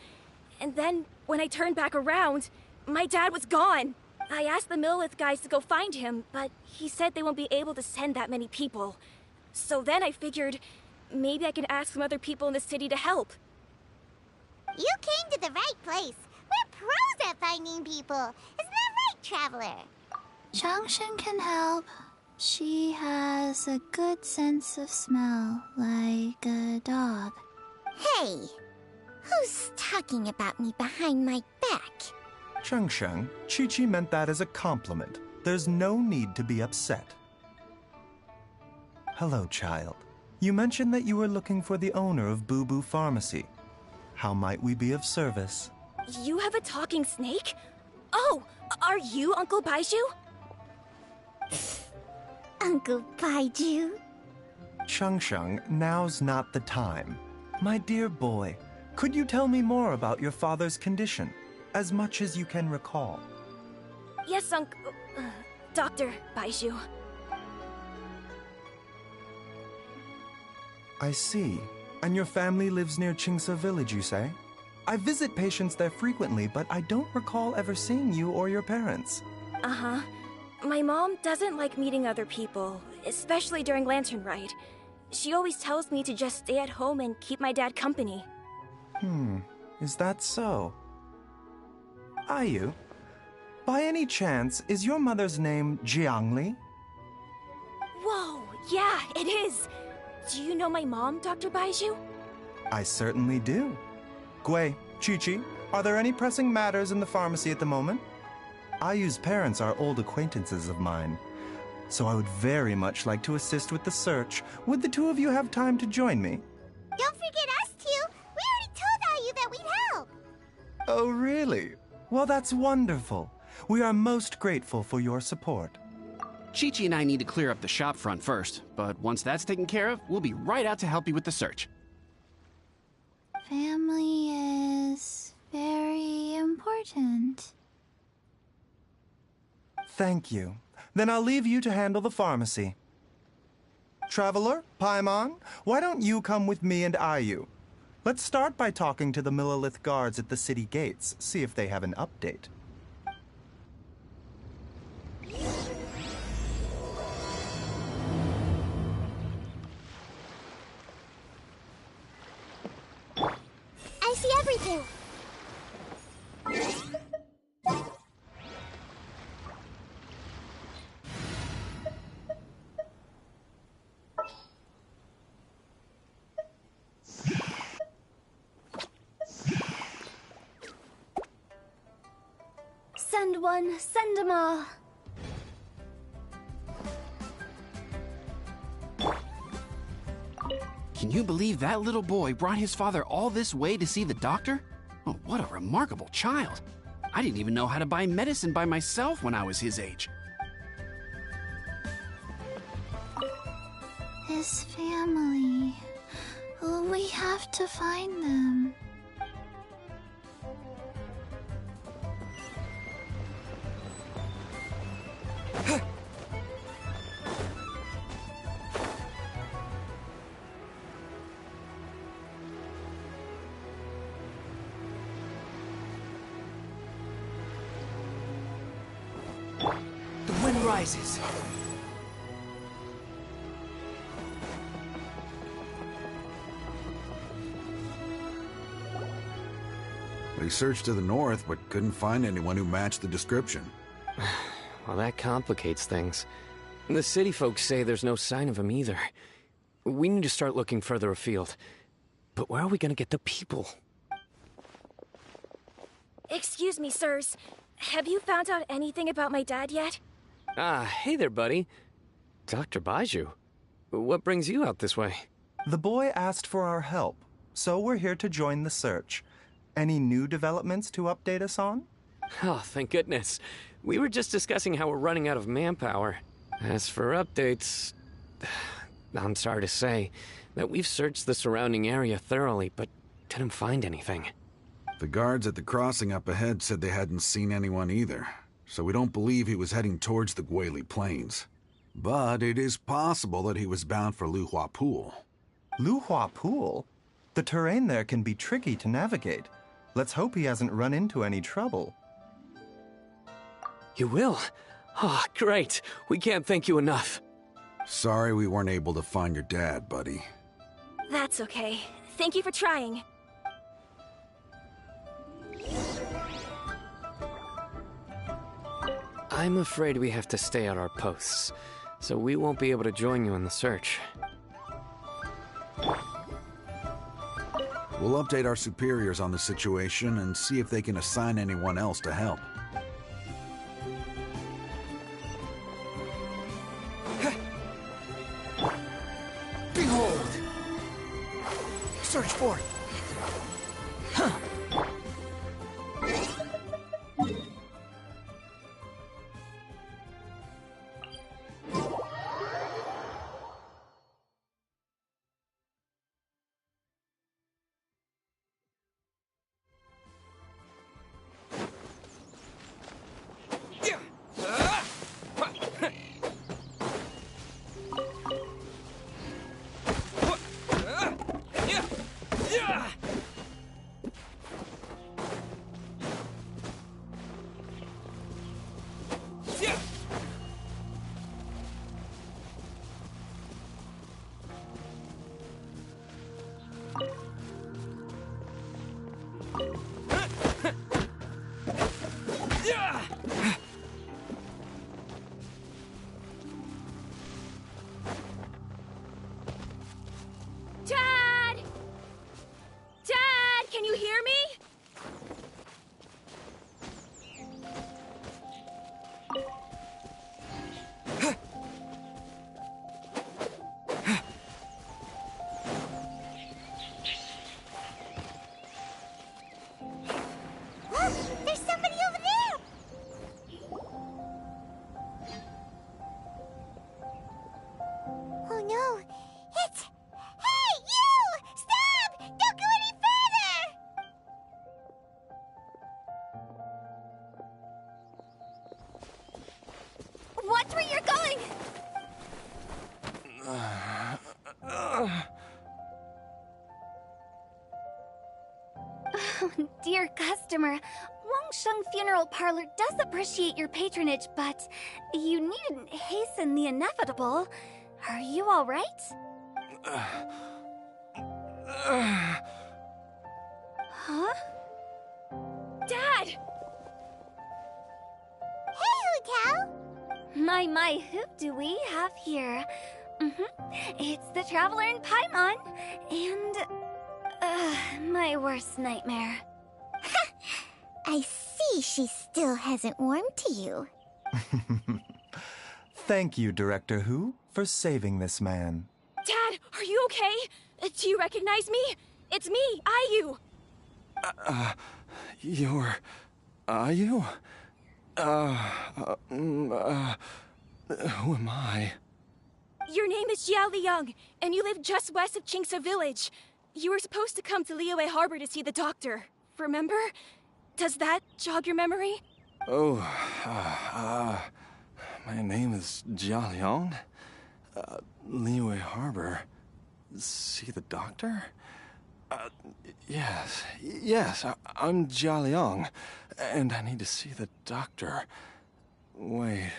And then, when I turned back around, my dad was gone. I asked the Millelith guys to go find him, but he said they won't be able to send that many people. So then I figured, maybe I can ask some other people in the city to help. You came to the right place. We're pros at finding people. Isn't that right, Traveler? Changshan can help. She has a good sense of smell, like a dog. Hey, who's talking about me behind my back? Changshan, Chi-Chi meant that as a compliment. There's no need to be upset. Hello, child. You mentioned that you were looking for the owner of Boo Boo Pharmacy. How might we be of service? You have a talking snake? Oh, are you Uncle Baiju? Uncle Baiju? Changshan, now's not the time. My dear boy, could you tell me more about your father's condition? As much as you can recall. Yes, Dr. Baiju. I see. And your family lives near Chingsa Village, you say? I visit patients there frequently, but I don't recall ever seeing you or your parents. Uh-huh. My mom doesn't like meeting other people, especially during Lantern Rite. She always tells me to just stay at home and keep my dad company. Is that so? Ayu, by any chance, is your mother's name Jiangli? Whoa, yeah, it is! Do you know my mom, Dr. Baiju? I certainly do. Gui, Chi-Chi, are there any pressing matters in the pharmacy at the moment? Ayu's parents are old acquaintances of mine, so I would very much like to assist with the search. Would the two of you have time to join me? Don't forget us two! We already told Ayu that we'd help! Oh, really? Well, that's wonderful. We are most grateful for your support. Chi-Chi and I need to clear up the shop front first, but once that's taken care of, we'll be right out to help you with the search. Family is very important. Thank you. Then I'll leave you to handle the pharmacy. Traveler, Paimon, why don't you come with me and Ayu? Let's start by talking to the Millelith guards at the city gates, see if they have an update. I see everything! Send one, send 'em all. Can you believe that little boy brought his father all this way to see the doctor? Oh, what a remarkable child. I didn't even know how to buy medicine by myself when I was his age. His family. We have to find them. rises. They searched to the north, but couldn't find anyone who matched the description. Well, that complicates things. The city folks say there's no sign of him either. We need to start looking further afield. But where are we gonna get the people? Excuse me, sirs. Have you found out anything about my dad yet? Ah, hey there, buddy. Dr. Baiju. What brings you out this way? The boy asked for our help, so we're here to join the search. Any new developments to update us on? Oh, thank goodness. We were just discussing how we're running out of manpower. As for updates, I'm sorry to say that we've searched the surrounding area thoroughly, but didn't find anything. The guards at the crossing up ahead said they hadn't seen anyone either, so we don't believe he was heading towards the Guili Plains. But it is possible that he was bound for Luhua Pool. Luhua Pool? The terrain there can be tricky to navigate. Let's hope he hasn't run into any trouble. You will? Oh, great. We can't thank you enough. Sorry we weren't able to find your dad, buddy. That's okay. Thank you for trying. I'm afraid we have to stay at our posts, so we won't be able to join you in the search. We'll update our superiors on the situation and see if they can assign anyone else to help. Behold! Search for it. Huh. Dad! Dad, can you hear me? Look, there's somebody over there! Oh no, it's... Hey, you! Stop! Don't go any further! Watch where you're going! Oh, dear customer, Wangsheng Funeral Parlor does appreciate your patronage, but you needn't hasten the inevitable. Are you all right? Huh? Dad! Hey, Hu Tao! My, who do we have here? It's the Traveler in Paimon, and... my worst nightmare. I see she still hasn't warmed to you. Thank you, Director Hu, for saving this man. Dad, are you okay? Do you recognize me? It's me, Ayu. You're... Ayu? Who am I? Your name is Jiao Liang, and you live just west of Qingse Village. You were supposed to come to Liyue Harbor to see the doctor. Remember? Does that jog your memory? Oh, my name is Jia Liang. Liyue Harbor. See the doctor? Yes, I'm Jia Liang, and I need to see the doctor. Wait,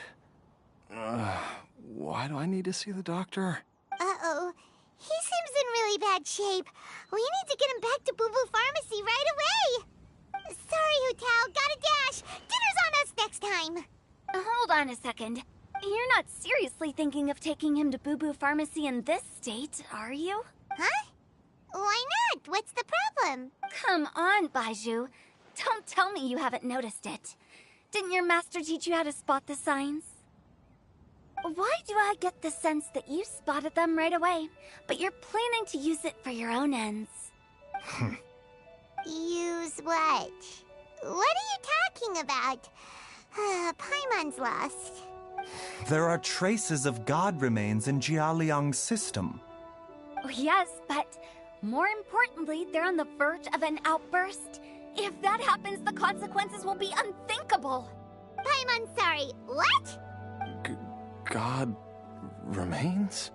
Why do I need to see the doctor? Uh-oh. He seems in really bad shape. We need to get him back to Boo Boo Pharmacy right away. Sorry, Hutao. Gotta dash. Dinner's on us next time. Hold on a second. You're not seriously thinking of taking him to Boo Boo Pharmacy in this state, are you? Huh? Why not? What's the problem? Come on, Baizhu. Don't tell me you haven't noticed it. Didn't your master teach you how to spot the signs? Why do I get the sense that you spotted them right away, but you're planning to use it for your own ends? Use what? What are you talking about? Paimon's lost. There are traces of god remains in Jialiang's system. Oh, yes, but more importantly, they're on the verge of an outburst. If that happens, the consequences will be unthinkable. Paimon, sorry. What? God remains?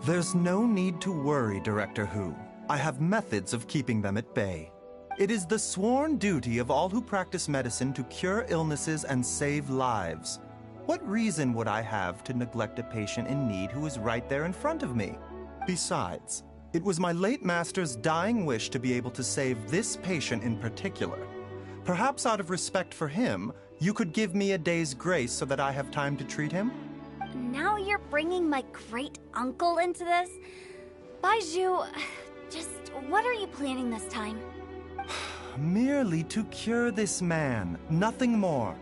There's no need to worry, Director Hu. I have methods of keeping them at bay. It is the sworn duty of all who practice medicine to cure illnesses and save lives. What reason would I have to neglect a patient in need who is right there in front of me? Besides, it was my late master's dying wish to be able to save this patient in particular. Perhaps out of respect for him, you could give me a day's grace so that I have time to treat him? Now you're bringing my great-uncle into this? Baizhu, just what are you planning this time? Merely to cure this man, nothing more.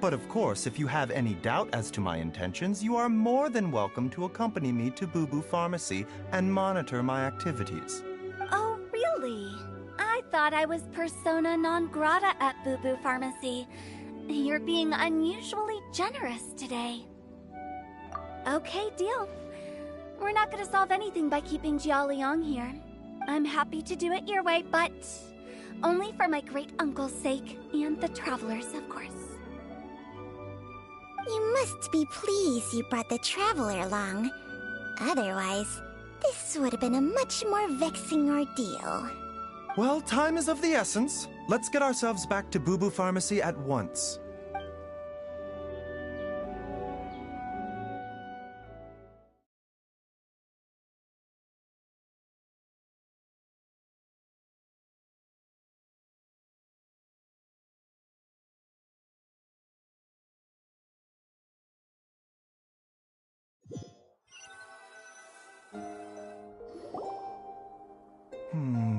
But of course, if you have any doubt as to my intentions, you are more than welcome to accompany me to Boo Boo Pharmacy and monitor my activities. Oh, really? I thought I was persona non grata at Boo Boo Pharmacy. You're being unusually generous today. Okay, deal. We're not gonna solve anything by keeping Jialiang here. I'm happy to do it your way, but only for my great-uncle's sake and the travelers, of course. You must be pleased you brought the traveler along. Otherwise, this would have been a much more vexing ordeal. Well, time is of the essence. Let's get ourselves back to Boo Boo Pharmacy at once.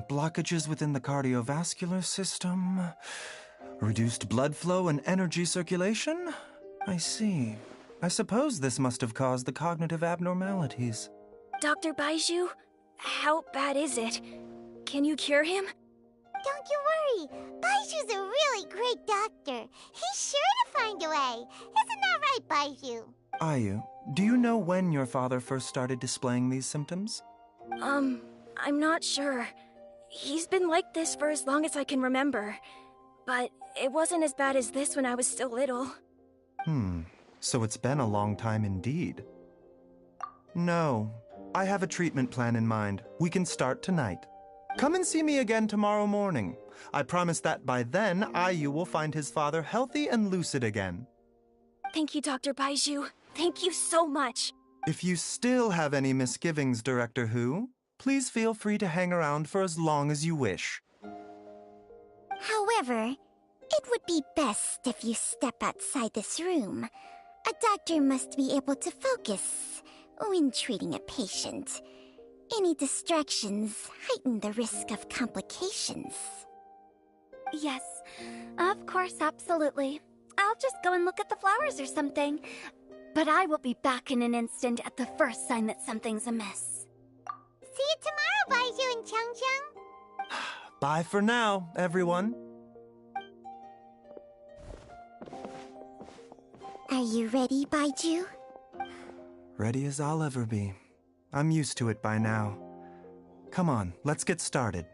Blockages within the cardiovascular system, reduced blood flow and energy circulation? I see. I suppose this must have caused the cognitive abnormalities. Dr. Baizhu, how bad is it? Can you cure him? Don't you worry. Baiju's a really great doctor. He's sure to find a way. Isn't that right, Baizhu? Ayu, do you know when your father first started displaying these symptoms? I'm not sure. He's been like this for as long as I can remember. But it wasn't as bad as this when I was still little. So it's been a long time indeed. No, I have a treatment plan in mind. We can start tonight. Come and see me again tomorrow morning. I promise that by then, Ayu will find his father healthy and lucid again. Thank you, Dr. Baizhu. Thank you so much. If you still have any misgivings, Director Hu, please feel free to hang around for as long as you wish. However, it would be best if you step outside this room. A doctor must be able to focus when treating a patient. Any distractions heighten the risk of complications. Yes, of course, absolutely. I'll just go and look at the flowers or something. But I will be back in an instant at the first sign that something's amiss. See you tomorrow, Baizhu and Changcheng. Bye for now, everyone. Are you ready, Baizhu? Ready as I'll ever be. I'm used to it by now. Come on, let's get started.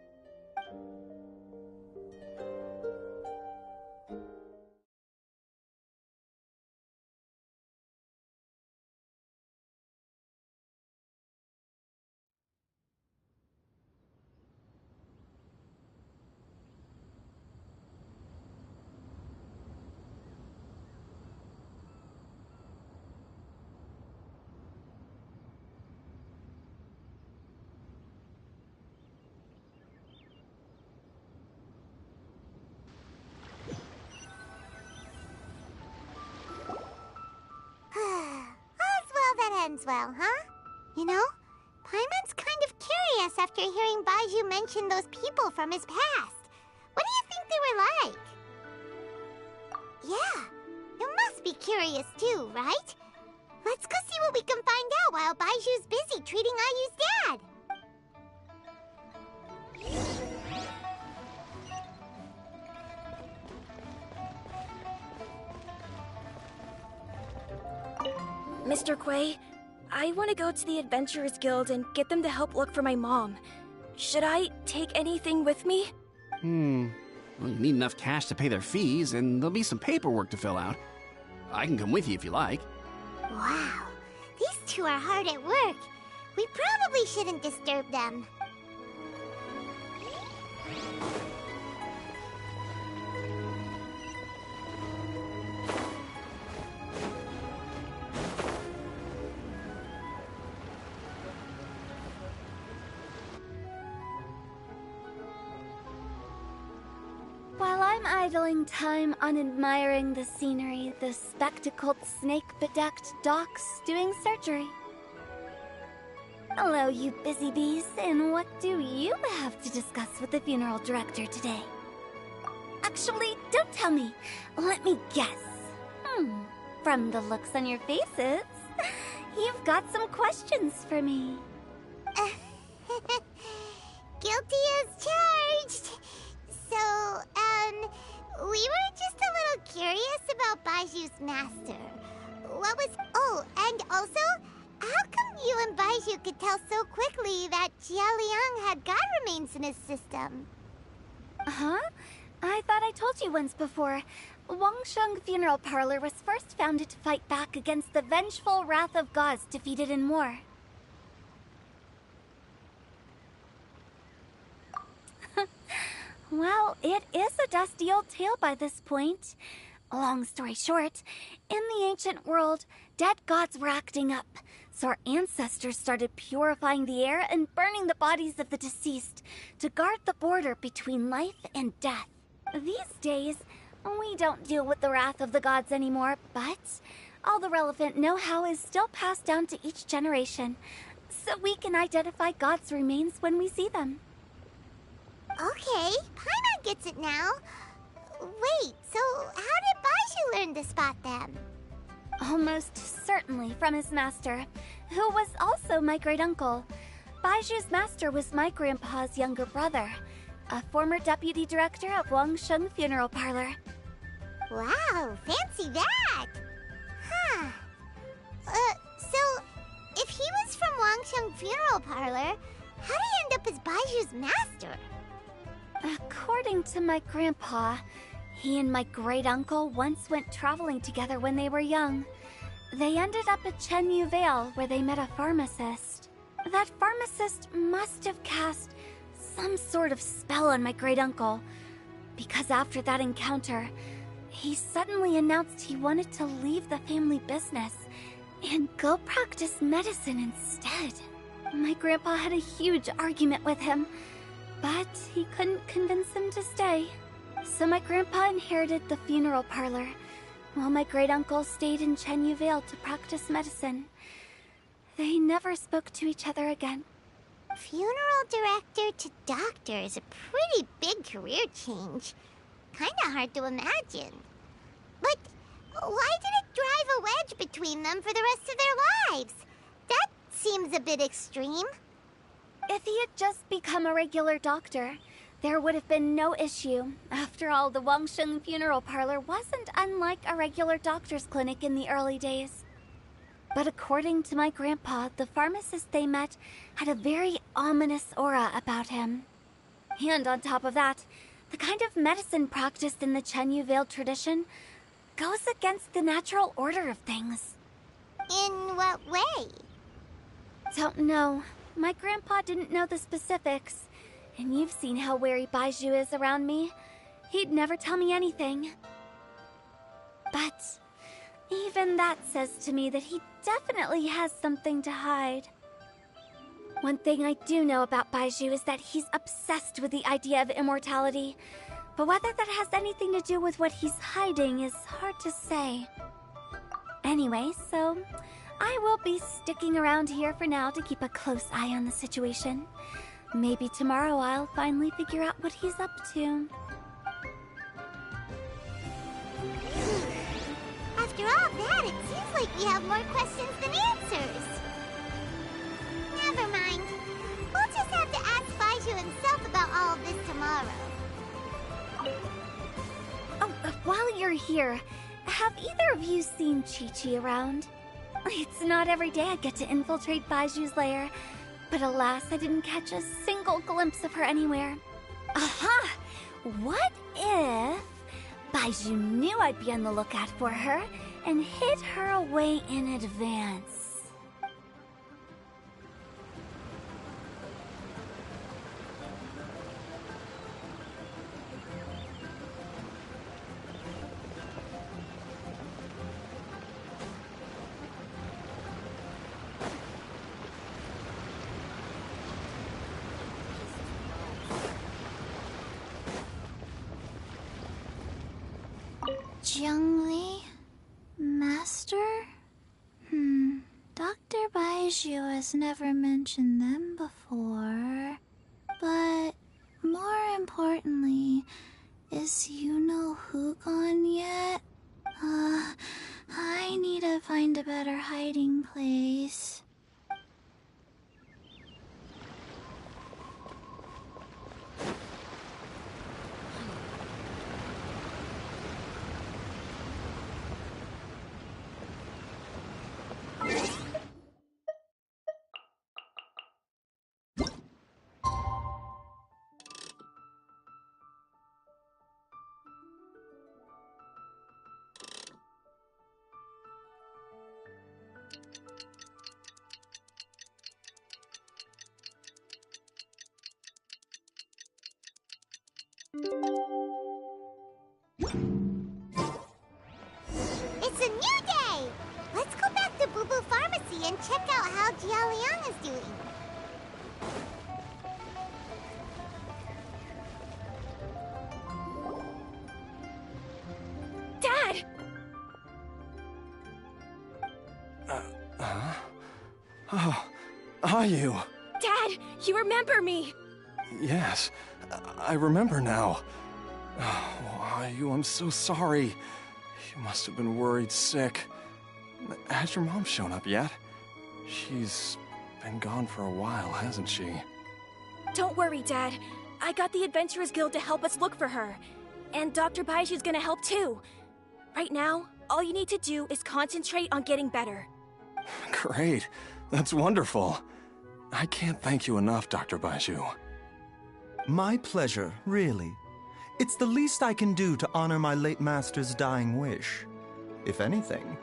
ends well, huh? You know, Paimon's kind of curious after hearing Baizhu mention those people from his past. What do you think they were like? Yeah, you must be curious too, right? Let's go see what we can find out while Baizhu's busy treating Ayu's dad. Mr. Quay, I want to go to the Adventurers Guild and get them to help look for my mom. Should I take anything with me? Well, you need enough cash to pay their fees, and there'll be some paperwork to fill out. I can come with you if you like. Wow, these two are hard at work. We probably shouldn't disturb them. While I'm idling time on admiring the scenery, the spectacled, snake-bedecked doc's doing surgery. Hello, you busy bees, and what do you have to discuss with the funeral director today? Actually, don't tell me. Let me guess. From the looks on your faces, you've got some questions for me. Guilty as charged. So, we were just a little curious about Baiju's master. What was... Oh, and also, how come you and Baizhu could tell so quickly that Jia Liang had god remains in his system? Huh? I thought I told you once before. Wangsheng Funeral Parlor was first founded to fight back against the vengeful wrath of gods defeated in war. Well, it is a dusty old tale by this point. Long story short, in the ancient world, dead gods were acting up, so our ancestors started purifying the air and burning the bodies of the deceased to guard the border between life and death. These days, we don't deal with the wrath of the gods anymore, but all the relevant know-how is still passed down to each generation, so we can identify gods' remains when we see them. Okay, Paimon gets it now. Wait, so how did Baizhu learn to spot them? Almost certainly from his master, who was also my great-uncle. Baiju's master was my grandpa's younger brother, a former deputy director of Wangsheng Funeral Parlor. Wow, fancy that! Huh. So, if he was from Wangsheng Funeral Parlor, how did he end up as Baiju's master? According to my grandpa, he and my great-uncle once went traveling together when they were young. They ended up at Chenyu Vale, where they met a pharmacist. That pharmacist must have cast some sort of spell on my great-uncle, because after that encounter, he suddenly announced he wanted to leave the family business and go practice medicine instead. My grandpa had a huge argument with him, but he couldn't convince him to stay. So my grandpa inherited the funeral parlor, while my great-uncle stayed in Chenyu Vale to practice medicine. They never spoke to each other again. Funeral director to doctor is a pretty big career change. Kinda hard to imagine. But why did it drive a wedge between them for the rest of their lives? That seems a bit extreme. If he had just become a regular doctor, there would have been no issue. After all, the Wangsheng Funeral Parlor wasn't unlike a regular doctor's clinic in the early days. But according to my grandpa, the pharmacist they met had a very ominous aura about him. And on top of that, the kind of medicine practiced in the Chenyu Vale tradition goes against the natural order of things. In what way? Don't know. My grandpa didn't know the specifics, and you've seen how wary Baizhu is around me. He'd never tell me anything. But even that says to me that he definitely has something to hide. One thing I do know about Baizhu is that he's obsessed with the idea of immortality, but whether that has anything to do with what he's hiding is hard to say. Anyway, so I will be sticking around here for now to keep a close eye on the situation. Maybe tomorrow I'll finally figure out what he's up to. After all that, it seems like we have more questions than answers. Never mind. We'll just have to ask Baiju himself about all of this tomorrow. Oh, while you're here, have either of you seen Chi-Chi around? It's not every day I get to infiltrate Baiju's lair, but alas, I didn't catch a single glimpse of her anywhere. Aha! What if Baiju knew I'd be on the lookout for her and hid her away in advance? Zhongli? Master? Dr. Baiju has never mentioned them before. But more importantly, is who gone yet? I need to find a better hiding place. It's a new day! Let's go back to Boo Boo Pharmacy and check out how Jia Liang is doing. Dad! Oh, are you? Dad, you remember me! Yes, I remember now. Oh, Ayu, I'm so sorry. You must have been worried sick. Has your mom shown up yet? She's been gone for a while, hasn't she? Don't worry, Dad. I got the Adventurers Guild to help us look for her. And Dr. Baiju's gonna help too. Right now, all you need to do is concentrate on getting better. Great. That's wonderful. I can't thank you enough, Dr. Baiju. My pleasure, really. It's the least I can do to honor my late master's dying wish. If anything,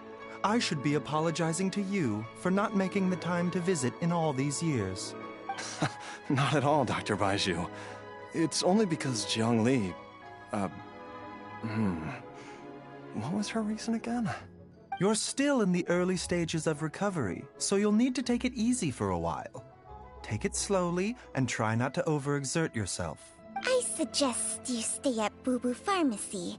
I should be apologizing to you for not making the time to visit in all these years. Not at all, Dr. Baiju. It's only because Jiang Li... What was her reason again? You're still in the early stages of recovery, so you'll need to take it easy for a while. Take it slowly and try not to overexert yourself. I suggest you stay at Boo Boo Pharmacy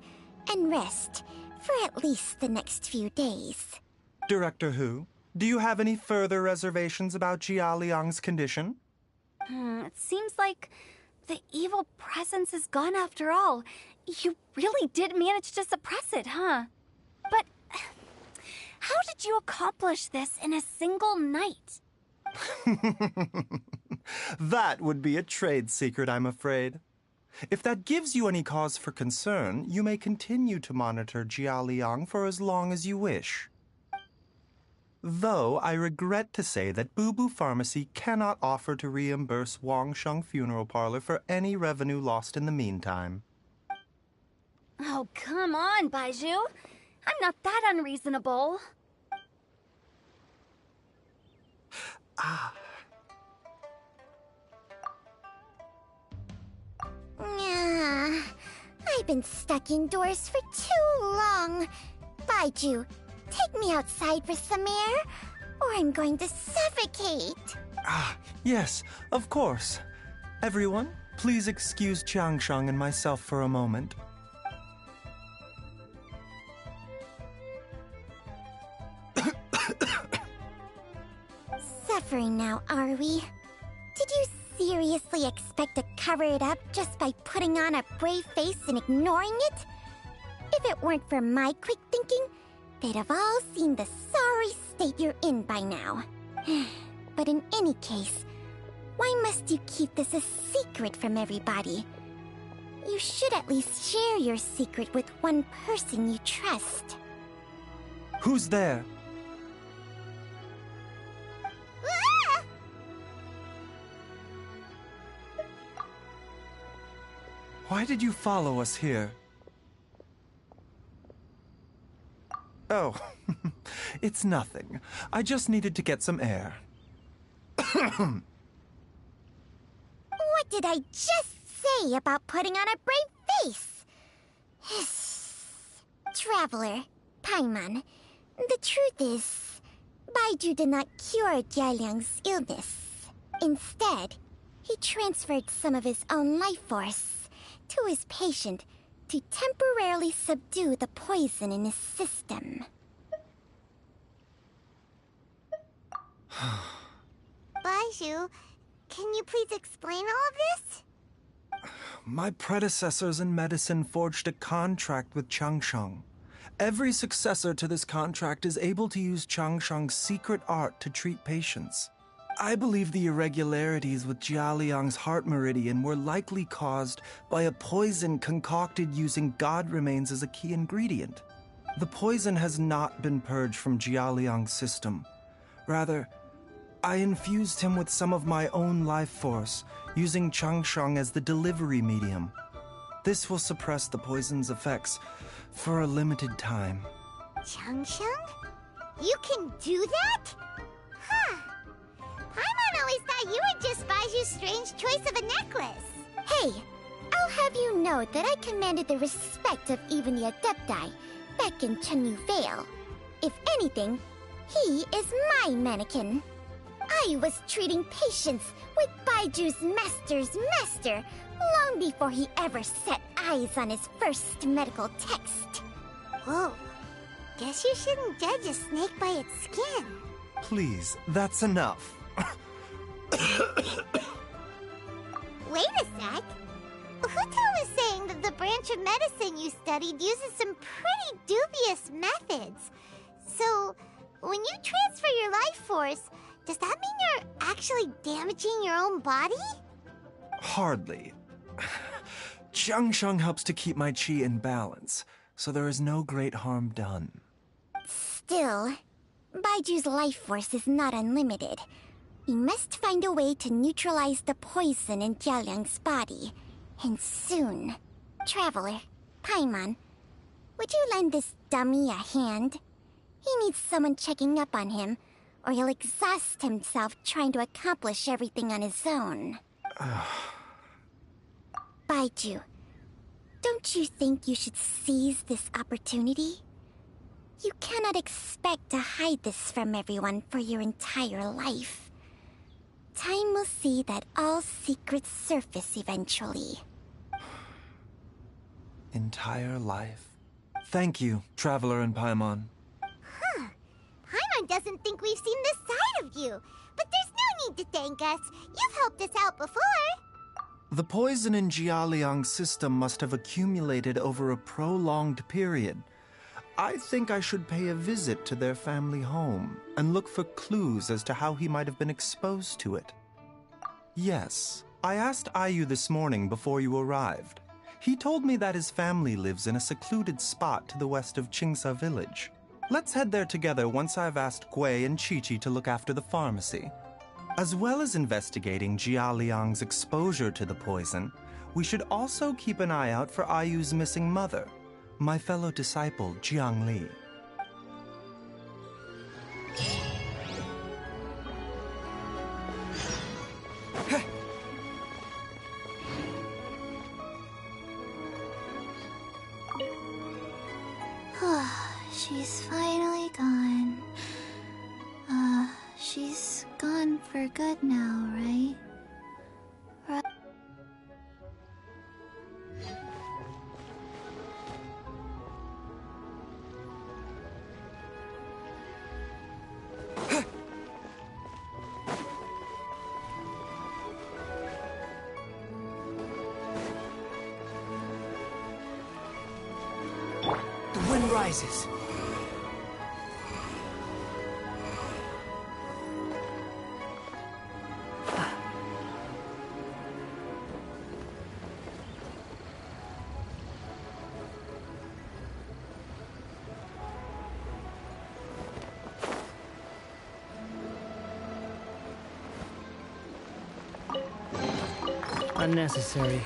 and rest for at least the next few days. Director Hu, do you have any further reservations about Jia Liang's condition? It seems like the evil presence is gone after all. You really did manage to suppress it, huh? But how did you accomplish this in a single night? That would be a trade secret, I'm afraid. If that gives you any cause for concern, you may continue to monitor Jia Liang for as long as you wish. Though I regret to say that Boo Boo Pharmacy cannot offer to reimburse Wang Sheng Funeral Parlor for any revenue lost in the meantime. Oh, come on, Baiju. I'm not that unreasonable. I've been stuck indoors for too long. Baiju, take me outside for some air, or I'm going to suffocate. Yes, of course. Everyone, please excuse Qiangsheng and myself for a moment. suffering now, are we? Did you seriously expect to cover it up just by putting on a brave face and ignoring it? If it weren't for my quick thinking, they'd have all seen the sorry state you're in by now. But in any case, why must you keep this a secret from everybody? You should at least share your secret with one person you trust. Who's there? Ah! Why did you follow us here? Oh, it's nothing. I just needed to get some air. What did I just say about putting on a brave face? Traveler, Paimon, the truth is, Baiju did not cure Jialiang's illness. Instead, he transferred some of his own life force to his patient to temporarily subdue the poison in his system. Baiju, can you please explain all of this? My predecessors in medicine forged a contract with Changsheng. Every successor to this contract is able to use Changsheng's secret art to treat patients. I believe the irregularities with Jialiang's heart meridian were likely caused by a poison concocted using god remains as a key ingredient. The poison has not been purged from Jialiang's system. Rather, I infused him with some of my own life force, using Changsheng as the delivery medium. This will suppress the poison's effects for a limited time. Changsheng? You can do that? Huh. Paimon always thought you were just Baiju's strange choice of a necklace. Hey, I'll have you know that I commanded the respect of even the Adepti back in Chenyu Vale. If anything, he is my mannequin. I was treating patients with Baiju's master's master long before he ever set eyes on his first medical text. Whoa. Guess you shouldn't judge a snake by its skin. Please, that's enough. Wait a sec. Huto was saying that the branch of medicine you studied uses some pretty dubious methods. So, when you transfer your life force, does that mean you're actually damaging your own body? Hardly. Changsheng helps to keep my chi in balance, so there is no great harm done. Still, Baiju's life force is not unlimited. We must find a way to neutralize the poison in Jialiang's body. And soon. Traveler, Paimon, would you lend this dummy a hand? He needs someone checking up on him, or he'll exhaust himself trying to accomplish everything on his own. Baiju, don't you think you should seize this opportunity? You cannot expect to hide this from everyone for your entire life. Time will see that all secrets surface eventually. Entire life. Thank you, Traveler and Paimon. Huh. Paimon doesn't think we've seen this side of you. But there's no need to thank us. You've helped us out before. The poison in Jialiang's system must have accumulated over a prolonged period. I think I should pay a visit to their family home and look for clues as to how he might have been exposed to it. Yes, I asked Ayu this morning before you arrived. He told me that his family lives in a secluded spot to the west of Qingsa village. Let's head there together once I've asked Gui and Chi-Chi to look after the pharmacy. As well as investigating Jialiang's exposure to the poison, we should also keep an eye out for Ayu's missing mother, my fellow disciple, Jiang Li. She's finally gone. She's gone for good now, right? rises. Unnecessary.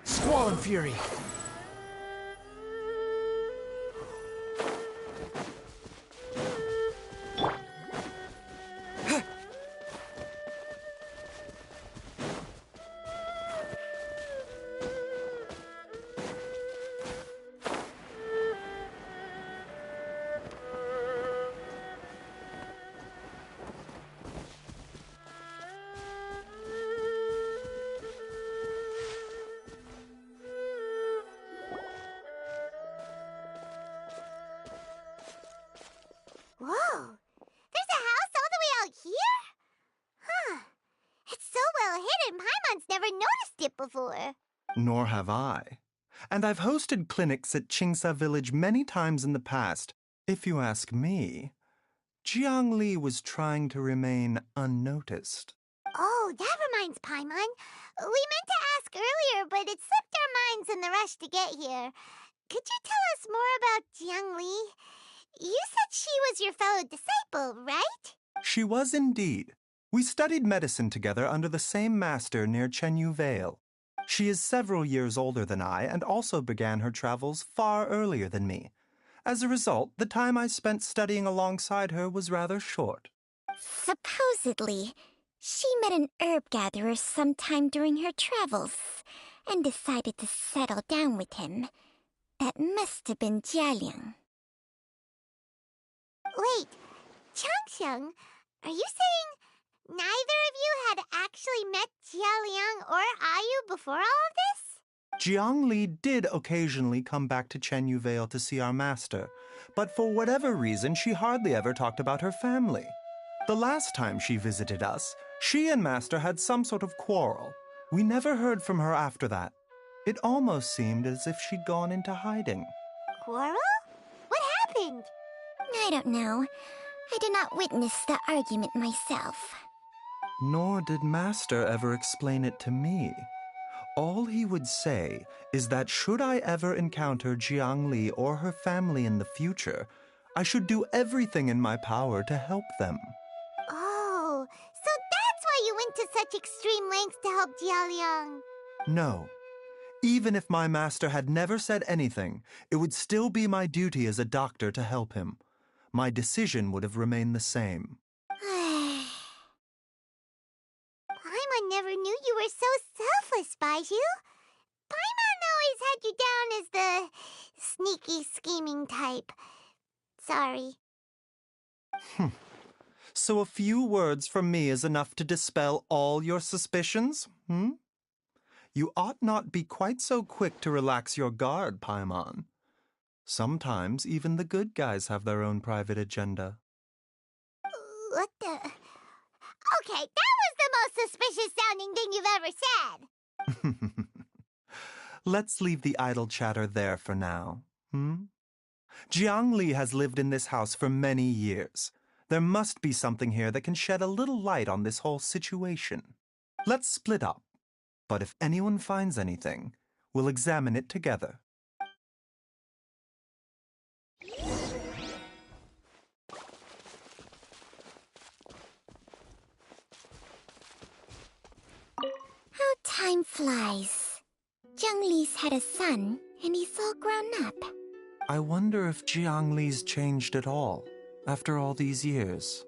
Squall and Fury. Whoa! There's a house all the way out here? Huh. It's so well hidden, Paimon's never noticed it before. Nor have I. And I've hosted clinics at Qingsa Village many times in the past. If you ask me, Jiangli was trying to remain unnoticed. Oh, that reminds Paimon. We meant to ask earlier, but it slipped our minds in the rush to get here. Could you tell us more about Jiang Li? You said she was your fellow disciple, right? She was indeed. We studied medicine together under the same master near Chenyu Vale. She is several years older than I and also began her travels far earlier than me. As a result, the time I spent studying alongside her was rather short. Supposedly, she met an herb gatherer sometime during her travels and decided to settle down with him. That must have been Jialiang. Wait, Changxiang, are you saying neither of you had actually met Jialiang or Ayu before all of this? Jiang Li did occasionally come back to Chenyu Vale to see our master, but for whatever reason, she hardly ever talked about her family. The last time she visited us, she and master had some sort of quarrel. We never heard from her after that. It almost seemed as if she'd gone into hiding. Quarrel? What happened? I don't know. I did not witness the argument myself. Nor did master ever explain it to me. All he would say is that should I ever encounter Jiang Li or her family in the future, I should do everything in my power to help them. Oh, so that's why you went to such extreme lengths to help Jialiang. No. Even if my master had never said anything, it would still be my duty as a doctor to help him. My decision would have remained the same. Paimon never knew you were so selfless, Baiju. Paimon always had you down as the sneaky, scheming type. Sorry. So a few words from me is enough to dispel all your suspicions, You ought not be quite so quick to relax your guard, Paimon. Sometimes even the good guys have their own private agenda. What the... Okay, that was the most suspicious-sounding thing you've ever said. Let's leave the idle chatter there for now, Jiang Li has lived in this house for many years. There must be something here that can shed a little light on this whole situation. Let's split up. But if anyone finds anything, we'll examine it together. How time flies. Jiang Li's had a son, and he's all grown up. I wonder if Jiang Li's changed at all, after all these years.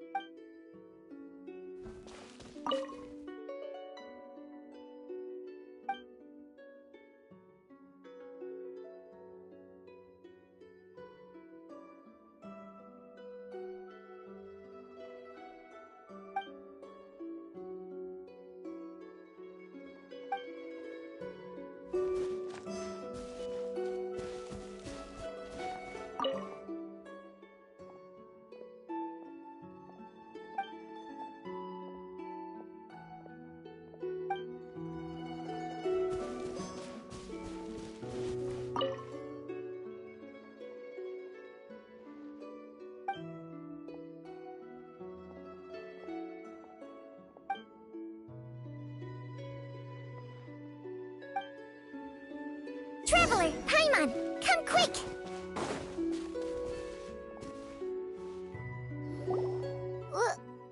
on, quick!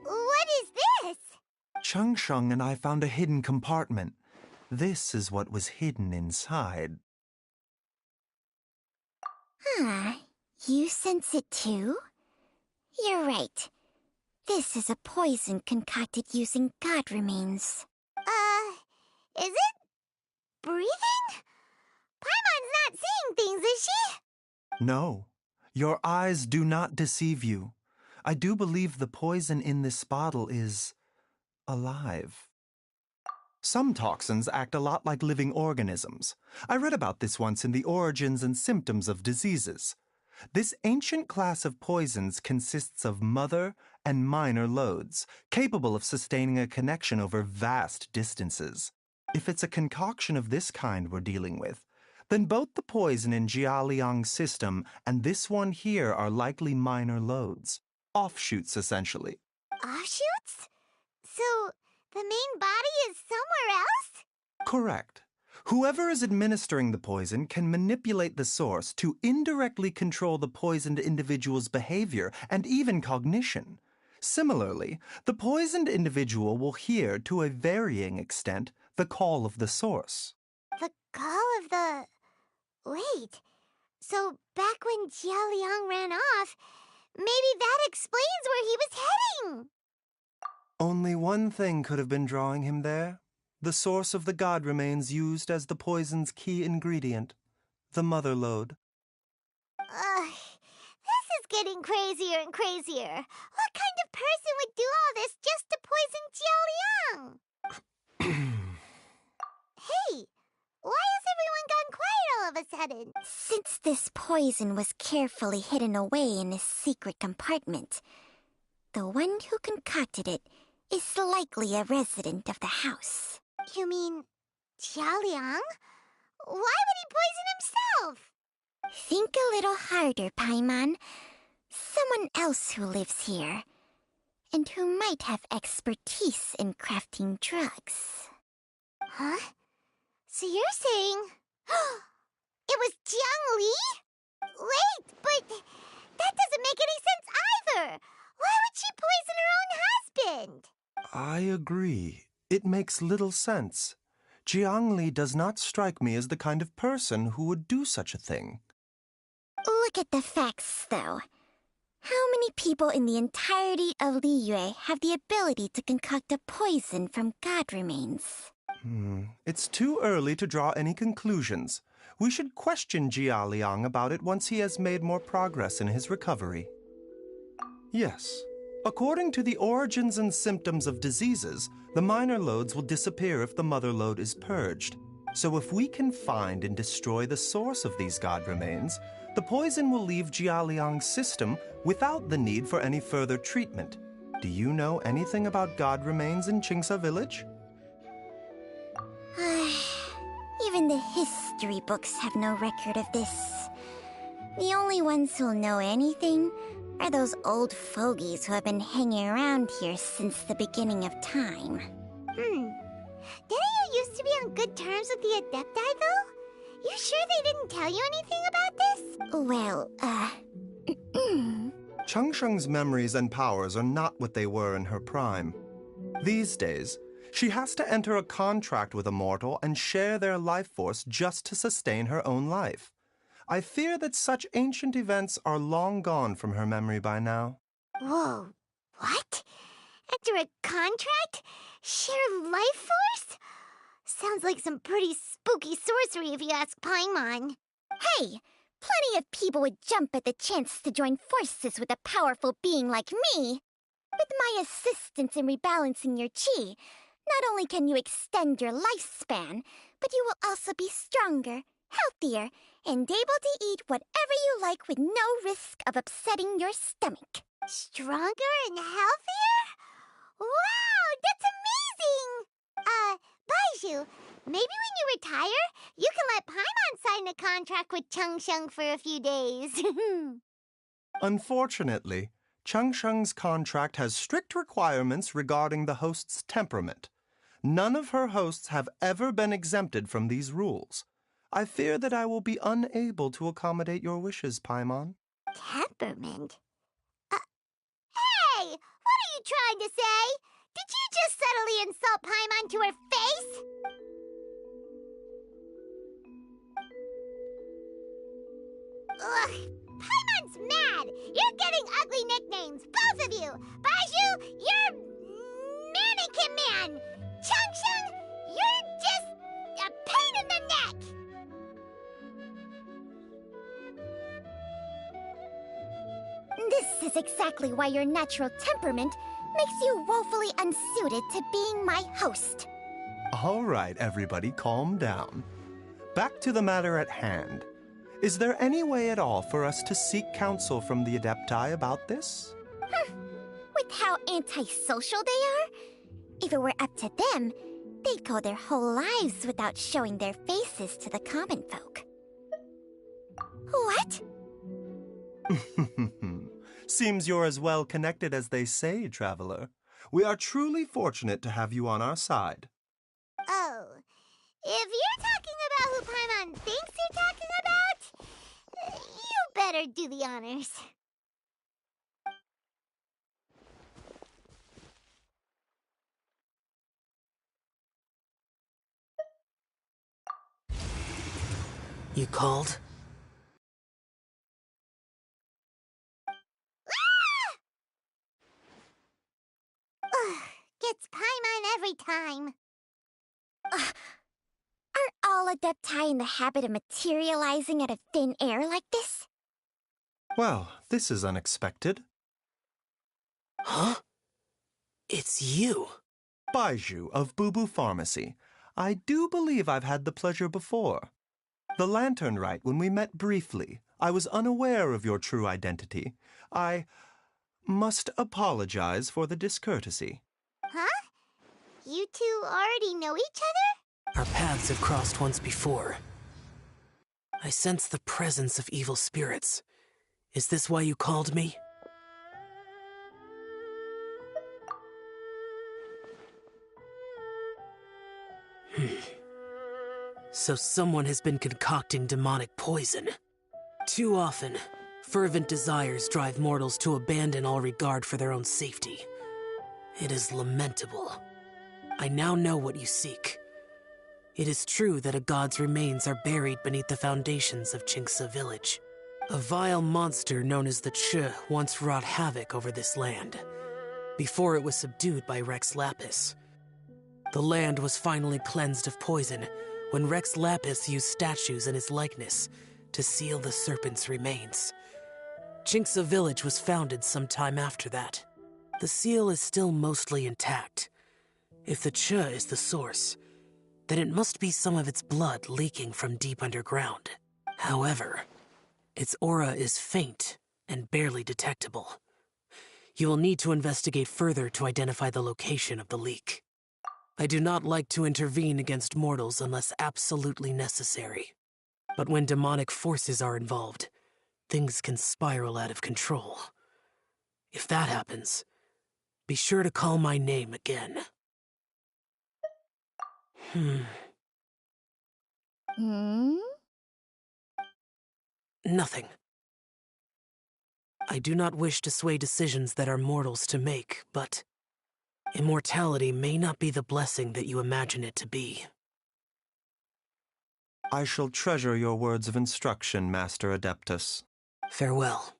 What is this? Changsheng and I found a hidden compartment. This is what was hidden inside. Huh. You sense it too? You're right. This is a poison concocted using god remains. Is it breathing? Paimon's not seeing things, is she? No, your eyes do not deceive you. I do believe the poison in this bottle is alive. Some toxins act a lot like living organisms. I read about this once in the Origins and Symptoms of Diseases. This ancient class of poisons consists of mother and minor loads, capable of sustaining a connection over vast distances. If it's a concoction of this kind we're dealing with, then both the poison in Jialiang's system and this one here are likely minor loads. Offshoots, essentially. Offshoots? So, the main body is somewhere else? Correct. Whoever is administering the poison can manipulate the source to indirectly control the poisoned individual's behavior and even cognition. Similarly, the poisoned individual will hear, to a varying extent, the call of the source. The call of the... Wait. So, back when Jialiang ran off, maybe that explains where he was heading! Only one thing could have been drawing him there. The source of the god remains used as the poison's key ingredient, the mother lode. This is getting crazier and crazier. What kind of person would do all this just to poison Jialiang? Hey, why has everyone gone quiet all of a sudden? Since this poison was carefully hidden away in a secret compartment, the one who concocted it is likely a resident of the house. You mean Jialiang? Why would he poison himself? Think a little harder, Paimon. Someone else who lives here, and who might have expertise in crafting drugs. Huh? So you're saying... it was Jiang Li? Wait, but that doesn't make any sense either! Why would she poison her own husband? I agree. It makes little sense. Jiang Li does not strike me as the kind of person who would do such a thing. Look at the facts, though. How many people in the entirety of Liyue have the ability to concoct a poison from god remains? It's too early to draw any conclusions. We should question Jialiang about it once he has made more progress in his recovery. Yes. According to the Origins and Symptoms of Diseases, the minor loads will disappear if the mother lode is purged. So if we can find and destroy the source of these god remains, the poison will leave Jialiang's system without the need for any further treatment. Do you know anything about god remains in Qingce Village? Even the history books have no record of this. The only ones who'll know anything are those old fogies who have been hanging around here since the beginning of time. Didn't you used to be on good terms with the Adepti, though? You sure they didn't tell you anything about this? Well, Changsheng's memories and powers are not what they were in her prime. These days, she has to enter a contract with a mortal and share their life force just to sustain her own life. I fear that such ancient events are long gone from her memory by now. Whoa, what? Enter a contract? Share life force? Sounds like some pretty spooky sorcery if you ask Paimon. Hey, plenty of people would jump at the chance to join forces with a powerful being like me. With my assistance in rebalancing your chi, not only can you extend your lifespan, but you will also be stronger, healthier, and able to eat whatever you like with no risk of upsetting your stomach. Stronger and healthier? Wow, that's amazing! Baizhu, maybe when you retire, you can let Paimon sign a contract with Changsheng for a few days. Unfortunately, Changsheng's contract has strict requirements regarding the host's temperament. None of her hosts have ever been exempted from these rules. I fear that I will be unable to accommodate your wishes, Paimon. Temperament? Hey! What are you trying to say? Did you just subtly insult Paimon to her face? Ugh! Paimon's mad! You're getting ugly nicknames, both of you! Baiju, you're Mannequin Man! Chung Chung, you're just a pain in the neck! This is exactly why your natural temperament makes you woefully unsuited to being my host. All right, everybody, calm down. Back to the matter at hand. Is there any way at all for us to seek counsel from the Adepti about this? With how antisocial they are, if it were up to them, they'd go their whole lives without showing their faces to the common folk. What? Seems you're as well connected as they say, Traveler. We are truly fortunate to have you on our side. Oh, if you're talking about who Paimon thinks you're talking about, you better do the honors. You called? Ugh, gets Paimon every time. Aren't all Adepti in the habit of materializing out of thin air like this? Well, this is unexpected. Huh? It's you. Baiju of Boo Boo Pharmacy. I do believe I've had the pleasure before. The Lantern Rite, when we met briefly, I was unaware of your true identity. I must apologize for the discourtesy. Huh? You two already know each other? Our paths have crossed once before. I sense the presence of evil spirits. Is this why you called me? So someone has been concocting demonic poison. Too often, fervent desires drive mortals to abandon all regard for their own safety. It is lamentable. I now know what you seek. It is true that a god's remains are buried beneath the foundations of Genshsplore village. A vile monster known as the Ch once wrought havoc over this land, before it was subdued by Rex Lapis. The land was finally cleansed of poison when Rex Lapis used statues in his likeness to seal the serpent's remains. Genshsplore village was founded some time after that. The seal is still mostly intact. If the Ch is the source, then it must be some of its blood leaking from deep underground. However, its aura is faint and barely detectable. You will need to investigate further to identify the location of the leak. I do not like to intervene against mortals unless absolutely necessary. But when demonic forces are involved, things can spiral out of control. If that happens, be sure to call my name again. Nothing. I do not wish to sway decisions that are mortals to make, but immortality may not be the blessing that you imagine it to be. I shall treasure your words of instruction, Master Adeptus. Farewell.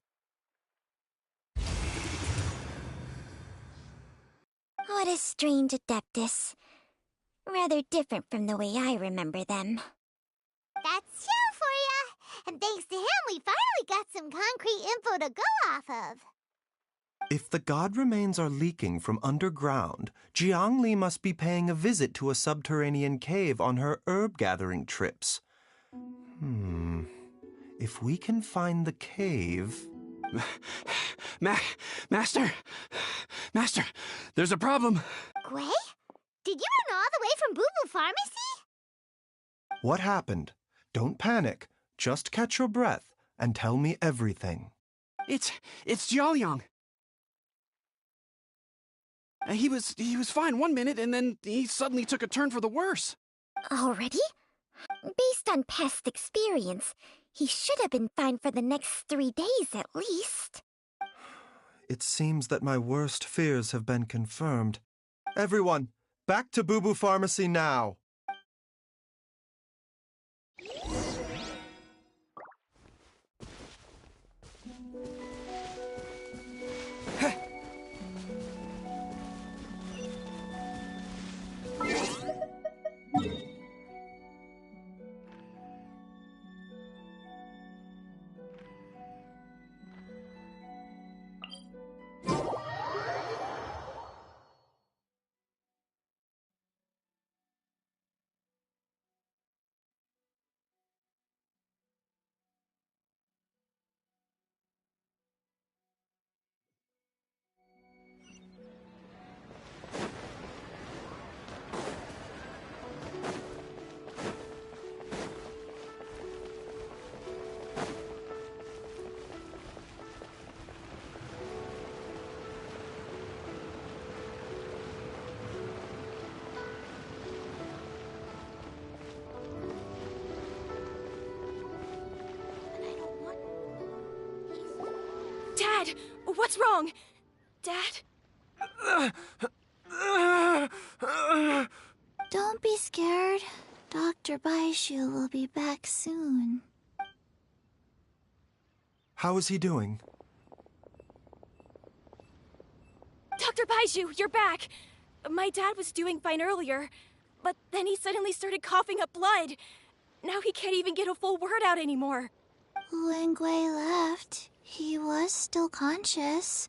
What a strange Adeptus. Rather different from the way I remember them. That's Shell for ya! And thanks to him, we finally got some concrete info to go off of. If the god remains are leaking from underground, Jiangli must be paying a visit to a subterranean cave on her herb-gathering trips. If we can find the cave... Master, there's a problem. Gwei? Did you run all the way from Boo Boo Pharmacy? What happened? Don't panic. Just catch your breath and tell me everything. It's Jiaoliang. He was fine one minute, and then he suddenly took a turn for the worse. Already? Based on past experience, he should have been fine for the next 3 days at least. It seems that my worst fears have been confirmed. Everyone, back to Boo Boo Pharmacy now! Dad! What's wrong? Dad? Don't be scared. Dr. Baishu will be back soon. How is he doing? Dr. Baishu, you're back! My dad was doing fine earlier, but then he suddenly started coughing up blood. Now he can't even get a full word out anymore. When Gui left, he was still conscious.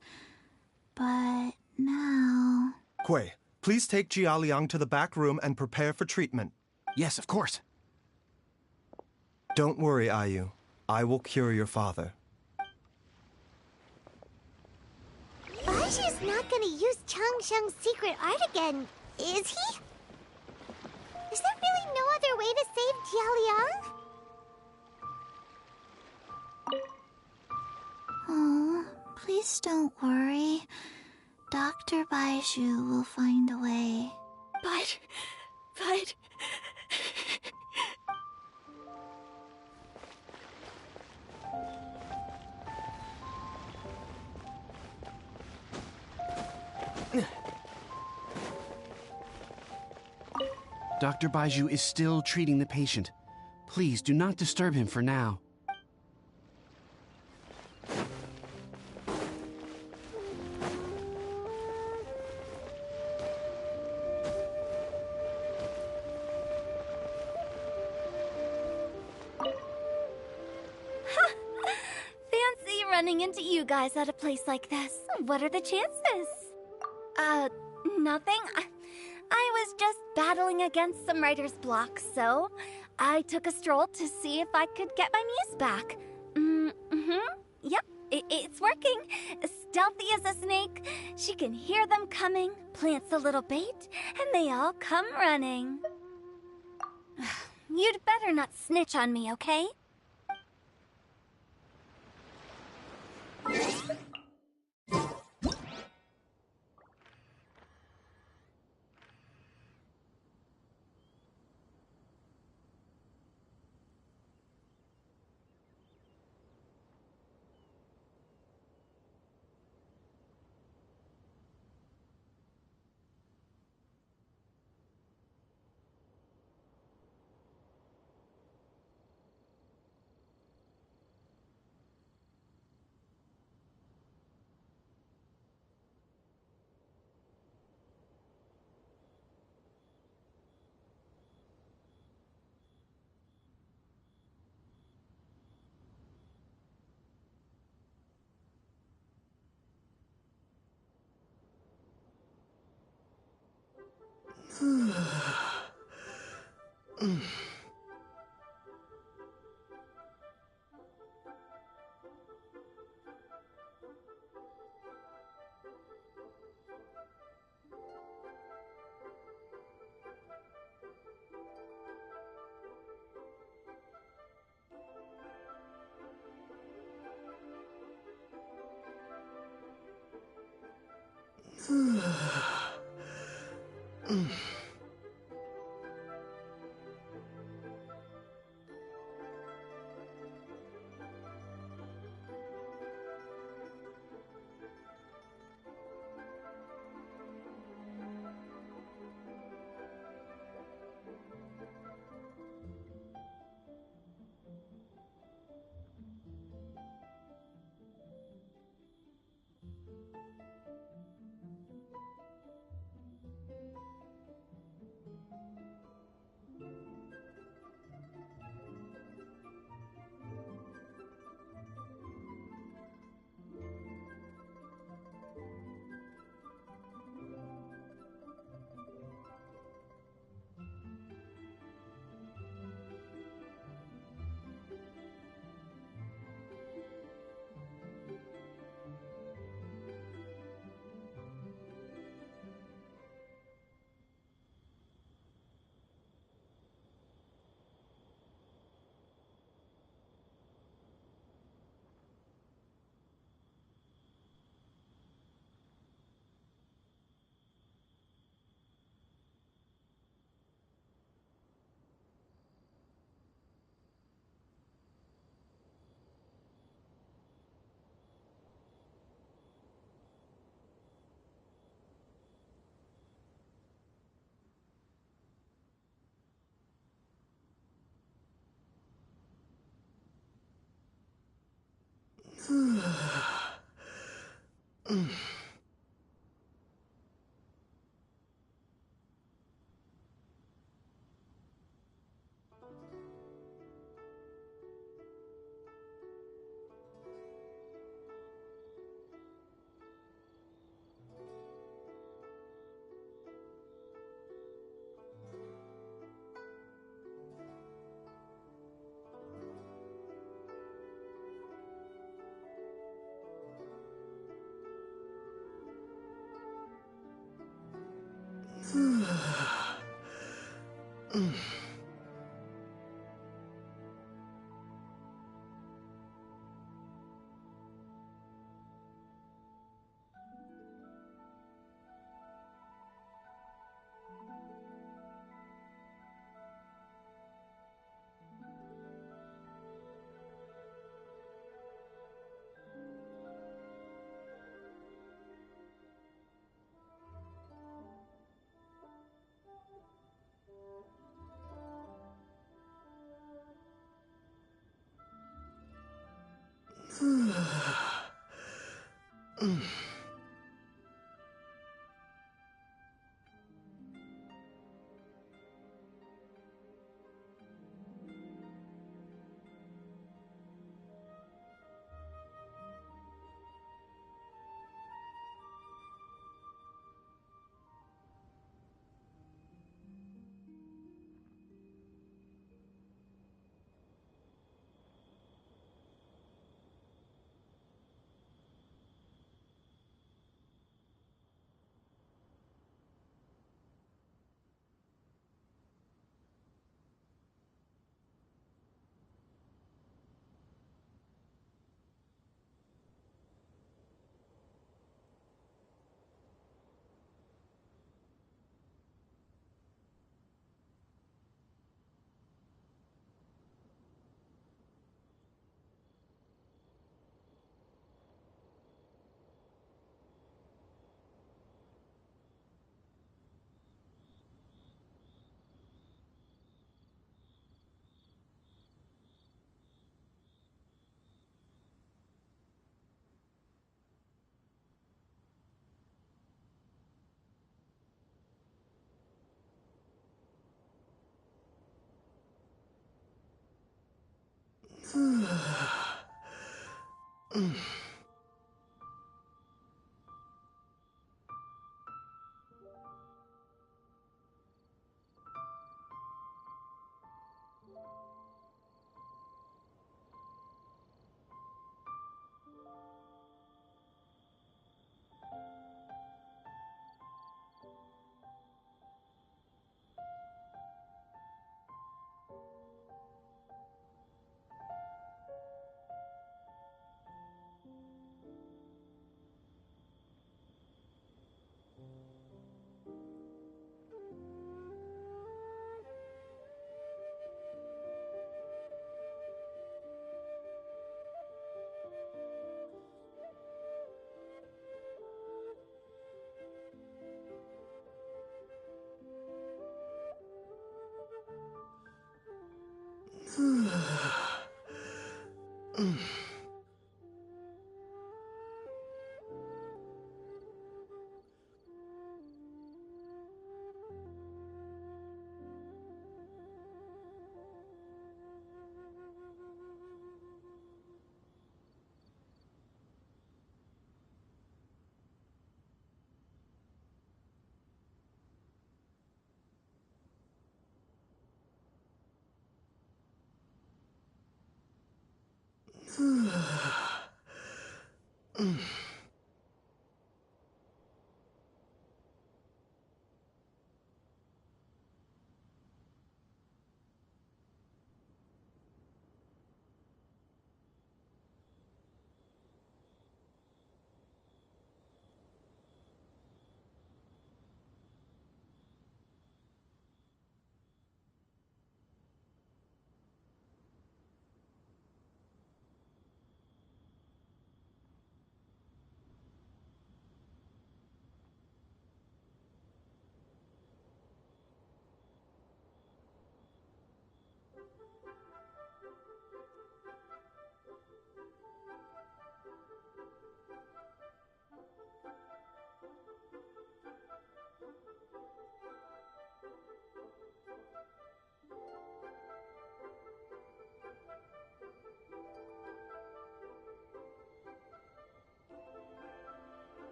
But now... Gui, please take Jia Liang to the back room and prepare for treatment. Yes, of course. Don't worry, Ayu. I will cure your father. Baishu's not gonna use Changsheng's secret art again, is he? Is there really no other way to save Jialiang? Oh, please don't worry. Dr. Baishu will find a way. But... Dr. Baiju is still treating the patient. Please do not disturb him for now. Fancy running into you guys at a place like this. What are the chances? Nothing. I was just battling against some writer's block, so I took a stroll to see if I could get my muse back. Yep, it's working. Stealthy as a snake. She can hear them coming, plants a little bait, and they all come running. You'd better not snitch on me, okay?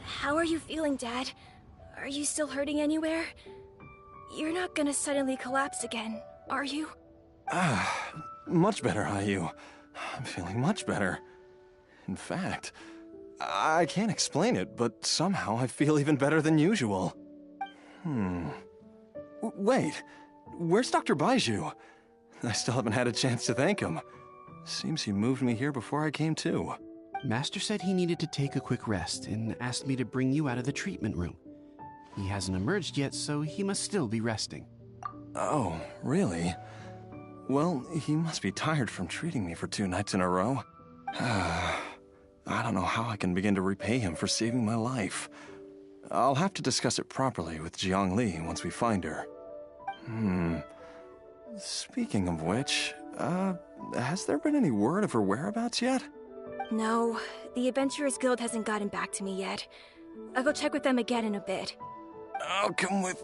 How are you feeling, Dad? Are you still hurting anywhere? You're not gonna suddenly collapse again, are you? Much better, Ayu. I'm feeling much better. In fact, I can't explain it, but somehow I feel even better than usual. Wait, where's Dr. Baiju? I still haven't had a chance to thank him. Seems he moved me here before I came to. Master said he needed to take a quick rest and asked me to bring you out of the treatment room. He hasn't emerged yet, so he must still be resting. Oh, really? Well, he must be tired from treating me for 2 nights in a row. I don't know how I can begin to repay him for saving my life. I'll have to discuss it properly with Jiangli once we find her. Speaking of which, has there been any word of her whereabouts yet? No, the Adventurers Guild hasn't gotten back to me yet. I'll go check with them again in a bit. I'll come with...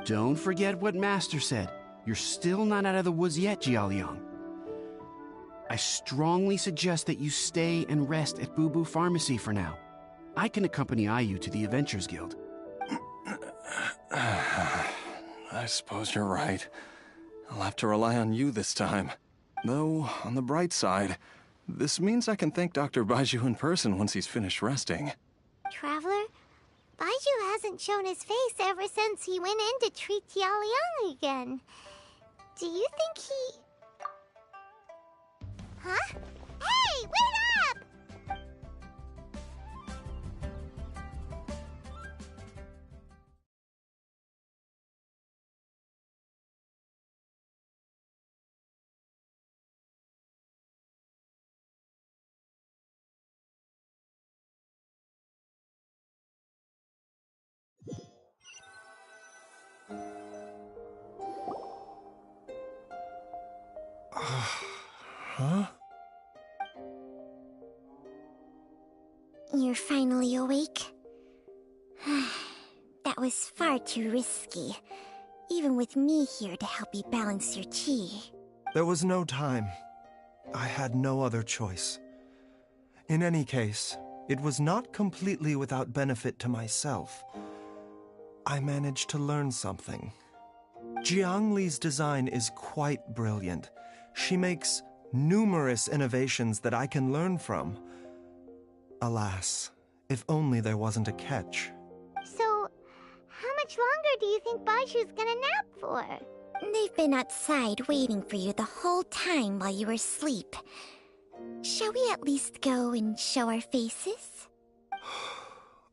Don't forget what Master said. You're still not out of the woods yet, Jialiang. I strongly suggest that you stay and rest at Boo Boo Pharmacy for now. I can accompany Ayu to the Adventurers Guild. I suppose you're right. I'll have to rely on you this time. Though, on the bright side, this means I can thank Dr. Baiju in person once he's finished resting. Traveler, Baiju hasn't shown his face ever since he went in to treat Jialiang again. Do you think he... Huh? Hey, wait up! Huh? You're finally awake? That was far too risky, even with me here to help you balance your chi. There was no time. I had no other choice. In any case, it was not completely without benefit to myself. I managed to learn something. Jiangli's design is quite brilliant. She makes numerous innovations that I can learn from. Alas, if only there wasn't a catch. So, how much longer do you think Baiju's gonna nap for? They've been outside waiting for you the whole time while you were asleep. Shall we at least go and show our faces?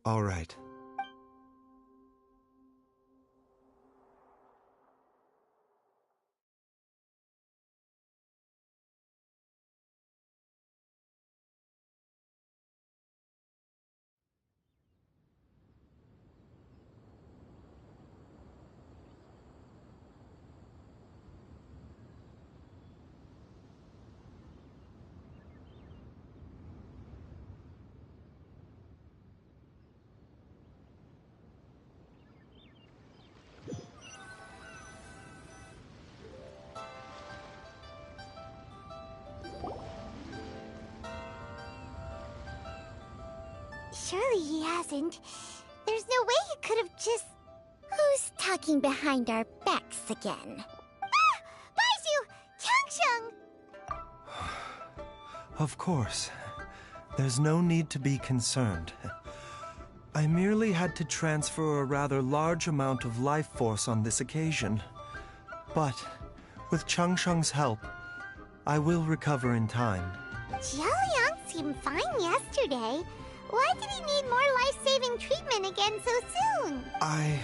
All right. Surely he hasn't. There's no way he could have just... Who's talking behind our backs again? Ah! Baiju! Changsheng! Of course. There's no need to be concerned. I merely had to transfer a rather large amount of life force on this occasion. But, with Changsheng's help, I will recover in time. Jialiang seemed fine yesterday. Why did he need more life-saving treatment again so soon? I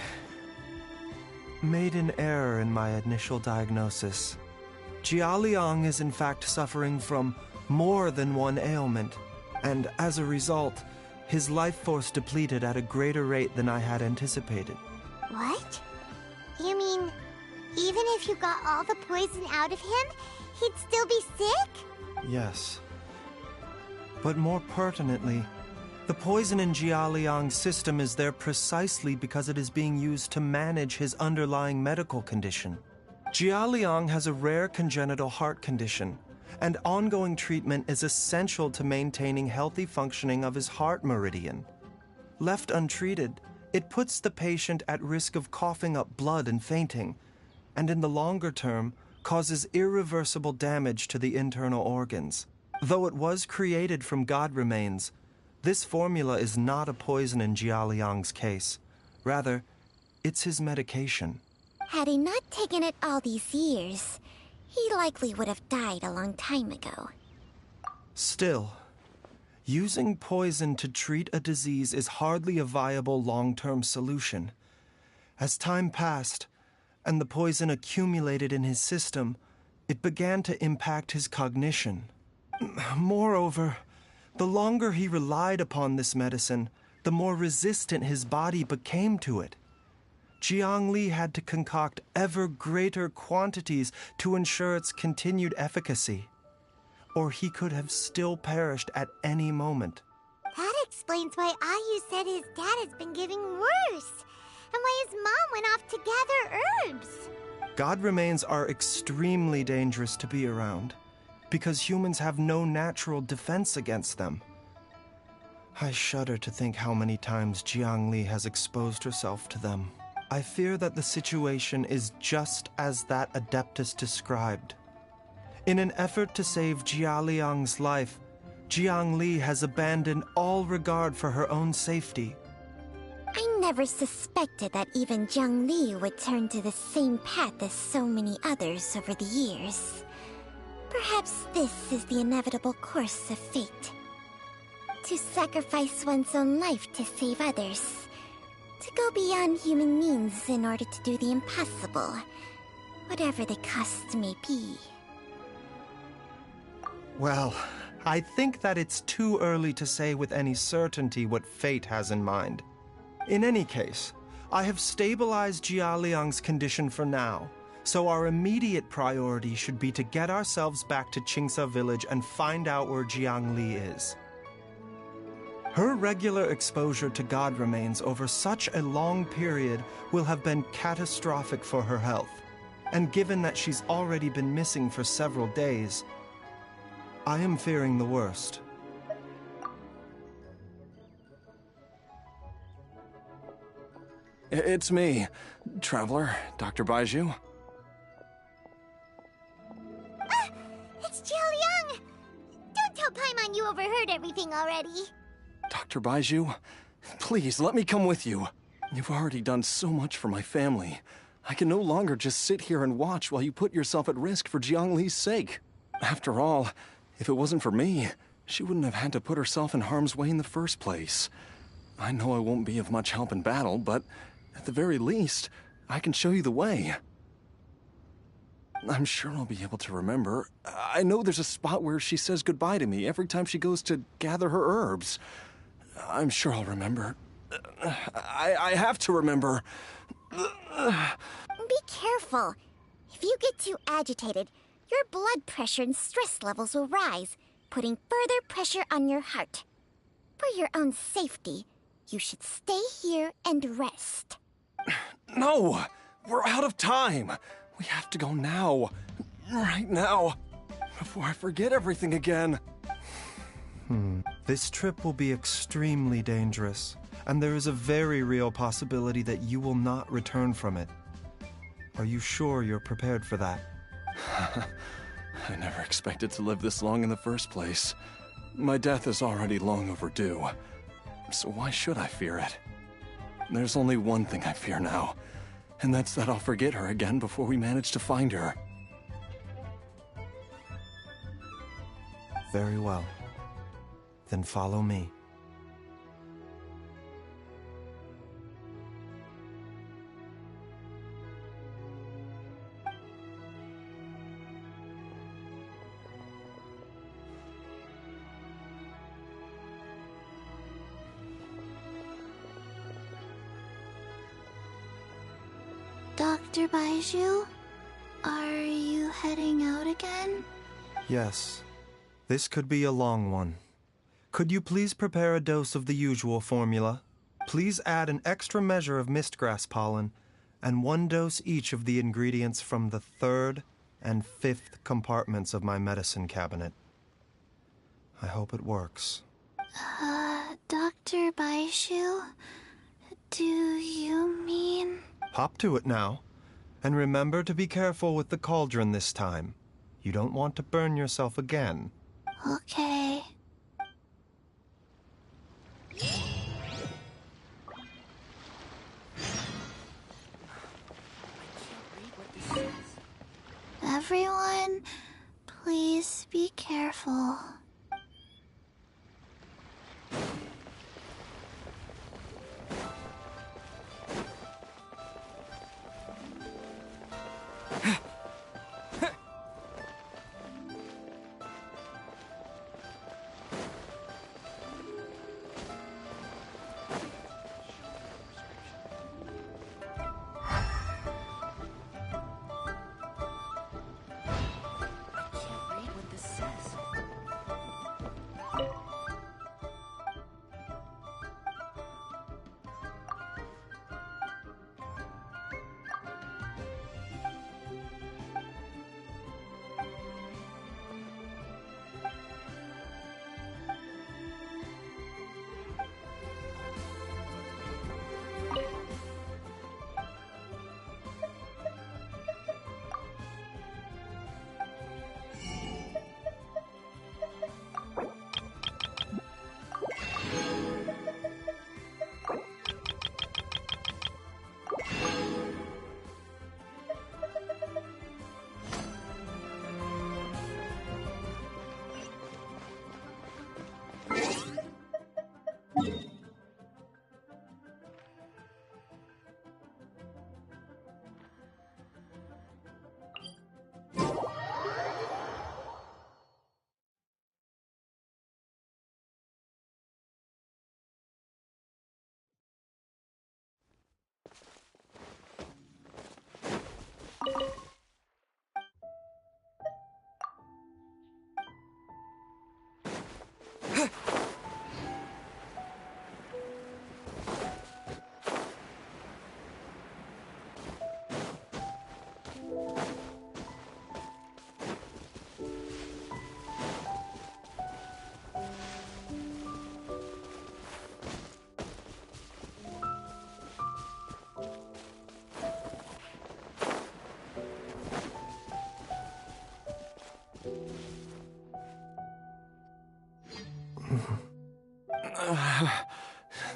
made an error in my initial diagnosis. Jialiang is in fact suffering from more than one ailment, and as a result, his life force depleted at a greater rate than I had anticipated. What? You mean, even if you got all the poison out of him, he'd still be sick? Yes. But more pertinently, the poison in Jialiang's system is there precisely because it is being used to manage his underlying medical condition. Jialiang has a rare congenital heart condition, and ongoing treatment is essential to maintaining healthy functioning of his heart meridian. Left untreated, it puts the patient at risk of coughing up blood and fainting, and in the longer term, causes irreversible damage to the internal organs. Though it was created from god remains, this formula is not a poison in Jialiang's case. Rather, it's his medication. Had he not taken it all these years, he likely would have died a long time ago. Still, using poison to treat a disease is hardly a viable long-term solution. As time passed, and the poison accumulated in his system, it began to impact his cognition. Moreover, the longer he relied upon this medicine, the more resistant his body became to it. Jiang Li had to concoct ever greater quantities to ensure its continued efficacy, or he could have still perished at any moment. That explains why Ayu said his dad has been getting worse, and why his mom went off to gather herbs. God remains are extremely dangerous to be around, because humans have no natural defense against them. I shudder to think how many times Jiang Li has exposed herself to them. I fear that the situation is just as that Adeptus described. In an effort to save Jialiang's life, Jiang Li has abandoned all regard for her own safety. I never suspected that even Jiang Li would turn to the same path as so many others over the years. Perhaps this is the inevitable course of fate. To sacrifice one's own life to save others. To go beyond human means in order to do the impossible, whatever the cost may be. Well, I think that it's too early to say with any certainty what fate has in mind. In any case, I have stabilized Jialiang's condition for now, so our immediate priority should be to get ourselves back to Qingsa village and find out where Jiang Li is. Her regular exposure to god remains over such a long period will have been catastrophic for her health, and given that she's already been missing for several days, I am fearing the worst. It's me, Traveler, Dr. Baiju. It's Jialiang! Don't tell Paimon you overheard everything already. Dr. Baiju, please let me come with you. You've already done so much for my family. I can no longer just sit here and watch while you put yourself at risk for Jiang Li's sake. After all, if it wasn't for me, she wouldn't have had to put herself in harm's way in the first place. I know I won't be of much help in battle, but at the very least, I can show you the way. I'm sure I'll be able to remember. I know there's a spot where she says goodbye to me every time she goes to gather her herbs. I'm sure I'll remember. I have to remember. Be careful. If you get too agitated, your blood pressure and stress levels will rise, putting further pressure on your heart. For your own safety, you should stay here and rest. No! We're out of time! We have to go now. Right now. Before I forget everything again. This trip will be extremely dangerous, and there is a very real possibility that you will not return from it. Are you sure you're prepared for that? I never expected to live this long in the first place. My death is already long overdue. So why should I fear it? There's only one thing I fear now, and that's that I'll forget her again before we manage to find her. Very well. Then follow me. Dr. Baiju, are you heading out again? Yes. This could be a long one. Could you please prepare a dose of the usual formula? Please add an extra measure of mistgrass pollen, and 1 dose each of the ingredients from the 3rd and 5th compartments of my medicine cabinet. I hope it works. Dr. Baiju, do you mean... Hop to it now. And remember to be careful with the cauldron this time. You don't want to burn yourself again. Okay. Everyone, please be careful.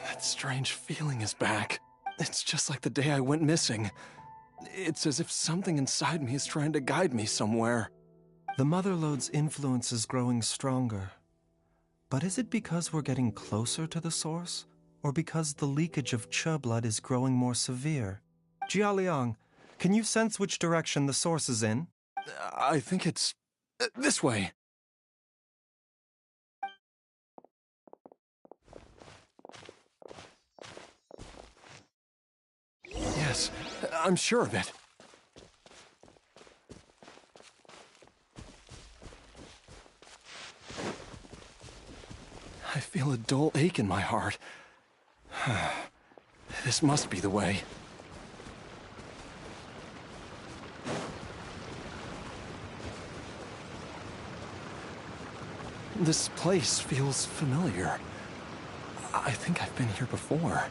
That strange feeling is back. It's just like the day I went missing. It's as if something inside me is trying to guide me somewhere. The Motherlode's influence is growing stronger. But is it because we're getting closer to the source? Or because the leakage of Che blood is growing more severe? Jialiang, can you sense which direction the source is in? I think it's... this way. Yes, I'm sure of it. I feel a dull ache in my heart. This must be the way. This place feels familiar. I think I've been here before.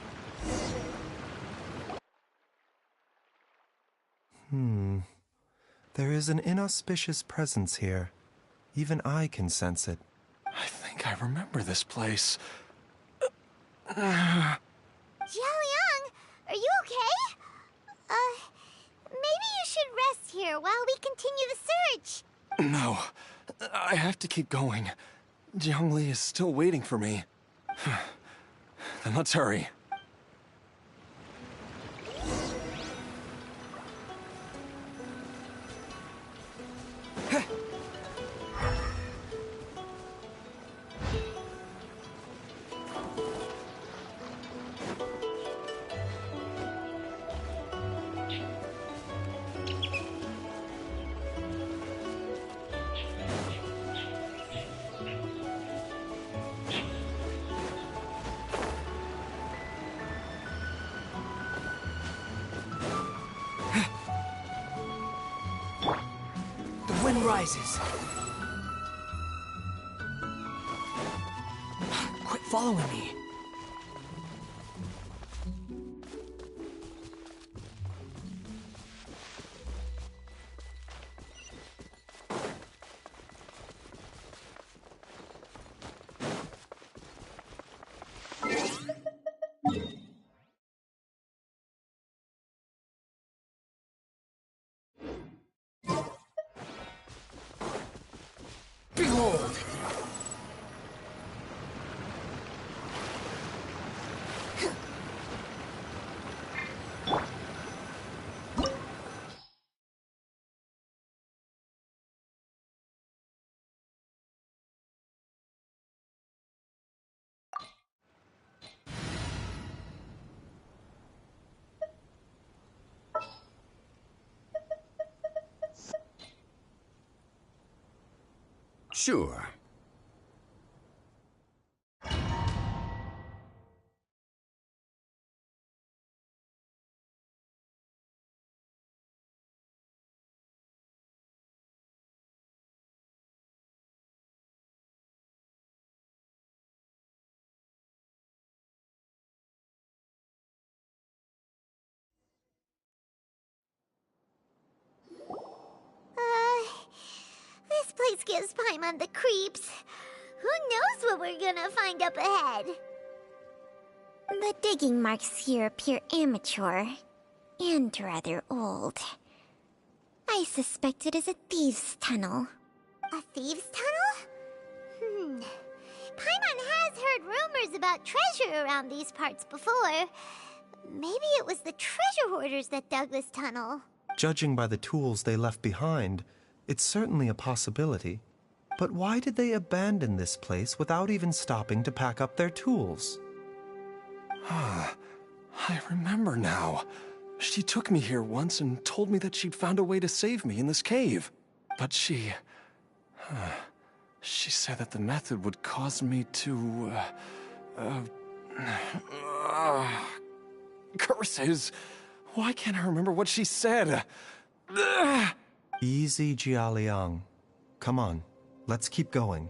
There is an inauspicious presence here. Even I can sense it. I think I remember this place. Jialiang, are you okay? Maybe you should rest here while we continue the search. No, I have to keep going. Jiangli is still waiting for me. Then let's hurry. The wind rises. Quit following me. Behold! Sure. This place gives Paimon the creeps. Who knows what we're gonna find up ahead? The digging marks here appear amateur and rather old. I suspect it is a thieves' tunnel. A thieves' tunnel? Paimon has heard rumors about treasure around these parts before. Maybe it was the treasure hoarders that dug this tunnel. Judging by the tools they left behind, it's certainly a possibility. But why did they abandon this place without even stopping to pack up their tools? I remember now. She took me here once and told me that she'd found a way to save me in this cave. But she said that the method would cause me to, curses! Why can't I remember what she said? Easy, Jialiang. Come on, let's keep going.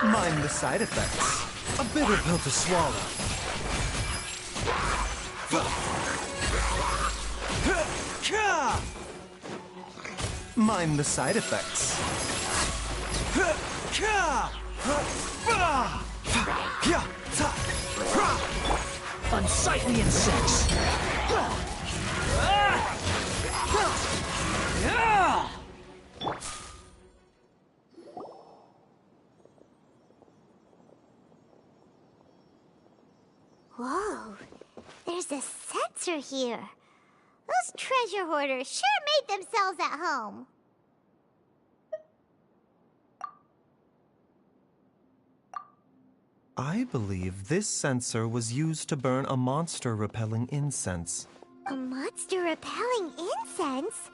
Mind the side effects. A bitter pill to swallow. Mind the side effects. Unsightly insects! Whoa, there's a sensor here. Those treasure hoarders sure made themselves at home. I believe this sensor was used to burn a monster-repelling incense. A monster-repelling incense?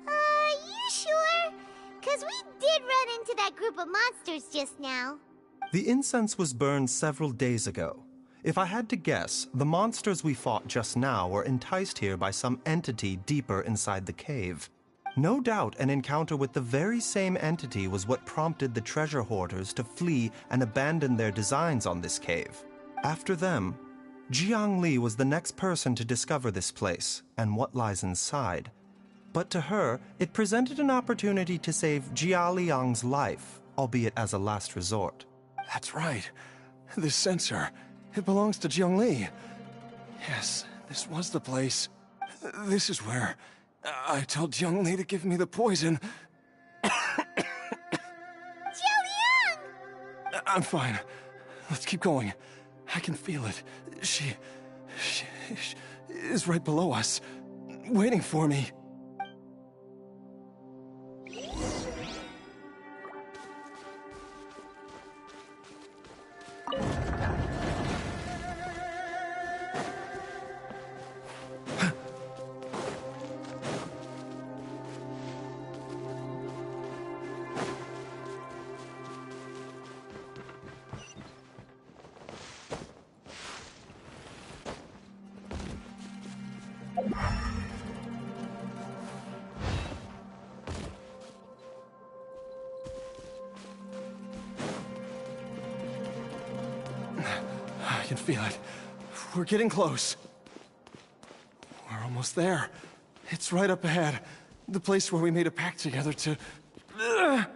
You sure? 'Cause we did run into that group of monsters just now. The incense was burned several days ago. If I had to guess, the monsters we fought just now were enticed here by some entity deeper inside the cave. No doubt an encounter with the very same entity was what prompted the treasure hoarders to flee and abandon their designs on this cave. After them, Jiangli was the next person to discover this place and what lies inside. But to her, it presented an opportunity to save Jia Liang's life, albeit as a last resort. That's right. This sensor, it belongs to Jiangli. Yes, this was the place. This is where I told Jiangli to give me the poison. Jiaoliang! I'm fine. Let's keep going. I can feel it. She is right below us, waiting for me. I can feel it. We're getting close. We're almost there. It's right up ahead. The place where we made a pact together to... Aha!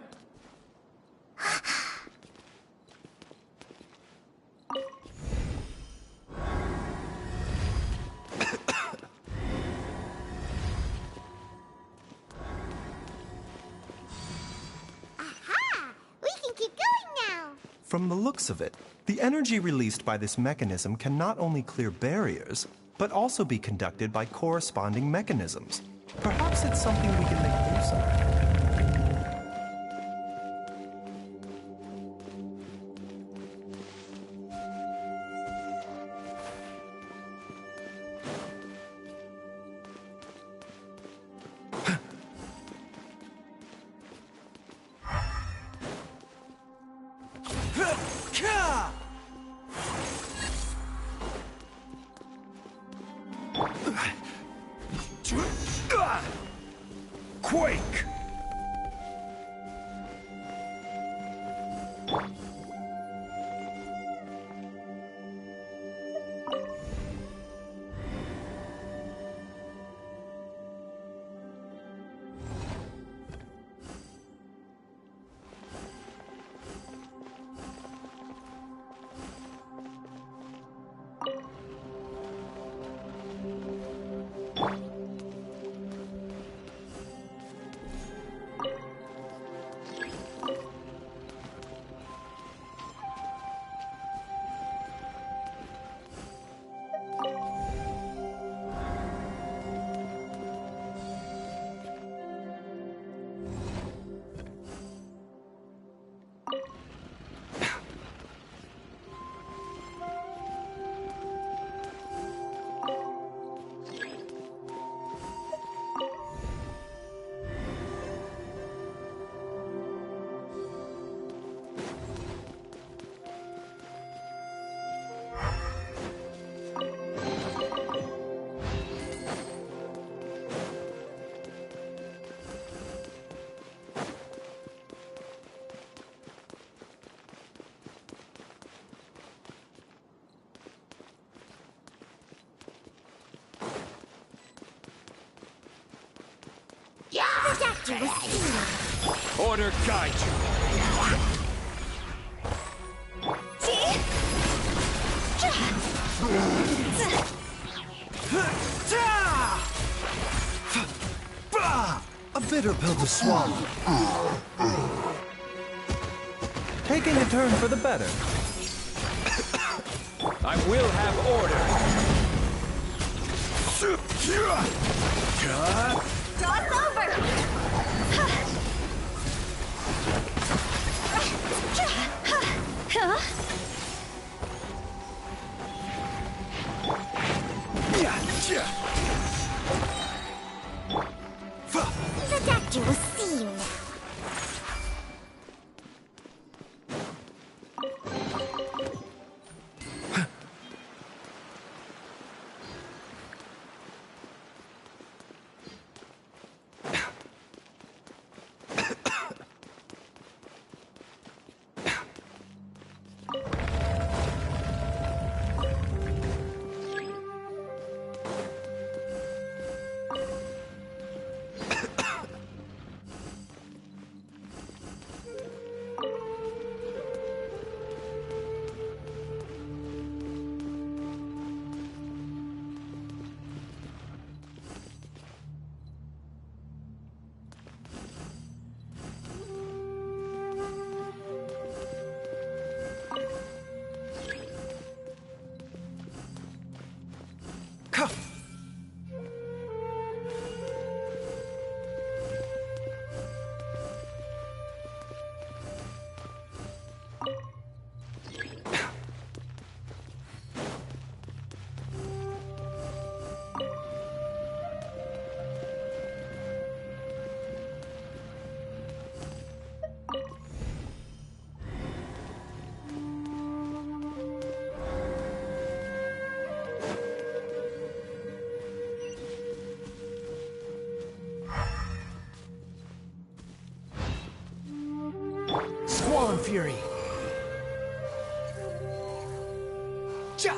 We can keep going now! From the looks of it, the energy released by this mechanism can not only clear barriers, but also be conducted by corresponding mechanisms. Perhaps it's something we can make use of. Quake! The doctor was stealing. Order guide you. A bitter pill to swallow. Taking a turn for the better. I will have order. Toss over! Huh? The doctor will see you now. fury. Ja!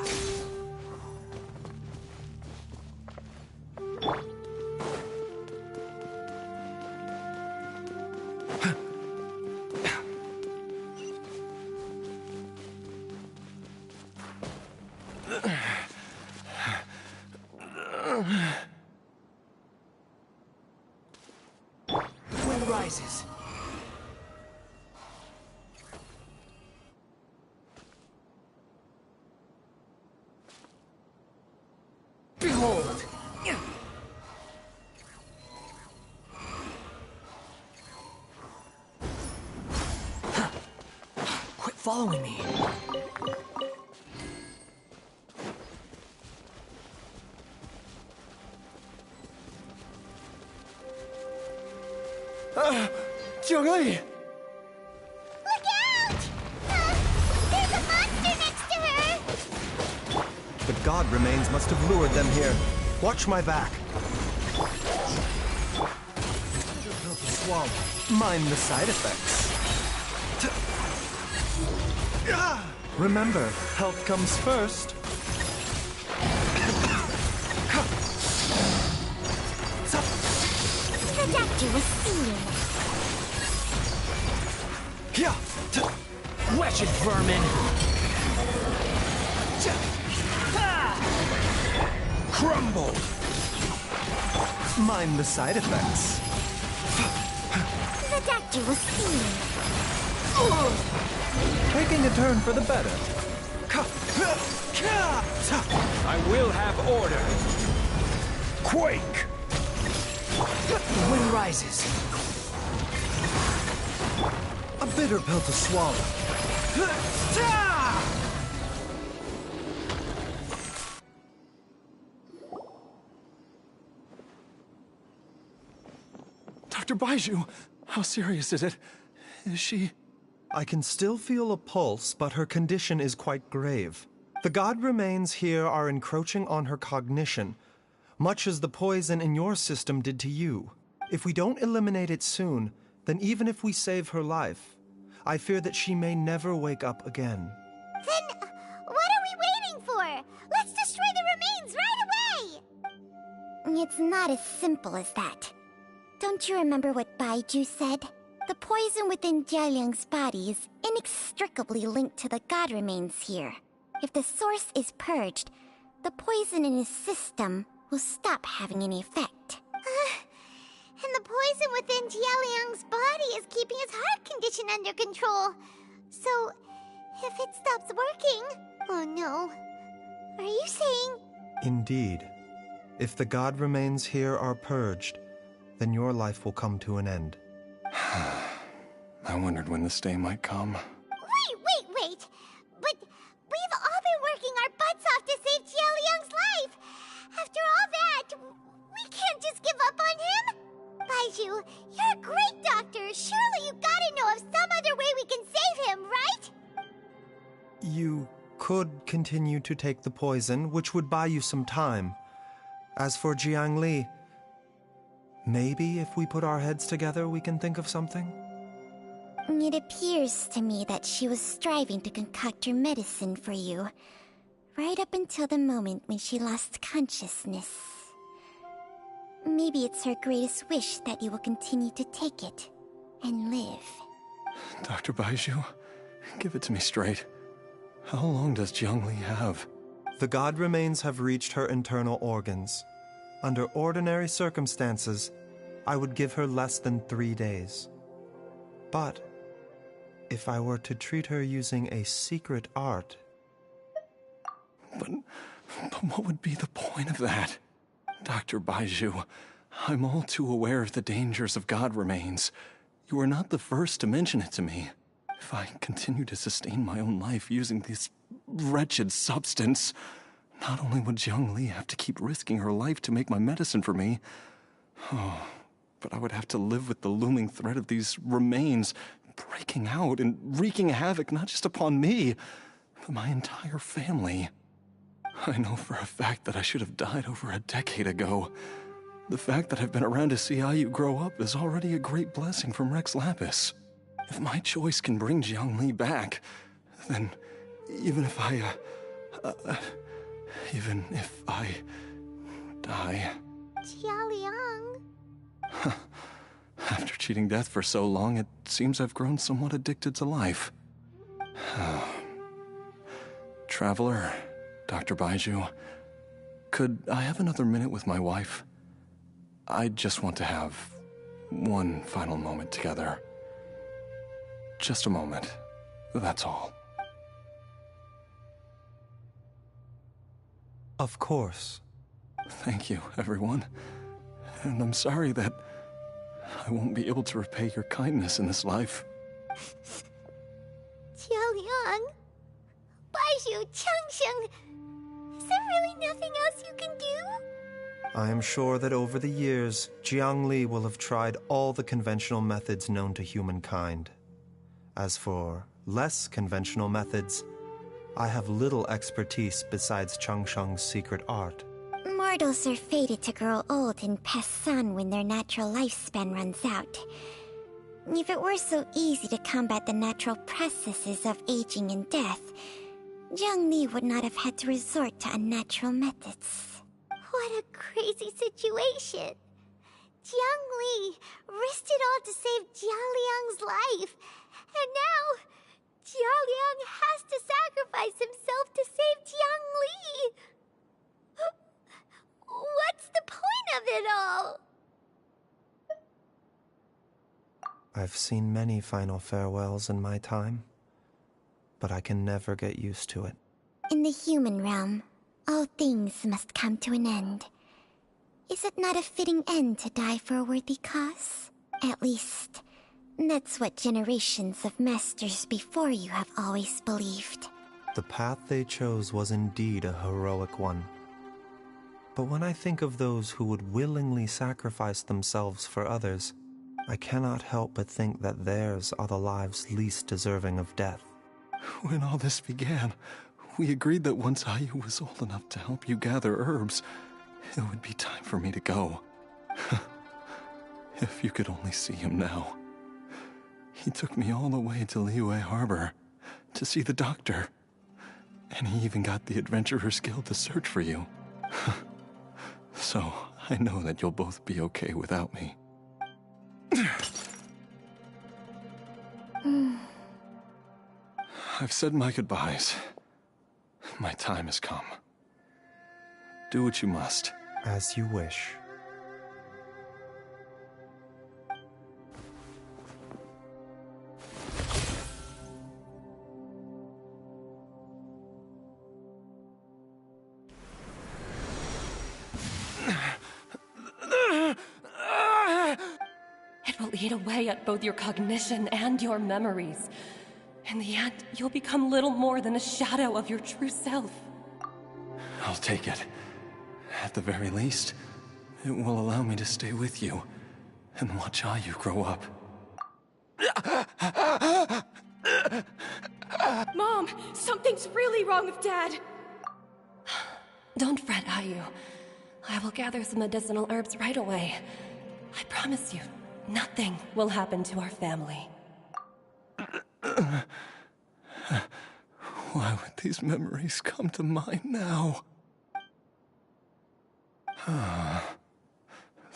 Wind rises. Behold! Quit following me. Jiangli! Look out! There's a monster next to her! The god remains must have lured them here. Watch my back. Swallow. Mind the side effects. Remember, health comes first. The doctor was seeing. Wretched vermin! Crumble! Mind the side effects. The doctor was seeing. Taking a turn for the better. I will have order. Quake! The wind rises. A bitter pill to swallow. Dr. Baiju, how serious is it? Is she... I can still feel a pulse, but her condition is quite grave. The god remains here are encroaching on her cognition, much as the poison in your system did to you. If we don't eliminate it soon, then even if we save her life, I fear that she may never wake up again. Then, what are we waiting for? Let's destroy the remains right away! It's not as simple as that. Don't you remember what Baiju said? The poison within Jialiang's body is inextricably linked to the god remains here. If the source is purged, the poison in his system will stop having any effect. And the poison within Jialiang's body is keeping his heart condition under control. So, if it stops working... Oh no. Are you saying... Indeed. If the god remains here are purged, then your life will come to an end. I wondered when this day might come. Wait! But we've all been working our butts off to save Jialiang's life! After all that, we can't just give up on him! Baiju, you're a great doctor. Surely you gotta know of some other way we can save him, right? You could continue to take the poison, which would buy you some time. As for Jiangli, maybe if we put our heads together, we can think of something? It appears to me that she was striving to concoct her medicine for you, right up until the moment when she lost consciousness. Maybe it's her greatest wish that you will continue to take it and live. Dr. Baiju, give it to me straight. How long does Jiangli have? The god remains have reached her internal organs. Under ordinary circumstances, I would give her less than 3 days. But if I were to treat her using a secret art... But what would be the point of that? Dr. Baiju, I'm all too aware of the dangers of god remains. You are not the first to mention it to me. If I continue to sustain my own life using this wretched substance, not only would Jiangli have to keep risking her life to make my medicine for me, but I would have to live with the looming threat of these remains breaking out and wreaking havoc not just upon me, but my entire family. I know for a fact that I should have died over a decade ago. The fact that I've been around to see how you grow up is already a great blessing from Rex Lapis. If my choice can bring Jiangli back, then even if I die... Jialiang. After cheating death for so long, it seems I've grown somewhat addicted to life. Traveler, Dr. Baiju, could I have another minute with my wife? I just want to have one final moment together. Just a moment, that's all. Of course. Thank you, everyone. And I'm sorry that I won't be able to repay your kindness in this life. Jialiang. Baiju, Changsheng. Is there really nothing else you can do? I am sure that over the years, Jiangli will have tried all the conventional methods known to humankind. As for less conventional methods, I have little expertise besides Changsheng's secret art. Mortals are fated to grow old and pass on when their natural lifespan runs out. If it were so easy to combat the natural processes of aging and death, Jiangli would not have had to resort to unnatural methods. What a crazy situation! Jiangli risked it all to save Jialiang's life, and now Jialiang has to sacrifice himself to save Jiangli! What's the point of it all? I've seen many final farewells in my time, but I can never get used to it. In the human realm, all things must come to an end. Is it not a fitting end to die for a worthy cause? At least, that's what generations of masters before you have always believed. The path they chose was indeed a heroic one. But when I think of those who would willingly sacrifice themselves for others, I cannot help but think that theirs are the lives least deserving of death. When all this began, we agreed that once Ayu was old enough to help you gather herbs, it would be time for me to go. If you could only see him now. He took me all the way to Liyue Harbor to see the doctor. And he even got the Adventurers Guild to search for you. So, I know that you'll both be okay without me. I've said my goodbyes. My time has come. Do what you must. As you wish. It will eat away at both your cognition and your memories. In the end, you'll become little more than a shadow of your true self. I'll take it. At the very least, it will allow me to stay with you and watch Ayu grow up. Mom, something's really wrong with Dad. Don't fret, Ayu. I will gather some medicinal herbs right away. I promise you, nothing will happen to our family. Why would these memories come to mind now?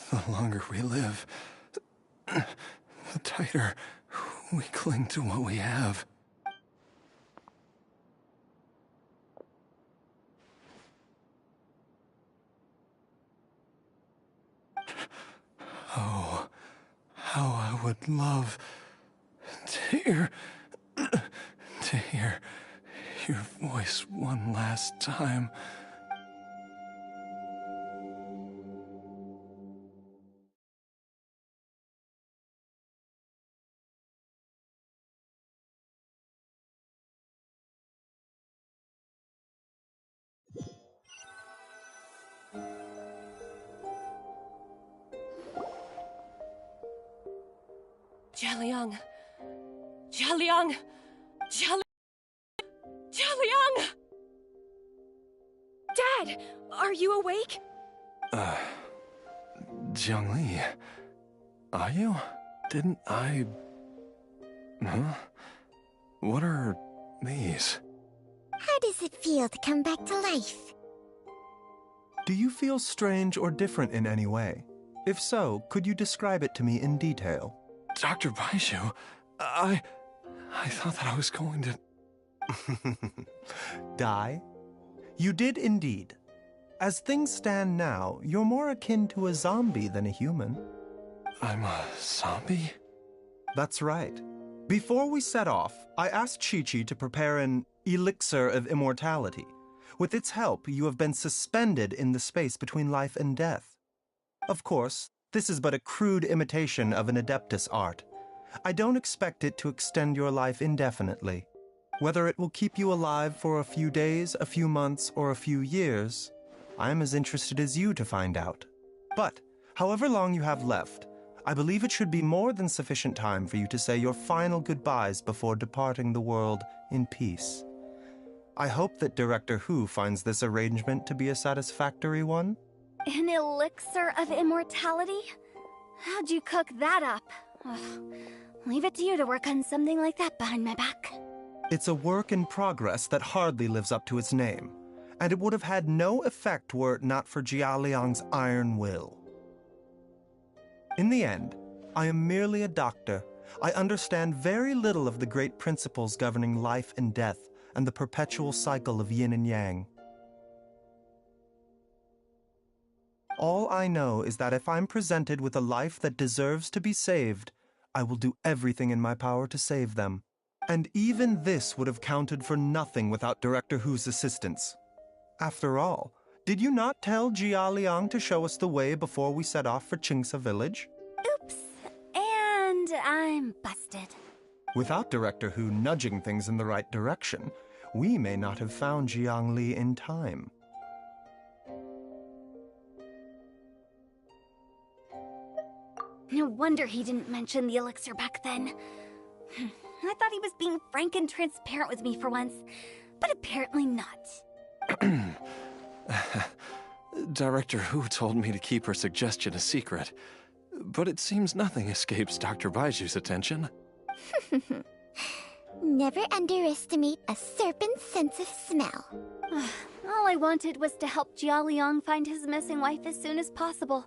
The longer we live, the tighter we cling to what we have. Oh, how I would love to hear your voice one last time. Jialiang! Jialiang! Jialiang! Dad, are you awake? Jiangli, are you? Didn't I Huh? What are these? How does it feel to come back to life? Do you feel strange or different in any way? If so, could you describe it to me in detail? Dr. Baishu, I thought that I was going to... Die? You did indeed. As things stand now, you're more akin to a zombie than a human. I'm a zombie? That's right. Before we set off, I asked Chi-Chi to prepare an elixir of immortality. With its help, you have been suspended in the space between life and death. Of course, this is but a crude imitation of an Adeptus art. I don't expect it to extend your life indefinitely. Whether it will keep you alive for a few days, a few months, or a few years, I'm as interested as you to find out. But, however long you have left, I believe it should be more than sufficient time for you to say your final goodbyes before departing the world in peace. I hope that Director Hu finds this arrangement to be a satisfactory one. An elixir of immortality? How'd you cook that up? Ugh. Leave it to you to work on something like that behind my back. It's a work in progress that hardly lives up to its name, and it would have had no effect were it not for Jialiang's iron will. In the end, I am merely a doctor. I understand very little of the great principles governing life and death and the perpetual cycle of yin and yang. All I know is that if I'm presented with a life that deserves to be saved, I will do everything in my power to save them. And even this would have counted for nothing without Director Hu's assistance. After all, did you not tell Jia Liang to show us the way before we set off for Qingce village? Oops. And I'm busted. Without Director Hu nudging things in the right direction, we may not have found Jiangli in time. No wonder he didn't mention the elixir back then. I thought he was being frank and transparent with me for once, but apparently not. Director Hu told me to keep her suggestion a secret, but it seems nothing escapes Dr. Baiju's attention. Never underestimate a serpent's sense of smell. All I wanted was to help Jialiang find his missing wife as soon as possible,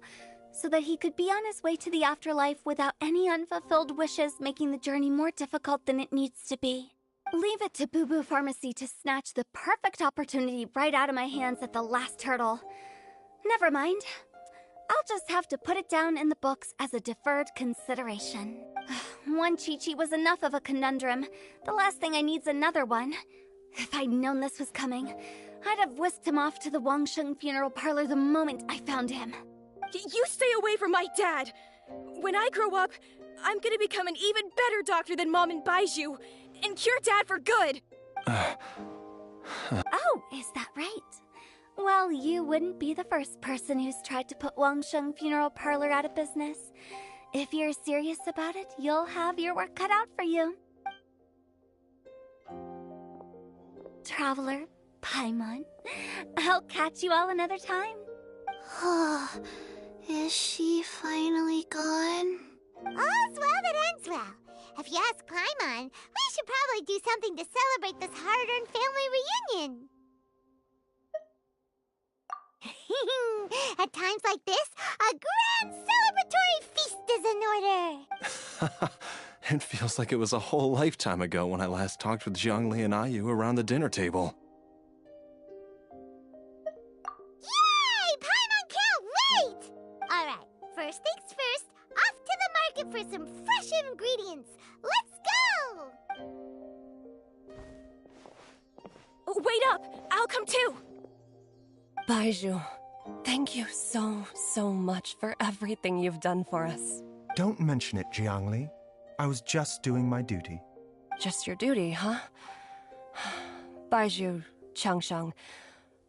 so that he could be on his way to the afterlife without any unfulfilled wishes making the journey more difficult than it needs to be. Leave it to Boo Boo Pharmacy to snatch the perfect opportunity right out of my hands at the last hurdle. Never mind. I'll just have to put it down in the books as a deferred consideration. One Chi-Chi was enough of a conundrum. The last thing I need's another one. If I'd known this was coming, I'd have whisked him off to the Wangsheng funeral parlor the moment I found him. You stay away from my dad! When I grow up, I'm gonna become an even better doctor than Mom and Baiju, and cure Dad for good! Oh, is that right? Well, you wouldn't be the first person who's tried to put Wangsheng funeral parlor out of business. If you're serious about it, you'll have your work cut out for you. Traveler, Paimon, I'll catch you all another time. Is she finally gone? All's well that ends well. If you ask Paimon, we should probably do something to celebrate this hard-earned family reunion. At times like this, a grand celebratory feast is in order. It feels like it was a whole lifetime ago when I last talked with Zhongli and Ayu around the dinner table. Yay! Paimon can't wait! Alright, first things first, off to the market for some fresh ingredients. Let's go! Wait up! I'll come too! Baiju, thank you so much for everything you've done for us. Don't mention it, Jiangli. I was just doing my duty. Just your duty, huh? Baiju, Changsheng,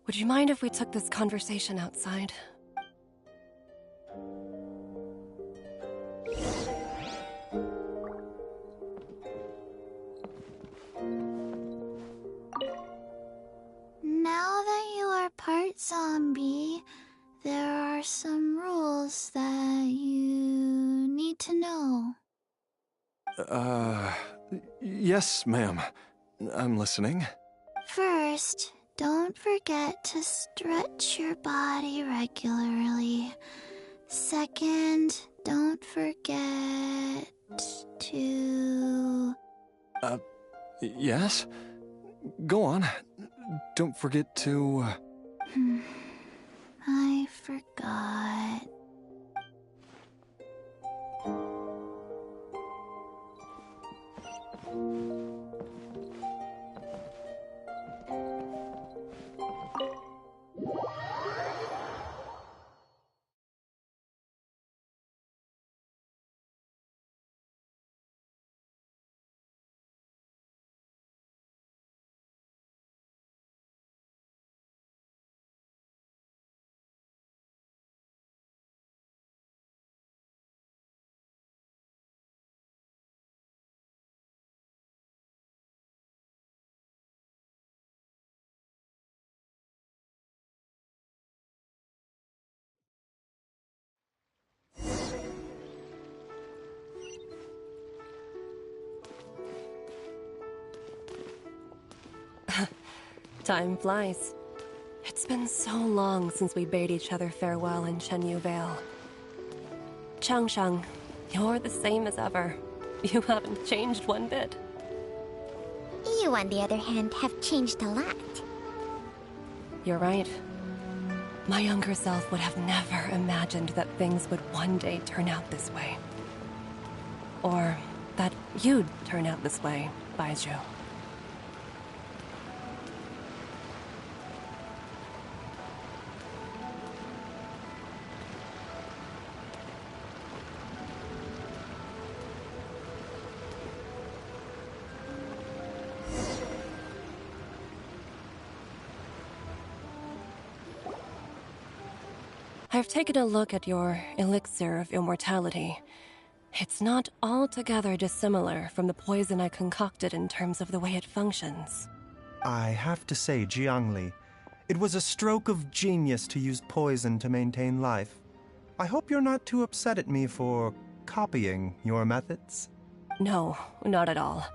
would you mind if we took this conversation outside? Now that you are part zombie, there are some rules that you need to know. Yes, ma'am. I'm listening. First, don't forget to stretch your body regularly. Second, don't forget to... Yes? Go on. Don't forget to... I forgot. Time flies. It's been so long since we bade each other farewell in Chenyu Vale. Changshang, you're the same as ever. You haven't changed one bit. You, on the other hand, have changed a lot. You're right. My younger self would have never imagined that things would one day turn out this way. Or that you'd turn out this way, Baizhu. I've taken a look at your elixir of immortality. It's not altogether dissimilar from the poison I concocted in terms of the way it functions. I have to say, Jiangli, it was a stroke of genius to use poison to maintain life. I hope you're not too upset at me for copying your methods. No, not at all.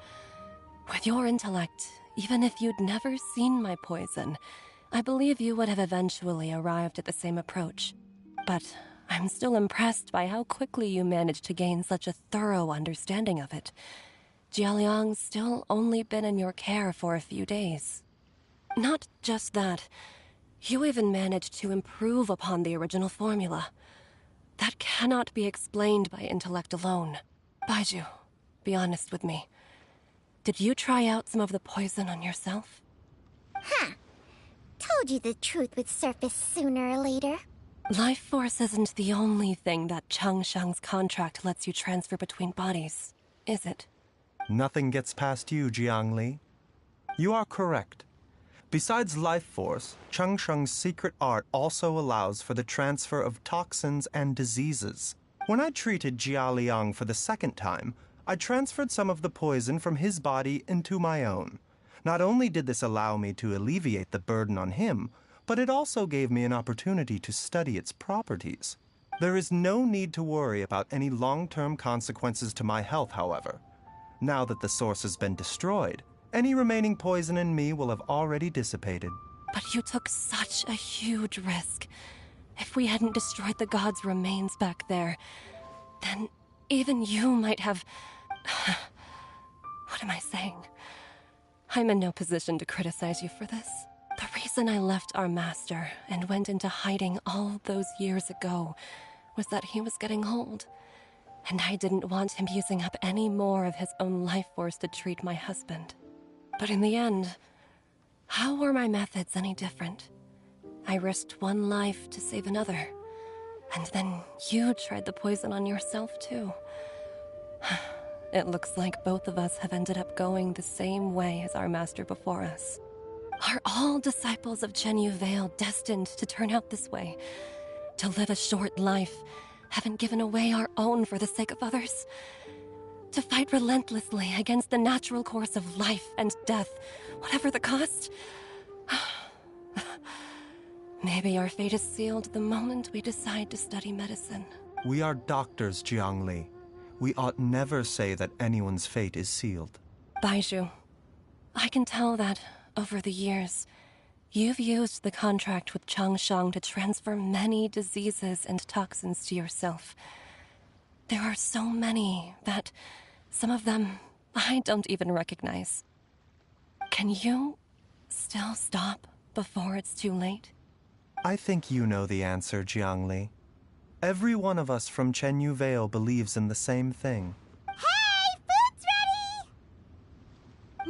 With your intellect, even if you'd never seen my poison, I believe you would have eventually arrived at the same approach. But I'm still impressed by how quickly you managed to gain such a thorough understanding of it. Jialiang's still only been in your care for a few days. Not just that, you even managed to improve upon the original formula. That cannot be explained by intellect alone. Baizhu, be honest with me. Did you try out some of the poison on yourself? Huh. Told you the truth would surface sooner or later. Life force isn't the only thing that Changshang's contract lets you transfer between bodies, is it? Nothing gets past you, Jiangli. You are correct. Besides life force, Changsheng's secret art also allows for the transfer of toxins and diseases. When I treated Jia Liang for the second time, I transferred some of the poison from his body into my own. Not only did this allow me to alleviate the burden on him, but it also gave me an opportunity to study its properties. There is no need to worry about any long-term consequences to my health, however. Now that the source has been destroyed, any remaining poison in me will have already dissipated. But you took such a huge risk. If we hadn't destroyed the god's remains back there, then even you might have... What am I saying? I'm in no position to criticize you for this. The reason I left our master and went into hiding all those years ago was that he was getting old, and I didn't want him using up any more of his own life force to treat my husband. But in the end, how were my methods any different? I risked one life to save another, and then you tried the poison on yourself too. It looks like both of us have ended up going the same way as our master before us. Are all disciples of Chenyu Vale destined to turn out this way? To live a short life, having given away our own for the sake of others? To fight relentlessly against the natural course of life and death, whatever the cost? Maybe our fate is sealed the moment we decide to study medicine. We are doctors, Jiangli. We ought never say that anyone's fate is sealed. Baizhu, I can tell that, over the years, you've used the contract with Changsheng to transfer many diseases and toxins to yourself. There are so many that some of them I don't even recognize. Can you still stop before it's too late? I think you know the answer, Jiangli. Every one of us from Chenyu Vale believes in the same thing. Hey, food's ready!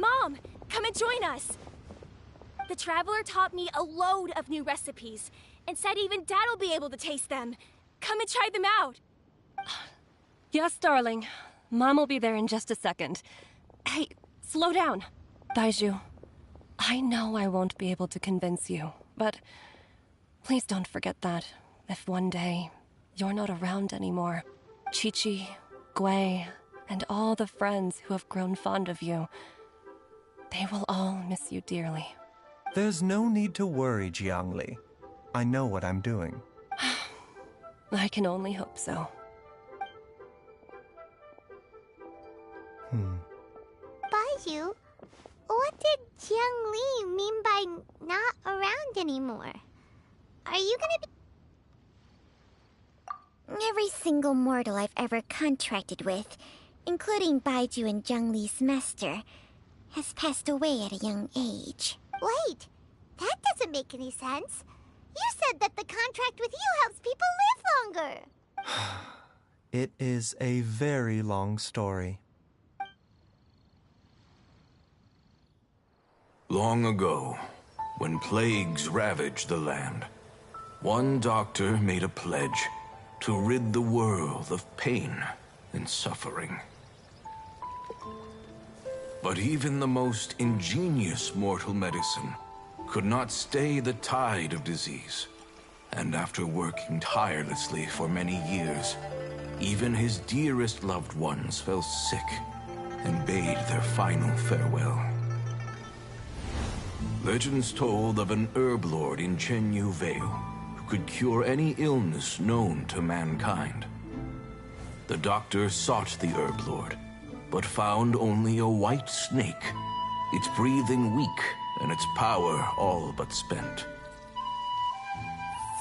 Mom, come and join us. The Traveler taught me a load of new recipes and said even Dad'll be able to taste them. Come and try them out. Yes, darling. Mom will be there in just a second. Hey, slow down. Baizhu, I know I won't be able to convince you, but please don't forget that if one day you're not around anymore, Chi-Chi, Gui, and all the friends who have grown fond of you, they will all miss you dearly. There's no need to worry, Jiangli. I know what I'm doing. I can only hope so. Baizhu, what did Jiang Li mean by not around anymore? Are you gonna be... Every single mortal I've ever contracted with, including Baizhu and Jiang Li's master, has passed away at a young age. Wait, that doesn't make any sense. You said that the contract with you helps people live longer. It is a very long story. Long ago, when plagues ravaged the land, one doctor made a pledge to rid the world of pain and suffering. But even the most ingenious mortal medicine could not stay the tide of disease. And after working tirelessly for many years, even his dearest loved ones fell sick and bade their final farewell. Legends told of an herb lord in Chenyu Vale who could cure any illness known to mankind. The doctor sought the herb lord, but found only a white snake, its breathing weak and its power all but spent.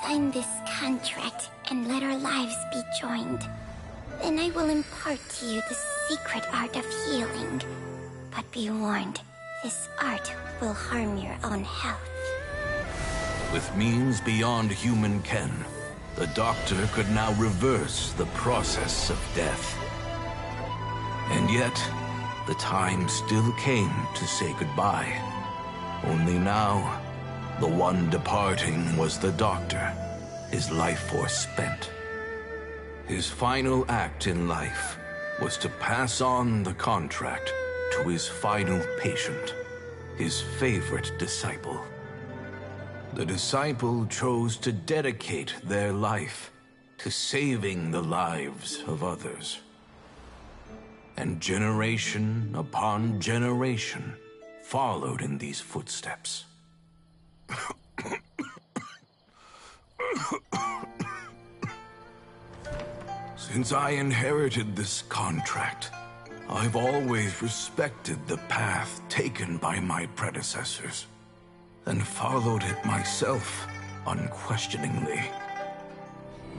Sign this contract and let our lives be joined. Then I will impart to you the secret art of healing. But be warned, this art will harm your own health. With means beyond human ken, the doctor could now reverse the process of death. And yet, the time still came to say goodbye. Only now, the one departing was the doctor, his life force spent. His final act in life was to pass on the contract to his final patient, his favorite disciple. The disciple chose to dedicate their life to saving the lives of others. And generation upon generation followed in these footsteps. Since I inherited this contract, I've always respected the path taken by my predecessors, and followed it myself unquestioningly.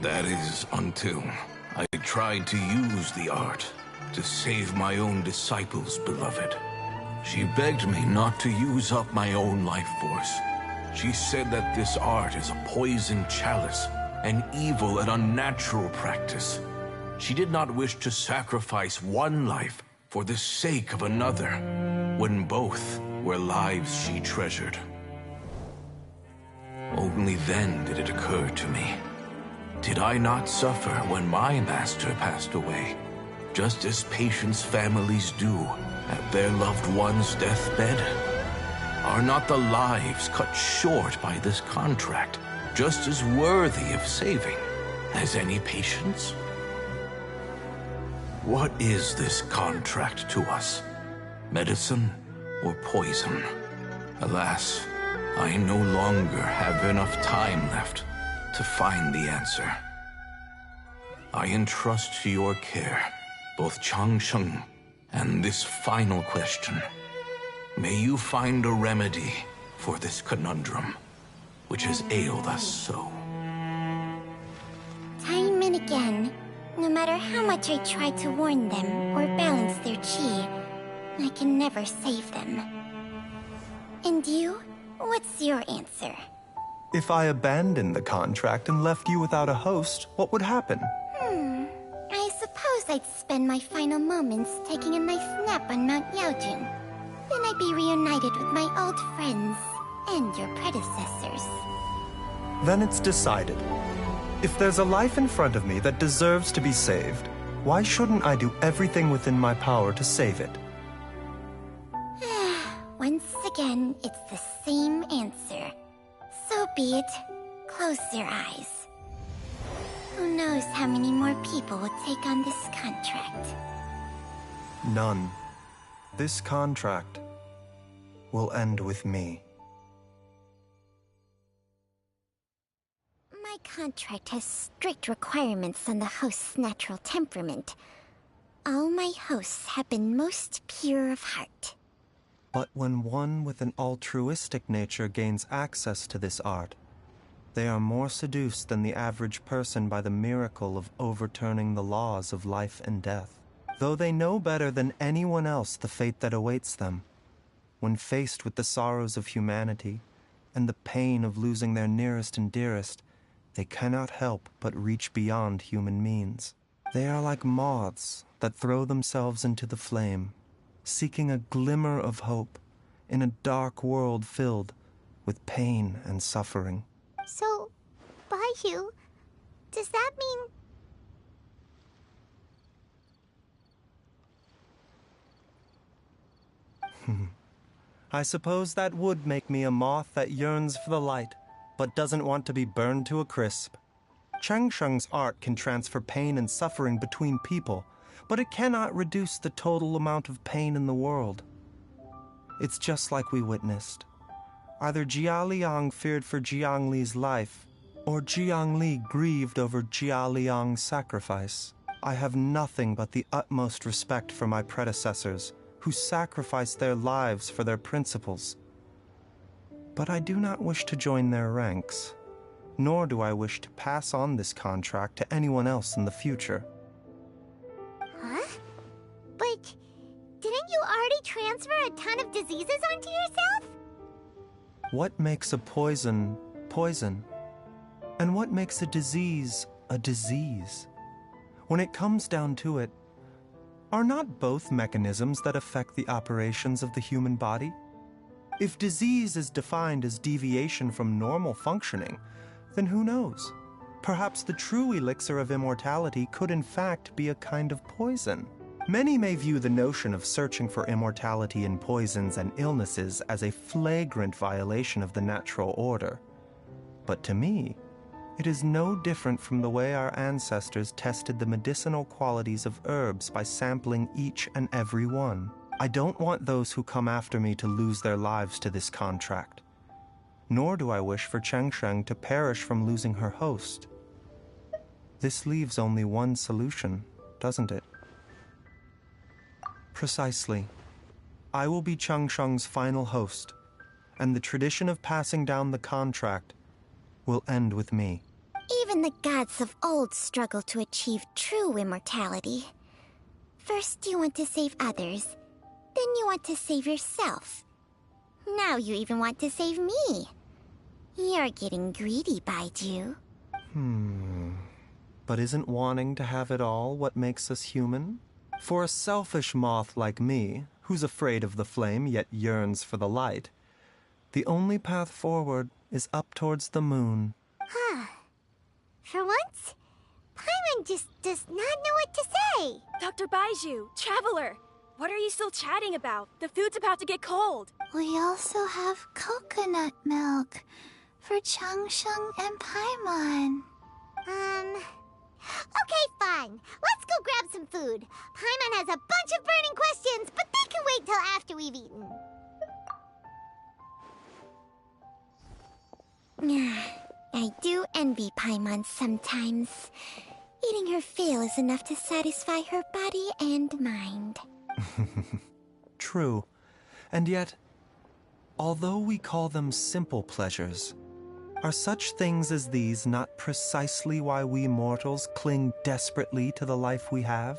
That is, until I tried to use the art to save my own disciple's beloved. She begged me not to use up my own life force. She said that this art is a poison chalice, an evil and unnatural practice. She did not wish to sacrifice one life for the sake of another, when both were lives she treasured. Only then did it occur to me. Did I not suffer when my master passed away, just as patients' families do at their loved one's deathbed? Are not the lives cut short by this contract just as worthy of saving as any patients? What is this contract to us? Medicine or poison? Alas, I no longer have enough time left to find the answer. I entrust to your care both Changsheng And this final question. May you find a remedy for this conundrum, which has ailed us so. Time and again, no matter how much I try to warn them or balance their chi, I can never save them. And you? What's your answer? If I abandoned the contract and left you without a host, what would happen? I suppose I'd spend my final moments taking a nice nap on Mount Yaojun. Then I'd be reunited with my old friends and your predecessors. Then it's decided. If there's a life in front of me that deserves to be saved, why shouldn't I do everything within my power to save it? Once again, it's the same answer. So be it. Close your eyes. Who knows how many more people will take on this contract? None. This contract will end with me. My contract has strict requirements on the host's natural temperament. All my hosts have been most pure of heart. But when one with an altruistic nature gains access to this art, they are more seduced than the average person by the miracle of overturning the laws of life and death. Though they know better than anyone else the fate that awaits them, when faced with the sorrows of humanity and the pain of losing their nearest and dearest, they cannot help but reach beyond human means. They are like moths that throw themselves into the flame, seeking a glimmer of hope in a dark world filled with pain and suffering. So, Baiju, does that mean... I suppose that would make me a moth that yearns for the light, but doesn't want to be burned to a crisp. Changsheng's art can transfer pain and suffering between people, but it cannot reduce the total amount of pain in the world. It's just like we witnessed. Either Jia Liang feared for Jiang Li's life, or Jiang Li grieved over Jia Liang's sacrifice. I have nothing but the utmost respect for my predecessors, who sacrificed their lives for their principles. But I do not wish to join their ranks, nor do I wish to pass on this contract to anyone else in the future. Huh? But didn't you already transfer a ton of diseases onto yourself? What makes a poison, poison? And what makes a disease a disease? When it comes down to it, are not both mechanisms that affect the operations of the human body? If disease is defined as deviation from normal functioning, then who knows? Perhaps the true elixir of immortality could in fact be a kind of poison. Many may view the notion of searching for immortality in poisons and illnesses as a flagrant violation of the natural order. But to me, it is no different from the way our ancestors tested the medicinal qualities of herbs by sampling each and every one. I don't want those who come after me to lose their lives to this contract. Nor do I wish for Changsheng to perish from losing her host. This leaves only one solution, doesn't it? Precisely. I will be Changsheng's final host, and the tradition of passing down the contract will end with me. Even the gods of old struggle to achieve true immortality. First you want to save others, then you want to save yourself. Now you even want to save me. You're getting greedy, Baiju. But isn't wanting to have it all what makes us human? For a selfish moth like me, who's afraid of the flame yet yearns for the light, the only path forward is up towards the moon. For once, Paimon just does not know what to say. Dr. Baiju, Traveler, what are you still chatting about? The food's about to get cold. We also have coconut milk for Changsheng and Paimon. Okay, fine. Let's go grab some food. Paimon has a bunch of burning questions, but they can wait till after we've eaten. I do envy Paimon sometimes. Eating her fill is enough to satisfy her body and mind. True. And yet, although we call them simple pleasures, are such things as these not precisely why we mortals cling desperately to the life we have?